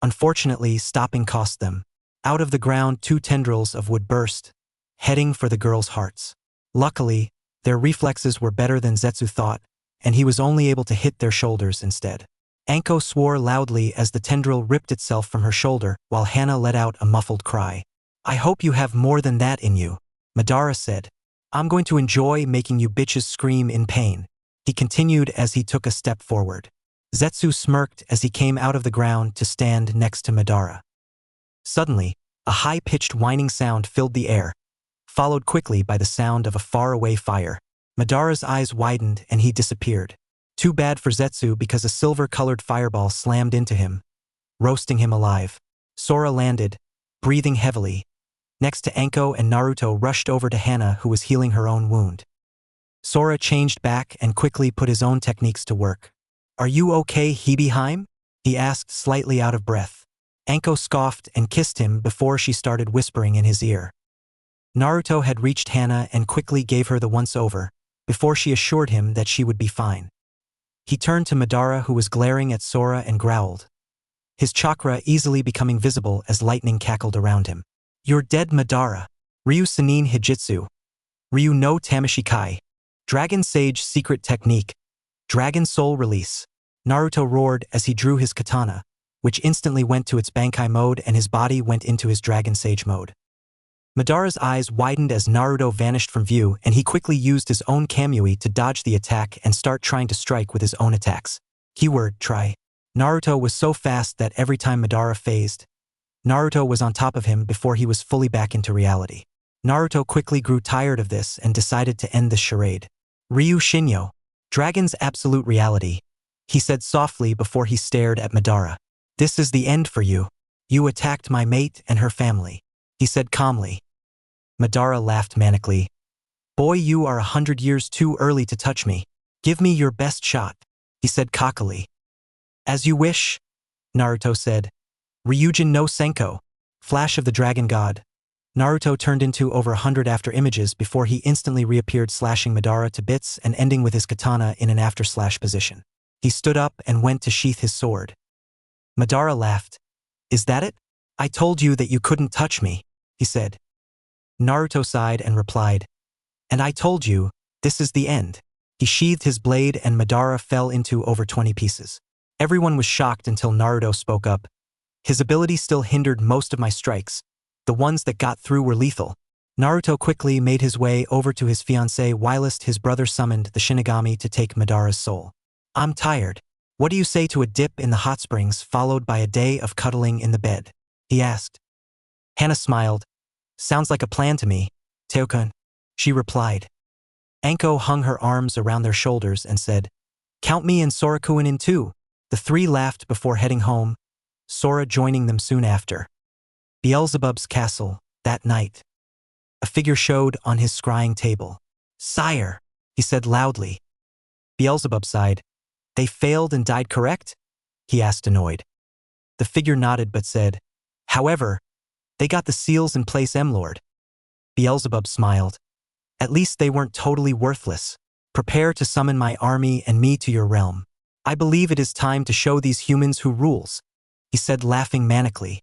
Unfortunately, stopping cost them. Out of the ground 2 tendrils of wood burst, heading for the girls' hearts. Luckily, their reflexes were better than Zetsu thought, and he was only able to hit their shoulders instead. Anko swore loudly as the tendril ripped itself from her shoulder, while Hana let out a muffled cry. "I hope you have more than that in you," Madara said. "I'm going to enjoy making you bitches scream in pain," he continued as he took a step forward. Zetsu smirked as he came out of the ground to stand next to Madara. Suddenly, a high-pitched whining sound filled the air, followed quickly by the sound of a faraway fire. Madara's eyes widened and he disappeared. Too bad for Zetsu because a silver-colored fireball slammed into him, roasting him alive. Sora landed, breathing heavily. Next to Anko and Naruto rushed over to Hana, who was healing her own wound. Sora changed back and quickly put his own techniques to work. "Are you okay, Hebeheim?" he asked, slightly out of breath. Anko scoffed and kissed him before she started whispering in his ear. Naruto had reached Hana and quickly gave her the once-over, before she assured him that she would be fine. He turned to Madara, who was glaring at Sora, and growled, his chakra easily becoming visible as lightning cackled around him. "You're dead, Madara. Ryu Senin Hijitsu. Ryu no Tamashikai. Dragon Sage Secret Technique. Dragon Soul Release." Naruto roared as he drew his katana, which instantly went to its Bankai mode and his body went into his Dragon Sage mode. Madara's eyes widened as Naruto vanished from view, and he quickly used his own Kamui to dodge the attack and start trying to strike with his own attacks. Keyword, try. Naruto was so fast that every time Madara phased, Naruto was on top of him before he was fully back into reality. Naruto quickly grew tired of this and decided to end this charade. "Ryu Shinyo, Dragon's absolute reality," he said softly before he stared at Madara. "This is the end for you. You attacked my mate and her family," he said calmly. Madara laughed manically. "Boy, you are 100 years too early to touch me. Give me your best shot," he said cockily. "As you wish," Naruto said. "Ryujin no Senko, Flash of the Dragon God." Naruto turned into over 100 after images before he instantly reappeared, slashing Madara to bits and ending with his katana in an after slash position. He stood up and went to sheath his sword. Madara laughed. "Is that it? I told you that you couldn't touch me," he said. Naruto sighed and replied, "And I told you, this is the end." He sheathed his blade and Madara fell into over 20 pieces. Everyone was shocked until Naruto spoke up. "His ability still hindered most of my strikes. The ones that got through were lethal." Naruto quickly made his way over to his fiancée whilst his brother summoned the Shinigami to take Madara's soul. "I'm tired. What do you say to a dip in the hot springs followed by a day of cuddling in the bed?" he asked. Hana smiled. "Sounds like a plan to me, Teokun," she replied. Anko hung her arms around their shoulders and said, "Count me and Sorakun in too." The three laughed before heading home, Sora joining them soon after. Beelzebub's castle, that night. A figure showed on his scrying table. "Sire," he said loudly. Beelzebub sighed. "They failed and died, correct?" he asked, annoyed. The figure nodded but said, "However, they got the seals in place, M-Lord." Beelzebub smiled. "At least they weren't totally worthless. Prepare to summon my army and me to your realm. I believe it is time to show these humans who rules," he said, laughing manically.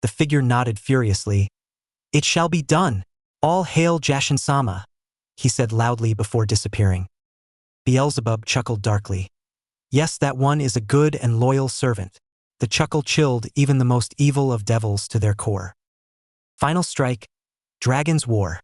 The figure nodded furiously. "It shall be done. All hail Jashin-sama," he said loudly before disappearing. Beelzebub chuckled darkly. "Yes, that one is a good and loyal servant." The chuckle chilled even the most evil of devils to their core. Final strike, Dragon's War.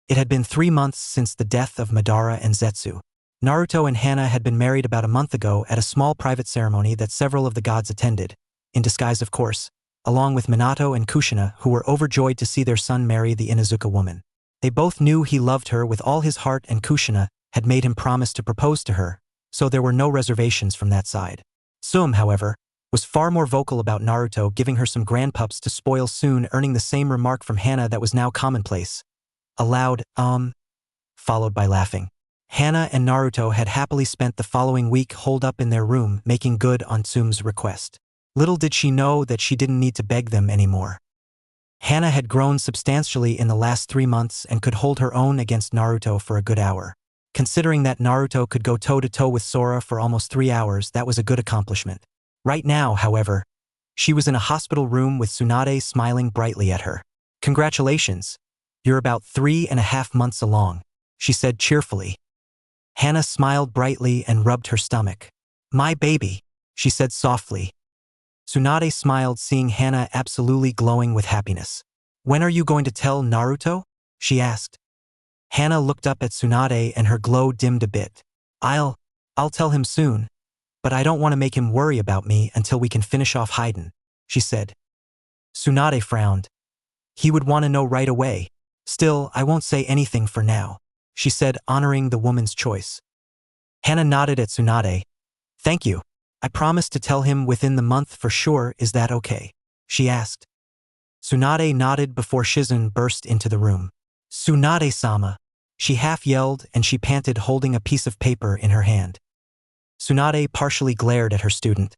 It had been 3 months since the death of Madara and Zetsu. Naruto and Hana had been married about a month ago at a small private ceremony that several of the gods attended, in disguise of course, along with Minato and Kushina, who were overjoyed to see their son marry the Inuzuka woman. They both knew he loved her with all his heart and Kushina had made him promise to propose to her, so there were no reservations from that side. Sum, however, was far more vocal about Naruto giving her some grandpups to spoil soon, earning the same remark from Hana that was now commonplace. A loud, followed by laughing. Hana and Naruto had happily spent the following week holed up in their room making good on Tsum's request. Little did she know that she didn't need to beg them anymore. Hana had grown substantially in the last 3 months and could hold her own against Naruto for a good hour. Considering that Naruto could go toe-to-toe with Sora for almost 3 hours, that was a good accomplishment. Right now, however, she was in a hospital room with Tsunade smiling brightly at her. "Congratulations. You're about 3.5 months along," she said cheerfully. Hana smiled brightly and rubbed her stomach. "My baby," she said softly. Tsunade smiled, seeing Hana absolutely glowing with happiness. "When are you going to tell Naruto?" she asked. Hana looked up at Tsunade and her glow dimmed a bit. I'll tell him soon, but I don't want to make him worry about me until we can finish off Haiden," she said. Tsunade frowned. "He would want to know right away. Still, I won't say anything for now," she said, honoring the woman's choice. Hana nodded at Tsunade. "Thank you. I promise to tell him within the month for sure. Is that okay?" she asked. Tsunade nodded before Shizune burst into the room. "Tsunade-sama," she half yelled, and she panted, holding a piece of paper in her hand. Tsunade partially glared at her student.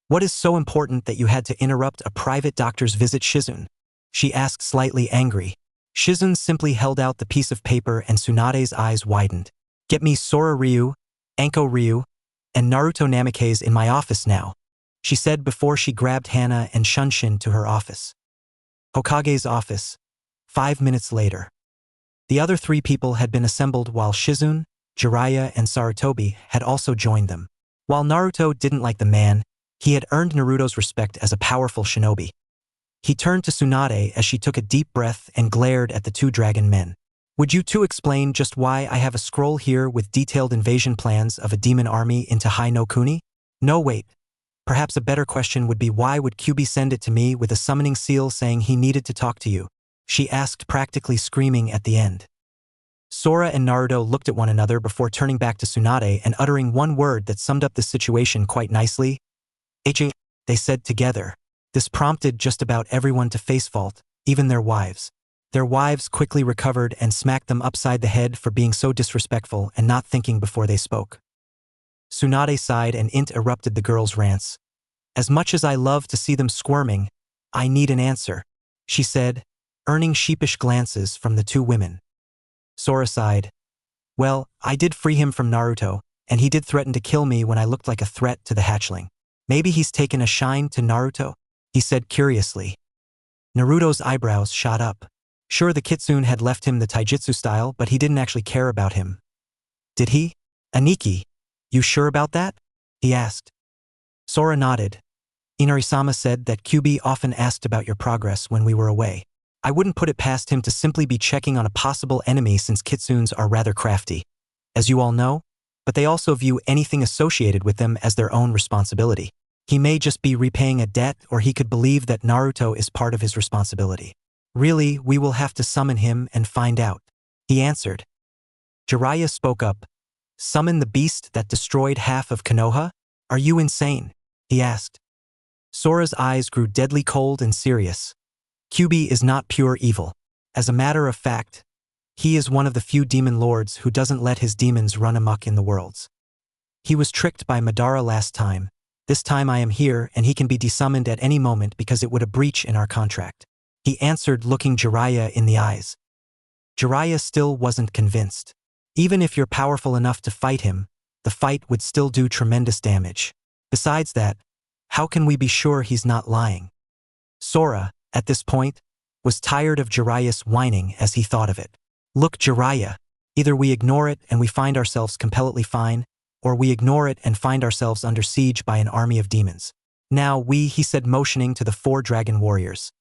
"What is so important that you had to interrupt a private doctor's visit, Shizune?" she asked, slightly angry. Shizune simply held out the piece of paper and Tsunade's eyes widened. "Get me Sora Ryu, Anko Ryu, and Naruto Namikaze in my office now," she said before she grabbed Hana and Shunshin to her office. Hokage's office. 5 minutes later. The other 3 people had been assembled while Shizune, Jiraiya, and Sarutobi had also joined them. While Naruto didn't like the man, he had earned Naruto's respect as a powerful shinobi. He turned to Tsunade as she took a deep breath and glared at the 2 dragon men. "Would you two explain just why I have a scroll here with detailed invasion plans of a demon army into Hai no Kuni? No, wait. Perhaps a better question would be, why would Kyuubi send it to me with a summoning seal saying he needed to talk to you?" she asked, practically screaming at the end. Sora and Naruto looked at one another before turning back to Tsunade and uttering one word that summed up the situation quite nicely. "H," they said together. This prompted just about everyone to face fault, even their wives. Their wives quickly recovered and smacked them upside the head for being so disrespectful and not thinking before they spoke. Tsunade sighed and interrupted the girls' rants. "As much as I love to see them squirming, I need an answer," she said, earning sheepish glances from the 2 women. Sora sighed. "Well, I did free him from Naruto, and he did threaten to kill me when I looked like a threat to the hatchling. Maybe he's taken a shine to Naruto?" he said curiously. Naruto's eyebrows shot up. Sure, the kitsune had left him the taijutsu style, but he didn't actually care about him. "Did he? Aniki, you sure about that?" he asked. Sora nodded. "Inari-sama said that Kyuubi often asked about your progress when we were away. I wouldn't put it past him to simply be checking on a possible enemy, since kitsunes are rather crafty, as you all know, but they also view anything associated with them as their own responsibility. He may just be repaying a debt, or he could believe that Naruto is part of his responsibility. Really, we will have to summon him and find out," he answered. Jiraiya spoke up. "Summon the beast that destroyed half of Konoha? Are you insane?" he asked. Sora's eyes grew deadly cold and serious. Kyuubi is not pure evil. As a matter of fact, he is one of the few demon lords who doesn't let his demons run amok in the worlds. He was tricked by Madara last time. This time I am here, and he can be desummoned at any moment because it would a breach in our contract," he answered, looking Jiraiya in the eyes. Jiraiya still wasn't convinced. Even if you're powerful enough to fight him, the fight would still do tremendous damage. Besides that, how can we be sure he's not lying? Sora, at this point, was tired of Jiraiya's whining as he thought of it. "Look, Jiraiya, either we ignore it and we find ourselves completely fine, or we ignore it and find ourselves under siege by an army of demons. Now we," he said, motioning to the 4 dragon warriors,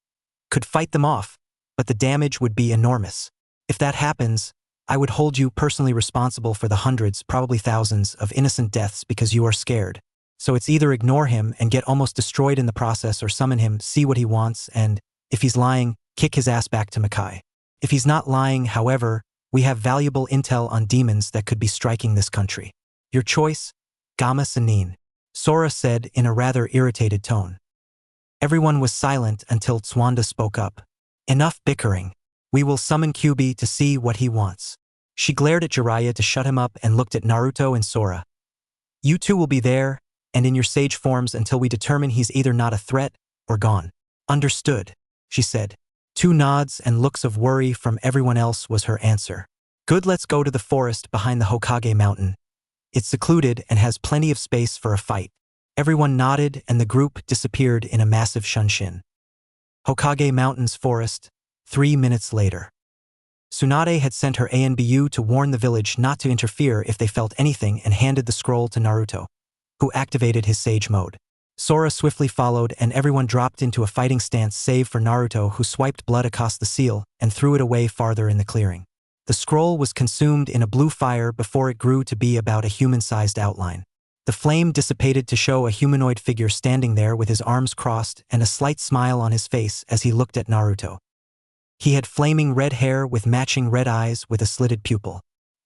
"could fight them off, but the damage would be enormous. If that happens, I would hold you personally responsible for the hundreds, probably thousands, of innocent deaths because you are scared. So it's either ignore him and get almost destroyed in the process, or summon him, see what he wants, and, if he's lying, kick his ass back to Makai. If he's not lying, however, we have valuable intel on demons that could be striking this country. Your choice, Gamma Sanin," Sora said in a rather irritated tone. Everyone was silent until Tsuwanda spoke up. "Enough bickering. We will summon Kyuubi to see what he wants." She glared at Jiraiya to shut him up and looked at Naruto and Sora. "You two will be there, and in your sage forms, until we determine he's either not a threat or gone." "Understood," she said. Two nods and looks of worry from everyone else was her answer. Good, let's go to the forest behind the Hokage mountain. It's secluded and has plenty of space for a fight. Everyone nodded and the group disappeared in a massive shunshin. Hokage Mountain's forest, 3 minutes later. Tsunade had sent her ANBU to warn the village not to interfere if they felt anything and handed the scroll to Naruto, who activated his Sage mode. Sora swiftly followed and everyone dropped into a fighting stance save for Naruto, who swiped blood across the seal and threw it away farther in the clearing. The scroll was consumed in a blue fire before it grew to be about a human-sized outline. The flame dissipated to show a humanoid figure standing there with his arms crossed and a slight smile on his face as he looked at Naruto. He had flaming red hair with matching red eyes with a slitted pupil.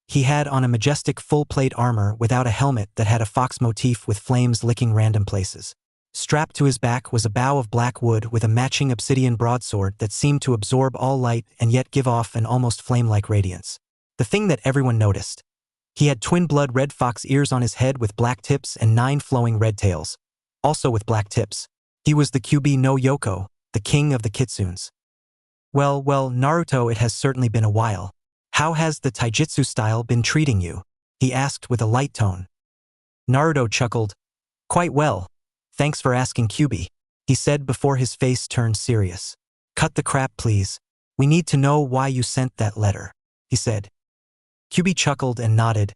He had on a majestic full-plate armor without a helmet that had a fox motif with flames licking random places. Strapped to his back was a bough of black wood with a matching obsidian broadsword that seemed to absorb all light and yet give off an almost flame-like radiance. The thing that everyone noticed. He had twin-blood red fox ears on his head with black tips and 9 flowing red tails, also with black tips. He was the Kyuubi no Yoko, the king of the kitsunes. Well, Naruto, it has certainly been a while. How has the taijutsu style been treating you? He asked with a light tone. Naruto chuckled. Quite well. Thanks for asking, Kyuubi, he said before his face turned serious. Cut the crap, please. We need to know why you sent that letter, he said. Kyuubi chuckled and nodded.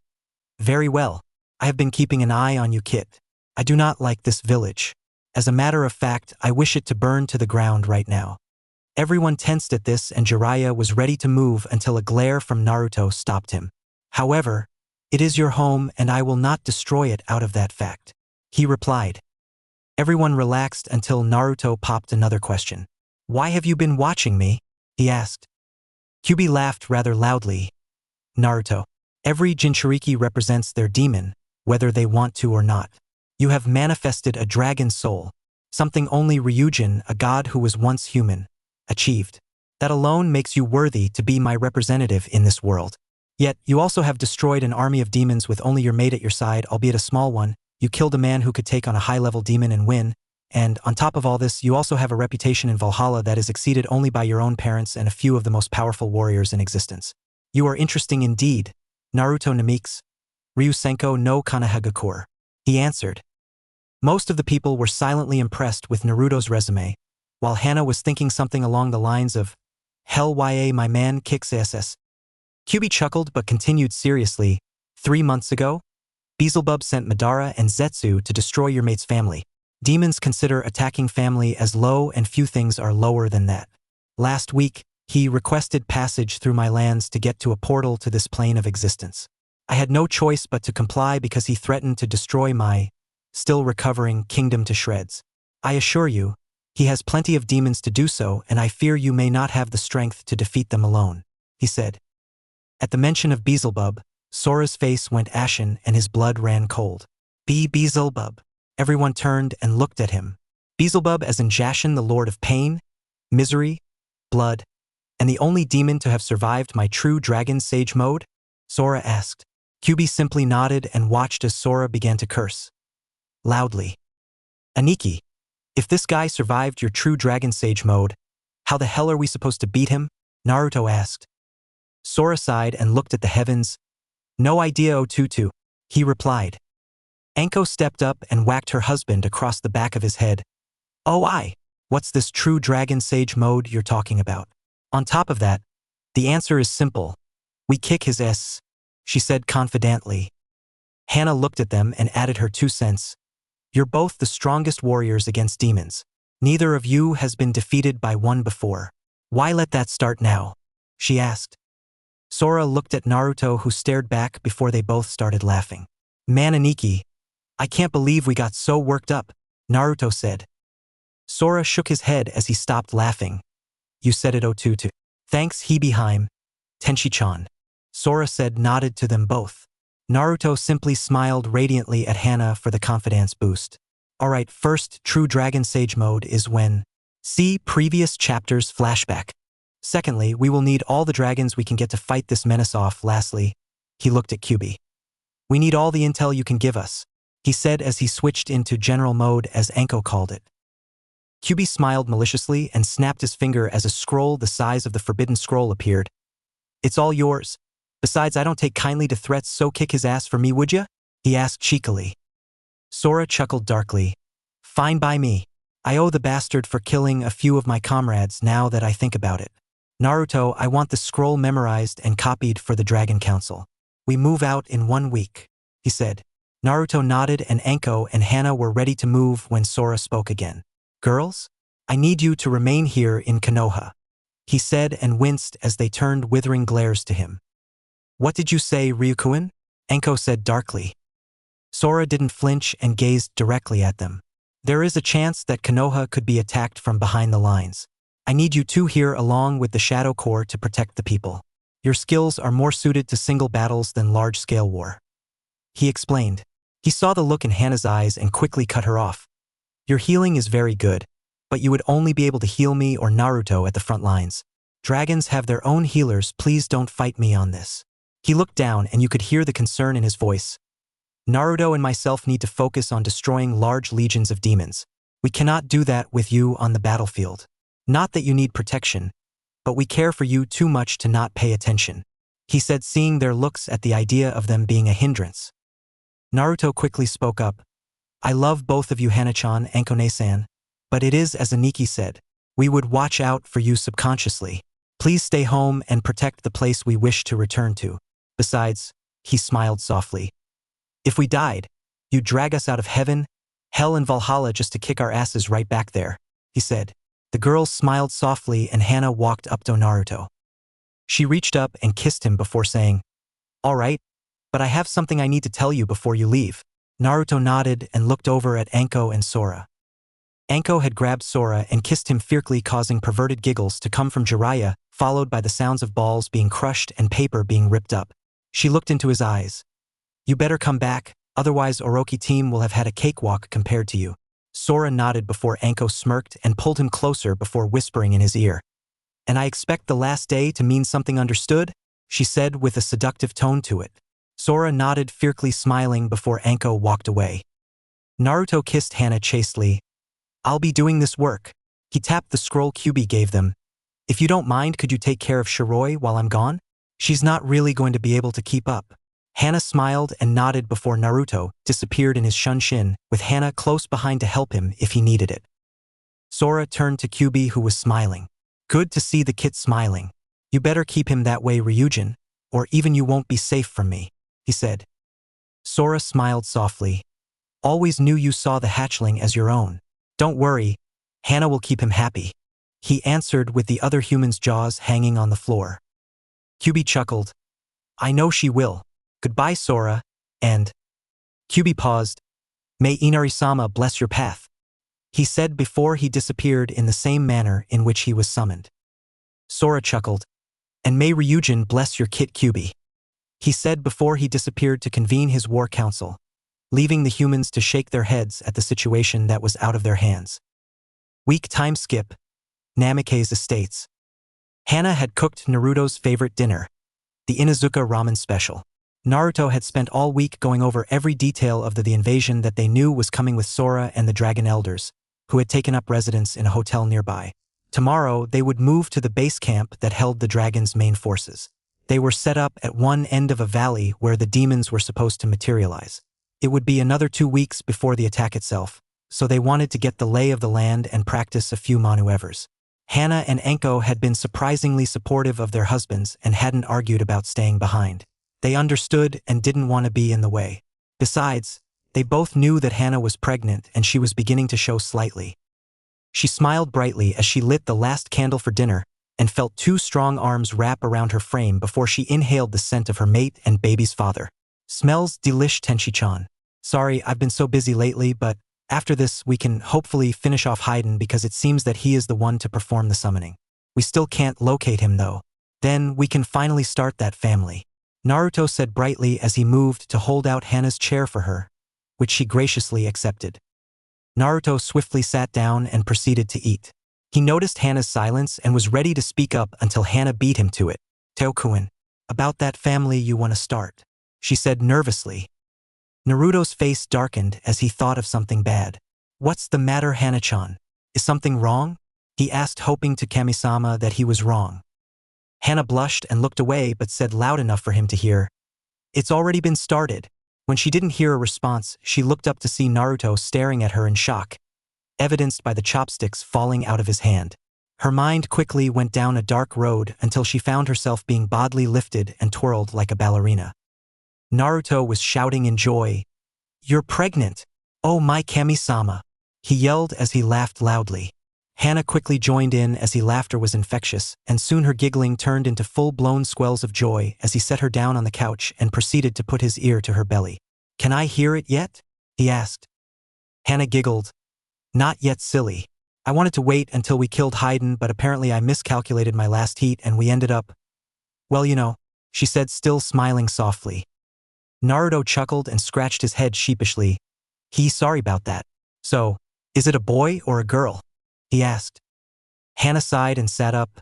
Very well. I have been keeping an eye on you, Kit. I do not like this village. As a matter of fact, I wish it to burn to the ground right now. Everyone tensed at this and Jiraiya was ready to move until a glare from Naruto stopped him. However, it is your home and I will not destroy it out of that fact, he replied. Everyone relaxed until Naruto popped another question. Why have you been watching me? He asked. Kyuubi laughed rather loudly. Naruto, every Jinchuriki represents their demon, whether they want to or not. You have manifested a dragon soul, something only Ryujin, a god who was once human, achieved. That alone makes you worthy to be my representative in this world. Yet, you also have destroyed an army of demons with only your mate at your side, albeit a small one. You killed a man who could take on a high-level demon and win. And on top of all this, you also have a reputation in Valhalla that is exceeded only by your own parents and a few of the most powerful warriors in existence. You are interesting indeed, Naruto Namix. Ryusenko no Kanahagakure, he answered. Most of the people were silently impressed with Naruto's resume, while Hana was thinking something along the lines of, Hell ya, my man kicks ass. Kyuubi chuckled but continued seriously. 3 months ago, Beelzebub sent Madara and Zetsu to destroy your mate's family. Demons consider attacking family as low and few things are lower than that. Last week, he requested passage through my lands to get to a portal to this plane of existence. I had no choice but to comply because he threatened to destroy my still recovering kingdom to shreds. I assure you, he has plenty of demons to do so and I fear you may not have the strength to defeat them alone, he said. At the mention of Beelzebub, Sora's face went ashen and his blood ran cold. Beelzebub. Everyone turned and looked at him. Beelzebub as in Jashin, the lord of pain, misery, blood, and the only demon to have survived my true dragon sage mode? Sora asked. Kyuubi simply nodded and watched as Sora began to curse. Loudly. Aniki, if this guy survived your true dragon sage mode, how the hell are we supposed to beat him? Naruto asked. Sora sighed and looked at the heavens. No idea, Otutu, he replied. Anko stepped up and whacked her husband across the back of his head. Oh, what's this true dragon sage mode you're talking about? On top of that, the answer is simple. We kick his ass, she said confidently. Hana looked at them and added her 2 cents. You're both the strongest warriors against demons. Neither of you has been defeated by one before. Why let that start now? She asked. Sora looked at Naruto, who stared back before they both started laughing. Man, Aniki, I can't believe we got so worked up, Naruto said. Sora shook his head as he stopped laughing. You said it, Otutu. Thanks, Hibiheim. Tenshi-chan. Sora said, nodded to them both. Naruto simply smiled radiantly at Hana for the confidence boost. Alright, first true dragon sage mode is when see previous chapters flashback. Secondly, we will need all the dragons we can get to fight this menace off. Lastly, he looked at Kyuubi. We need all the intel you can give us, he said as he switched into general mode, as Anko called it. Kyuubi smiled maliciously and snapped his finger as a scroll the size of the forbidden scroll appeared. It's all yours. Besides, I don't take kindly to threats, so kick his ass for me, would ya? He asked cheekily. Sora chuckled darkly. Fine by me. I owe the bastard for killing a few of my comrades now that I think about it. Naruto, I want the scroll memorized and copied for the Dragon Council. We move out in 1 week, he said. Naruto nodded and Anko and Hana were ready to move when Sora spoke again. Girls, I need you to remain here in Konoha, he said and winced as they turned withering glares to him. What did you say, Ryukuin? Anko said darkly. Sora didn't flinch and gazed directly at them. There is a chance that Konoha could be attacked from behind the lines. I need you two here along with the Shadow Corps to protect the people. Your skills are more suited to single battles than large-scale war. He explained. He saw the look in Hana's eyes and quickly cut her off. Your healing is very good, but you would only be able to heal me or Naruto at the front lines. Dragons have their own healers, please don't fight me on this. He looked down and you could hear the concern in his voice. Naruto and myself need to focus on destroying large legions of demons. We cannot do that with you on the battlefield. Not that you need protection, but we care for you too much to not pay attention, he said, seeing their looks at the idea of them being a hindrance. Naruto quickly spoke up. I love both of you, Hana-chan, Ankone-san, but it is as Aniki said. We would watch out for you subconsciously. Please stay home and protect the place we wish to return to. Besides, he smiled softly. If we died, you'd drag us out of heaven, hell and Valhalla just to kick our asses right back there, he said. The girls smiled softly and Hana walked up to Naruto. She reached up and kissed him before saying, All right, but I have something I need to tell you before you leave. Naruto nodded and looked over at Anko and Sora. Anko had grabbed Sora and kissed him fiercely, causing perverted giggles to come from Jiraiya, followed by the sounds of balls being crushed and paper being ripped up. She looked into his eyes. You better come back, otherwise Orochi team will have had a cakewalk compared to you. Sora nodded before Anko smirked and pulled him closer before whispering in his ear. And I expect the last day to mean something, understood? She said with a seductive tone to it. Sora nodded, fiercely smiling before Anko walked away. Naruto kissed Hana chastely. I'll be doing this work. He tapped the scroll Kyuubi gave them. If you don't mind, could you take care of Shiroi while I'm gone? She's not really going to be able to keep up. Hana smiled and nodded before Naruto disappeared in his shunshin, with Hana close behind to help him if he needed it. Sora turned to Kyuubi, who was smiling. Good to see the kid smiling. You better keep him that way, Ryujin, or even you won't be safe from me, he said. Sora smiled softly. Always knew you saw the hatchling as your own. Don't worry, Hana will keep him happy, he answered with the other human's jaws hanging on the floor. Kyuubi chuckled. I know she will. Goodbye, Sora, and… Kyuubi paused. May Inari-sama bless your path, he said before he disappeared in the same manner in which he was summoned. Sora chuckled. And may Ryujin bless your kit, Kyuubi, he said before he disappeared to convene his war council, leaving the humans to shake their heads at the situation that was out of their hands. Week time skip. Namikaze's estates. Hana had cooked Naruto's favorite dinner, the Inuzuka ramen special. Naruto had spent all week going over every detail of the invasion that they knew was coming with Sora and the Dragon Elders, who had taken up residence in a hotel nearby. Tomorrow, they would move to the base camp that held the dragon's main forces. They were set up at one end of a valley where the demons were supposed to materialize. It would be another 2 weeks before the attack itself, so they wanted to get the lay of the land and practice a few maneuvers. Hana and Anko had been surprisingly supportive of their husbands and hadn't argued about staying behind. They understood and didn't want to be in the way. Besides, they both knew that Hana was pregnant and she was beginning to show slightly. She smiled brightly as she lit the last candle for dinner and felt 2 strong arms wrap around her frame before she inhaled the scent of her mate and baby's father. Smells delish, Tenshi-chan. Sorry, I've been so busy lately, but after this we can hopefully finish off Haiden because it seems that he is the one to perform the summoning. We still can't locate him though. Then we can finally start that family, Naruto said brightly as he moved to hold out Hana's chair for her, which she graciously accepted. Naruto swiftly sat down and proceeded to eat. He noticed Hana's silence and was ready to speak up until Hana beat him to it. Teokuin, about that family you want to start, she said nervously. Naruto's face darkened as he thought of something bad. What's the matter, Hana-chan? Is something wrong? He asked, hoping to Kami-sama that he was wrong. Hana blushed and looked away but said loud enough for him to hear, "It's already been started." When she didn't hear a response, she looked up to see Naruto staring at her in shock, evidenced by the chopsticks falling out of his hand. Her mind quickly went down a dark road until she found herself being bodily lifted and twirled like a ballerina. Naruto was shouting in joy, "You're pregnant! Oh my Kami-sama!" he yelled as he laughed loudly. Hana quickly joined in as his laughter was infectious, and soon her giggling turned into full-blown squells of joy as he set her down on the couch and proceeded to put his ear to her belly. "Can I hear it yet?" he asked. Hana giggled. "Not yet, silly. I wanted to wait until we killed Haydn, but apparently I miscalculated my last heat and we ended up, well, you know," she said, still smiling softly. Naruto chuckled and scratched his head sheepishly. "He's sorry about that. So, is it a boy or a girl?" he asked. Hana sighed and sat up.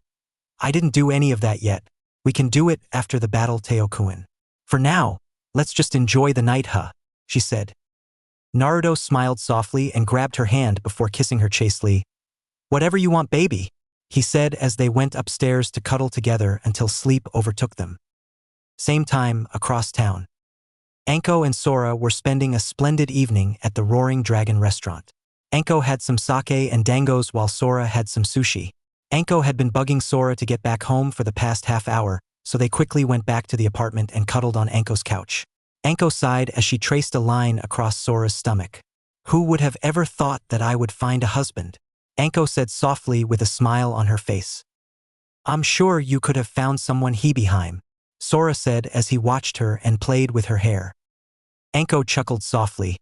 "I didn't do any of that yet. We can do it after the battle, Teokun. For now, let's just enjoy the night, huh?" she said. Naruto smiled softly and grabbed her hand before kissing her chastely. "Whatever you want, baby," he said as they went upstairs to cuddle together until sleep overtook them. Same time, across town. Anko and Sora were spending a splendid evening at the Roaring Dragon restaurant. Anko had some sake and dangos while Sora had some sushi. Anko had been bugging Sora to get back home for the past half hour, so they quickly went back to the apartment and cuddled on Anko's couch. Anko sighed as she traced a line across Sora's stomach. "Who would have ever thought that I would find a husband?" Anko said softly with a smile on her face. "I'm sure you could have found someone behind," Sora said as he watched her and played with her hair. Anko chuckled softly.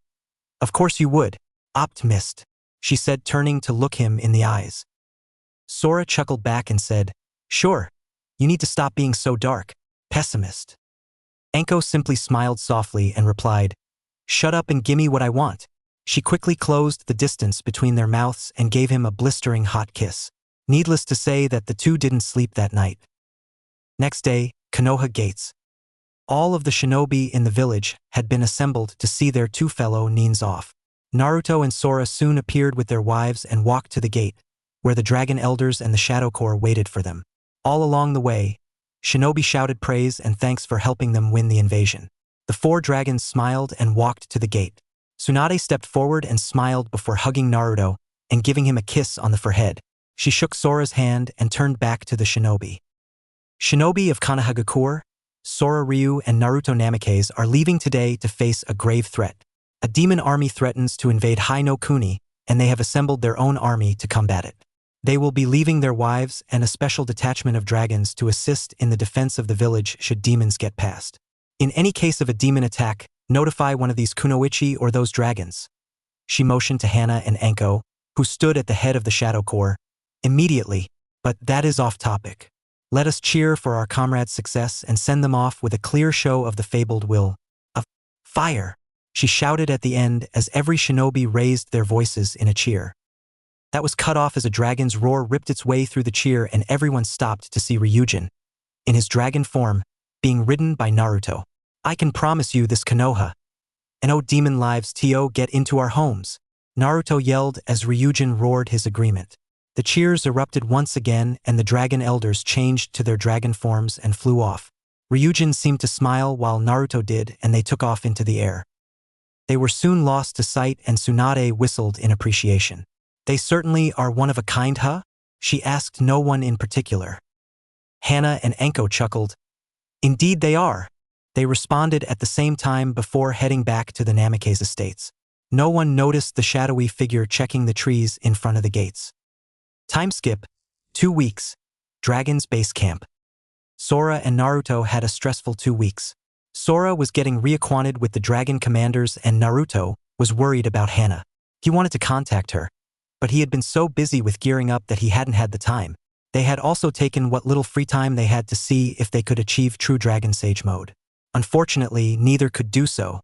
"Of course you would, optimist," she said, turning to look him in the eyes. Sora chuckled back and said, "Sure, you need to stop being so dark, pessimist." Anko simply smiled softly and replied, "Shut up and gimme what I want." She quickly closed the distance between their mouths and gave him a blistering hot kiss. Needless to say that the two didn't sleep that night. Next day, Konoha gates. All of the shinobi in the village had been assembled to see their two fellow nins off. Naruto and Sora soon appeared with their wives and walked to the gate, where the Dragon Elders and the Shadow Corps waited for them. All along the way, shinobi shouted praise and thanks for helping them win the invasion. The four dragons smiled and walked to the gate. Tsunade stepped forward and smiled before hugging Naruto and giving him a kiss on the forehead. She shook Sora's hand and turned back to the shinobi. Shinobi of Konohagakure, Sora Ryu and Naruto Namikaze are leaving today to face a grave threat. A demon army threatens to invade Hai no Kuni, and they have assembled their own army to combat it. They will be leaving their wives and a special detachment of dragons to assist in the defense of the village should demons get past. In any case of a demon attack, notify one of these kunoichi or those dragons. She motioned to Hana and Anko, who stood at the head of the Shadow Corps, immediately, but that is off topic. Let us cheer for our comrades' success and send them off with a clear show of the fabled will of fire, she shouted at the end as every shinobi raised their voices in a cheer. That was cut off as a dragon's roar ripped its way through the cheer and everyone stopped to see Ryujin, in his dragon form, being ridden by Naruto. "I can promise you this, Konoha. And oh demon lives, Tio, get into our homes," Naruto yelled as Ryujin roared his agreement. The cheers erupted once again and the Dragon Elders changed to their dragon forms and flew off. Ryujin seemed to smile while Naruto did and they took off into the air. They were soon lost to sight and Tsunade whistled in appreciation. "They certainly are one of a kind, huh?" she asked no one in particular. Hana and Anko chuckled. "Indeed they are," they responded at the same time before heading back to the Namikaze estates. No one noticed the shadowy figure checking the trees in front of the gates. Time skip, 2 weeks. Dragon's base camp. Sora and Naruto had a stressful 2 weeks. Sora was getting reacquainted with the dragon commanders and Naruto was worried about Hana. He wanted to contact her, but he had been so busy with gearing up that he hadn't had the time. They had also taken what little free time they had to see if they could achieve true Dragon Sage mode. Unfortunately, neither could do so.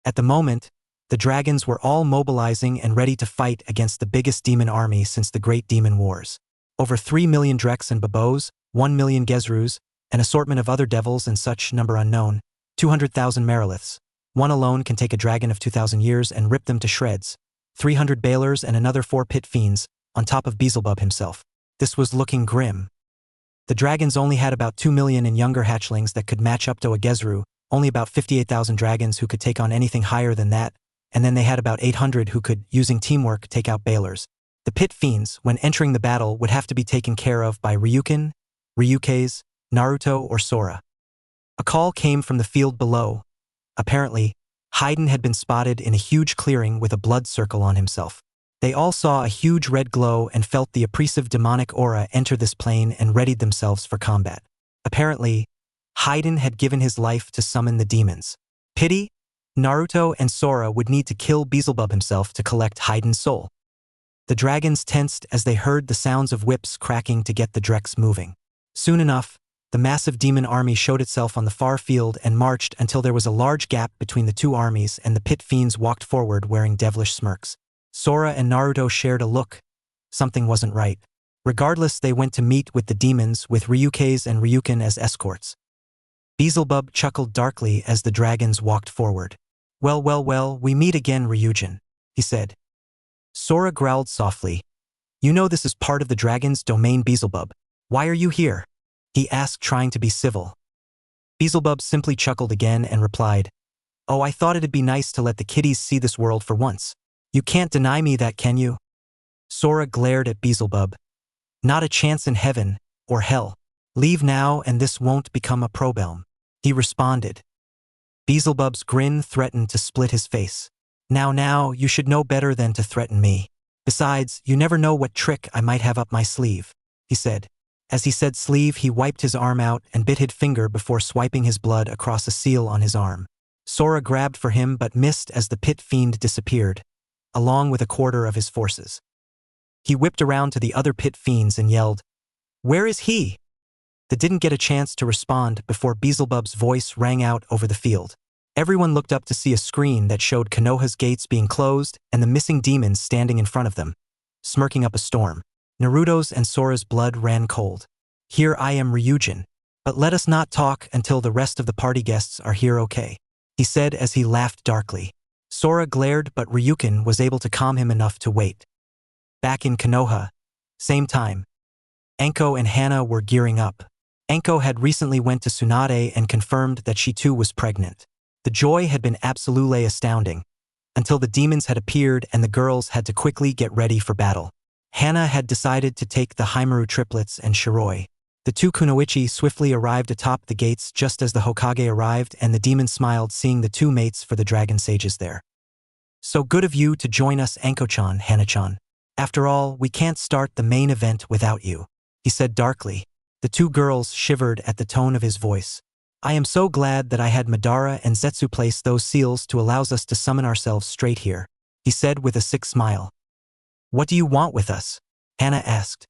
At the moment, the dragons were all mobilizing and ready to fight against the biggest demon army since the Great Demon Wars. Over 3 million Dreks and Babos, 1 million Gezrus, an assortment of other devils and such number unknown, 200,000 Meriliths. One alone can take a dragon of 2,000 years and rip them to shreds. 300 Balers and another 4 pit fiends, on top of Beelzebub himself. This was looking grim. The dragons only had about 2 million and younger hatchlings that could match up to a Gezru, only about 58,000 dragons who could take on anything higher than that, and then they had about 800 who could, using teamwork, take out Balers. The pit fiends, when entering the battle, would have to be taken care of by Ryukin, Ryukeis, Naruto, or Sora. A call came from the field below. Apparently, Haiden had been spotted in a huge clearing with a blood circle on himself. They all saw a huge red glow and felt the oppressive demonic aura enter this plane and readied themselves for combat. Apparently, Haiden had given his life to summon the demons. Pity, Naruto and Sora would need to kill Beelzebub himself to collect Haiden's soul. The dragons tensed as they heard the sounds of whips cracking to get the Drex moving. Soon enough, the massive demon army showed itself on the far field and marched until there was a large gap between the two armies and the pit fiends walked forward wearing devilish smirks. Sora and Naruto shared a look. Something wasn't right. Regardless, they went to meet with the demons with Ryukeis and Ryukin as escorts. Beelzebub chuckled darkly as the dragons walked forward. Well, we meet again, Ryujin," he said. Sora growled softly. "You know this is part of the dragon's domain, Beelzebub. Why are you here?" he asked, trying to be civil. Beelzebub simply chuckled again and replied, "Oh, I thought it'd be nice to let the kiddies see this world for once. You can't deny me that, can you?" Sora glared at Beelzebub. "Not a chance in heaven, or hell. Leave now and this won't become a problem," he responded. Beelzebub's grin threatened to split his face. Now, you should know better than to threaten me. Besides, you never know what trick I might have up my sleeve," he said. As he said sleeve, he wiped his arm out and bit his finger before swiping his blood across a seal on his arm. Sora grabbed for him but missed as the pit fiend disappeared, along with a quarter of his forces. He whipped around to the other pit fiends and yelled, "Where is he?" They didn't get a chance to respond before Beelzebub's voice rang out over the field. Everyone looked up to see a screen that showed Konoha's gates being closed and the missing demons standing in front of them, smirking up a storm. Naruto's and Sora's blood ran cold. "Here I am, Ryujin. But let us not talk until the rest of the party guests are here, okay?" he said as he laughed darkly. Sora glared, but Ryukin was able to calm him enough to wait. Back in Konoha, same time. Anko and Hana were gearing up. Anko had recently went to Tsunade and confirmed that she too was pregnant. The joy had been absolutely astounding, until the demons had appeared and the girls had to quickly get ready for battle. Hana had decided to take the Haimaru triplets and Shiroi. The two kunoichi swiftly arrived atop the gates just as the Hokage arrived, and the demon smiled seeing the two mates for the dragon sages there. "So good of you to join us, Anko-chan, Hana-chan. After all, we can't start the main event without you," he said darkly. The two girls shivered at the tone of his voice. "I am so glad that I had Madara and Zetsu place those seals to allow us to summon ourselves straight here," he said with a sick smile. "What do you want with us?" Hana asked.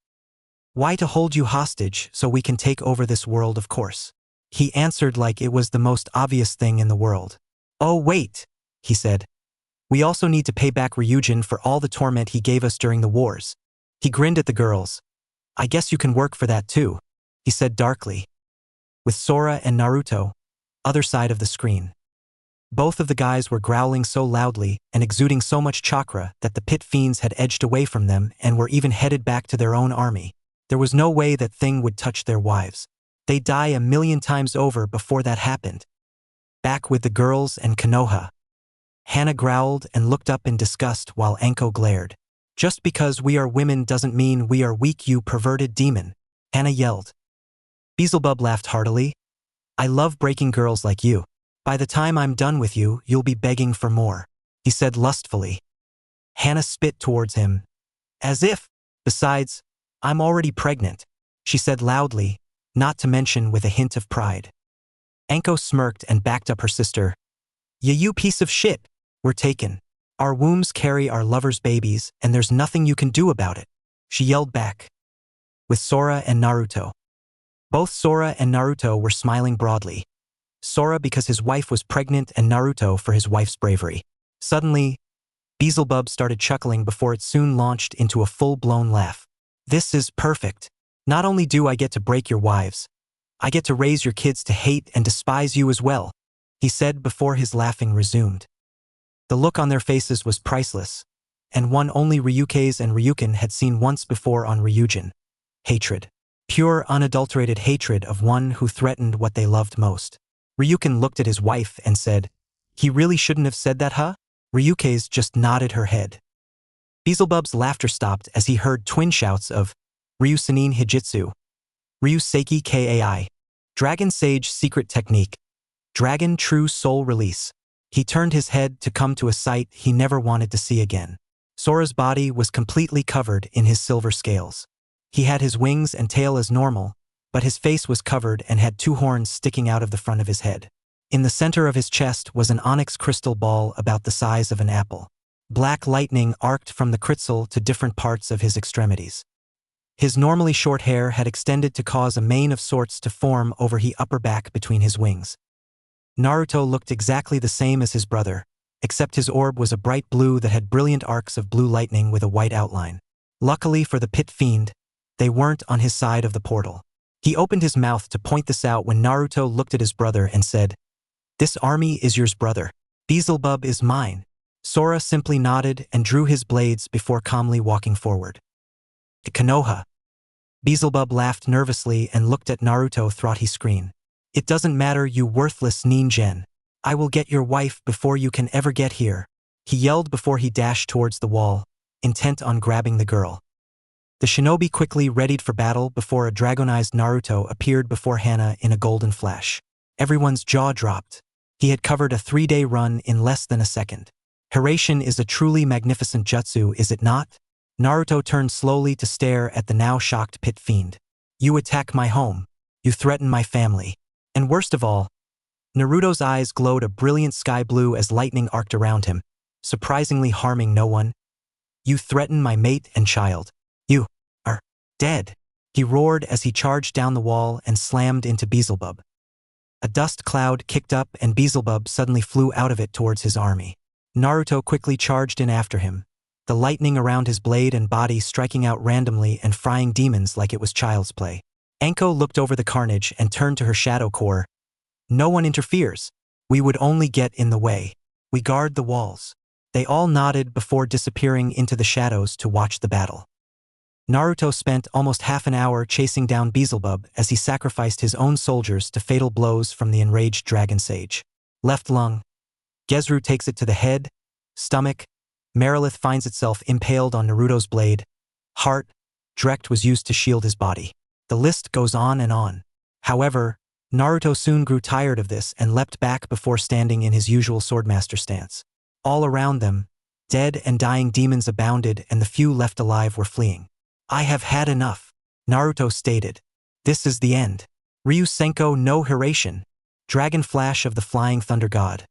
"Why, to hold you hostage so we can take over this world, of course." He answered like it was the most obvious thing in the world. "Oh wait," he said. "We also need to pay back Ryujin for all the torment he gave us during the wars." He grinned at the girls. "I guess you can work for that too," he said darkly. With Sora and Naruto, other side of the screen. Both of the guys were growling so loudly and exuding so much chakra that the pit fiends had edged away from them and were even headed back to their own army. There was no way that thing would touch their wives. They'd die 1,000,000 times over before that happened. Back with the girls and Konoha. Hana growled and looked up in disgust while Anko glared. "Just because we are women doesn't mean we are weak, you perverted demon," Hana yelled. Beelzebub laughed heartily. "I love breaking girls like you. By the time I'm done with you, you'll be begging for more," he said lustfully. Hana spit towards him. "As if. Besides, I'm already pregnant," she said loudly, not to mention with a hint of pride. Anko smirked and backed up her sister. You piece of shit. We're taken. Our wombs carry our lovers' babies, and there's nothing you can do about it," she yelled back. With Sora and Naruto. Both Sora and Naruto were smiling broadly. Sora because his wife was pregnant and Naruto for his wife's bravery. Suddenly, Beelzebub started chuckling before it soon launched into a full-blown laugh. "This is perfect. Not only do I get to break your wives, I get to raise your kids to hate and despise you as well," he said before his laughing resumed. The look on their faces was priceless. and one only Ryukeis and Ryukin had seen once before on Ryujin. Hatred. Pure, unadulterated hatred of one who threatened what they loved most. Ryukin looked at his wife and said, "He really shouldn't have said that, huh?" Ryukeis just nodded her head. Beelzebub's laughter stopped as he heard twin shouts of Ryu Senin Hijitsu, Ryu Seiki Kai, Dragon Sage Secret Technique, Dragon True Soul Release. He turned his head to come to a sight he never wanted to see again. Sora's body was completely covered in his silver scales. He had his wings and tail as normal, but his face was covered and had two horns sticking out of the front of his head. In the center of his chest was an onyx crystal ball about the size of an apple. Black lightning arced from the crystal to different parts of his extremities. His normally short hair had extended to cause a mane of sorts to form over his upper back between his wings. Naruto looked exactly the same as his brother, except his orb was a bright blue that had brilliant arcs of blue lightning with a white outline. Luckily for the pit fiend, they weren't on his side of the portal. He opened his mouth to point this out when Naruto looked at his brother and said, "This army is yours, brother. Beelzebub is mine." Sora simply nodded and drew his blades before calmly walking forward. Konoha. Beelzebub laughed nervously and looked at Naruto through his screen. "It doesn't matter, you worthless ninjen. I will get your wife before you can ever get here," he yelled before he dashed towards the wall, intent on grabbing the girl. The shinobi quickly readied for battle before a dragonized Naruto appeared before Hana in a golden flash. Everyone's jaw dropped. He had covered a 3-day run in less than a second. Hiraishin is a truly magnificent jutsu, is it not? Naruto turned slowly to stare at the now shocked pit fiend. "You attack my home. You threaten my family. And worst of all," Naruto's eyes glowed a brilliant sky blue as lightning arced around him, surprisingly harming no one. "You threaten my mate and child. You are dead," he roared as he charged down the wall and slammed into Beelzebub. A dust cloud kicked up and Beelzebub suddenly flew out of it towards his army. Naruto quickly charged in after him, the lightning around his blade and body striking out randomly and frying demons like it was child's play. Anko looked over the carnage and turned to her shadow core. "No one interferes. We would only get in the way. We guard the walls." They all nodded before disappearing into the shadows to watch the battle. Naruto spent almost half an hour chasing down Beelzebub as he sacrificed his own soldiers to fatal blows from the enraged dragon sage. Left lung. Gezru takes it to the head, stomach. Merilith finds itself impaled on Naruto's blade. Heart. Drekt was used to shield his body. The list goes on and on. However, Naruto soon grew tired of this and leapt back before standing in his usual swordmaster stance. All around them, dead and dying demons abounded and the few left alive were fleeing. "I have had enough," Naruto stated. "This is the end. Ryu Senko no Hiraishin, Dragon Flash of the Flying Thunder God,"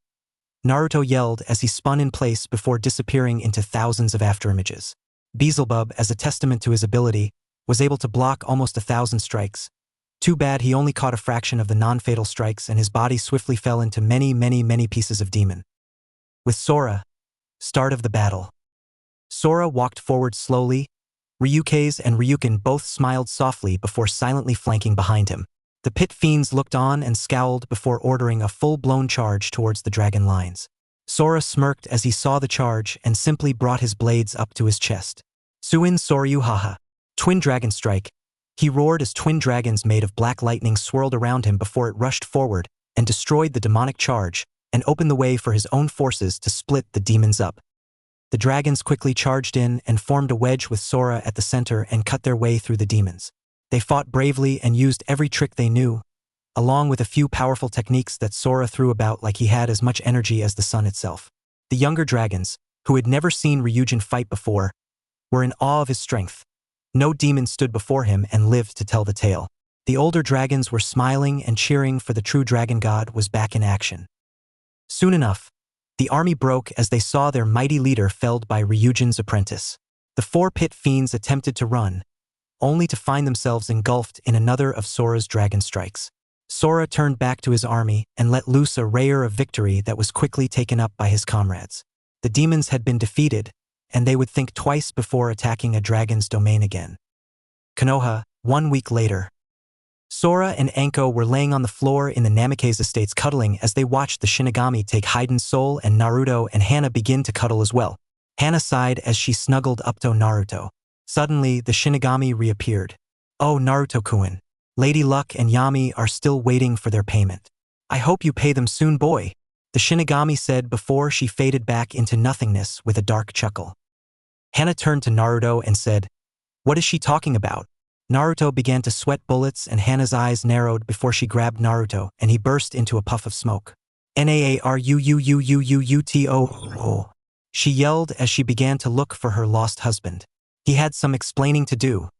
Naruto yelled as he spun in place before disappearing into thousands of afterimages. Beelzebub, as a testament to his ability, was able to block almost 1,000 strikes. Too bad he only caught a fraction of the non-fatal strikes and his body swiftly fell into many pieces of demon. With Sora, start of the battle. Sora walked forward slowly. Ryukeis and Ryukin both smiled softly before silently flanking behind him. The pit fiends looked on and scowled before ordering a full-blown charge towards the dragon lines. Sora smirked as he saw the charge and simply brought his blades up to his chest. "Suin Soryu haha. Twin Dragon Strike." He roared as twin dragons made of black lightning swirled around him before it rushed forward and destroyed the demonic charge and opened the way for his own forces to split the demons up. The dragons quickly charged in and formed a wedge with Sora at the center and cut their way through the demons. They fought bravely and used every trick they knew, along with a few powerful techniques that Sora threw about like he had as much energy as the sun itself. The younger dragons, who had never seen Ryujin fight before, were in awe of his strength. No demon stood before him and lived to tell the tale. The older dragons were smiling and cheering for the true dragon god was back in action. Soon enough, the army broke as they saw their mighty leader felled by Ryujin's apprentice. The 4 pit fiends attempted to run, only to find themselves engulfed in another of Sora's dragon strikes. Sora turned back to his army and let loose a rayer of victory that was quickly taken up by his comrades. The demons had been defeated, and they would think twice before attacking a dragon's domain again. Konoha, 1 week later. Sora and Anko were laying on the floor in the Namikaze estates cuddling as they watched the Shinigami take Haiden's soul and Naruto and Hana begin to cuddle as well. Hana sighed as she snuggled up to Naruto. Suddenly, the Shinigami reappeared. Oh, Naruto-kun. Lady Luck and Yami are still waiting for their payment. I hope you pay them soon, boy, the Shinigami said before she faded back into nothingness with a dark chuckle. Hana turned to Naruto and said, "What is she talking about?" Naruto began to sweat bullets and Hana's eyes narrowed before she grabbed Naruto and he burst into a puff of smoke. Naruuuuuuuuto. She yelled as she began to look for her lost husband. He had some explaining to do.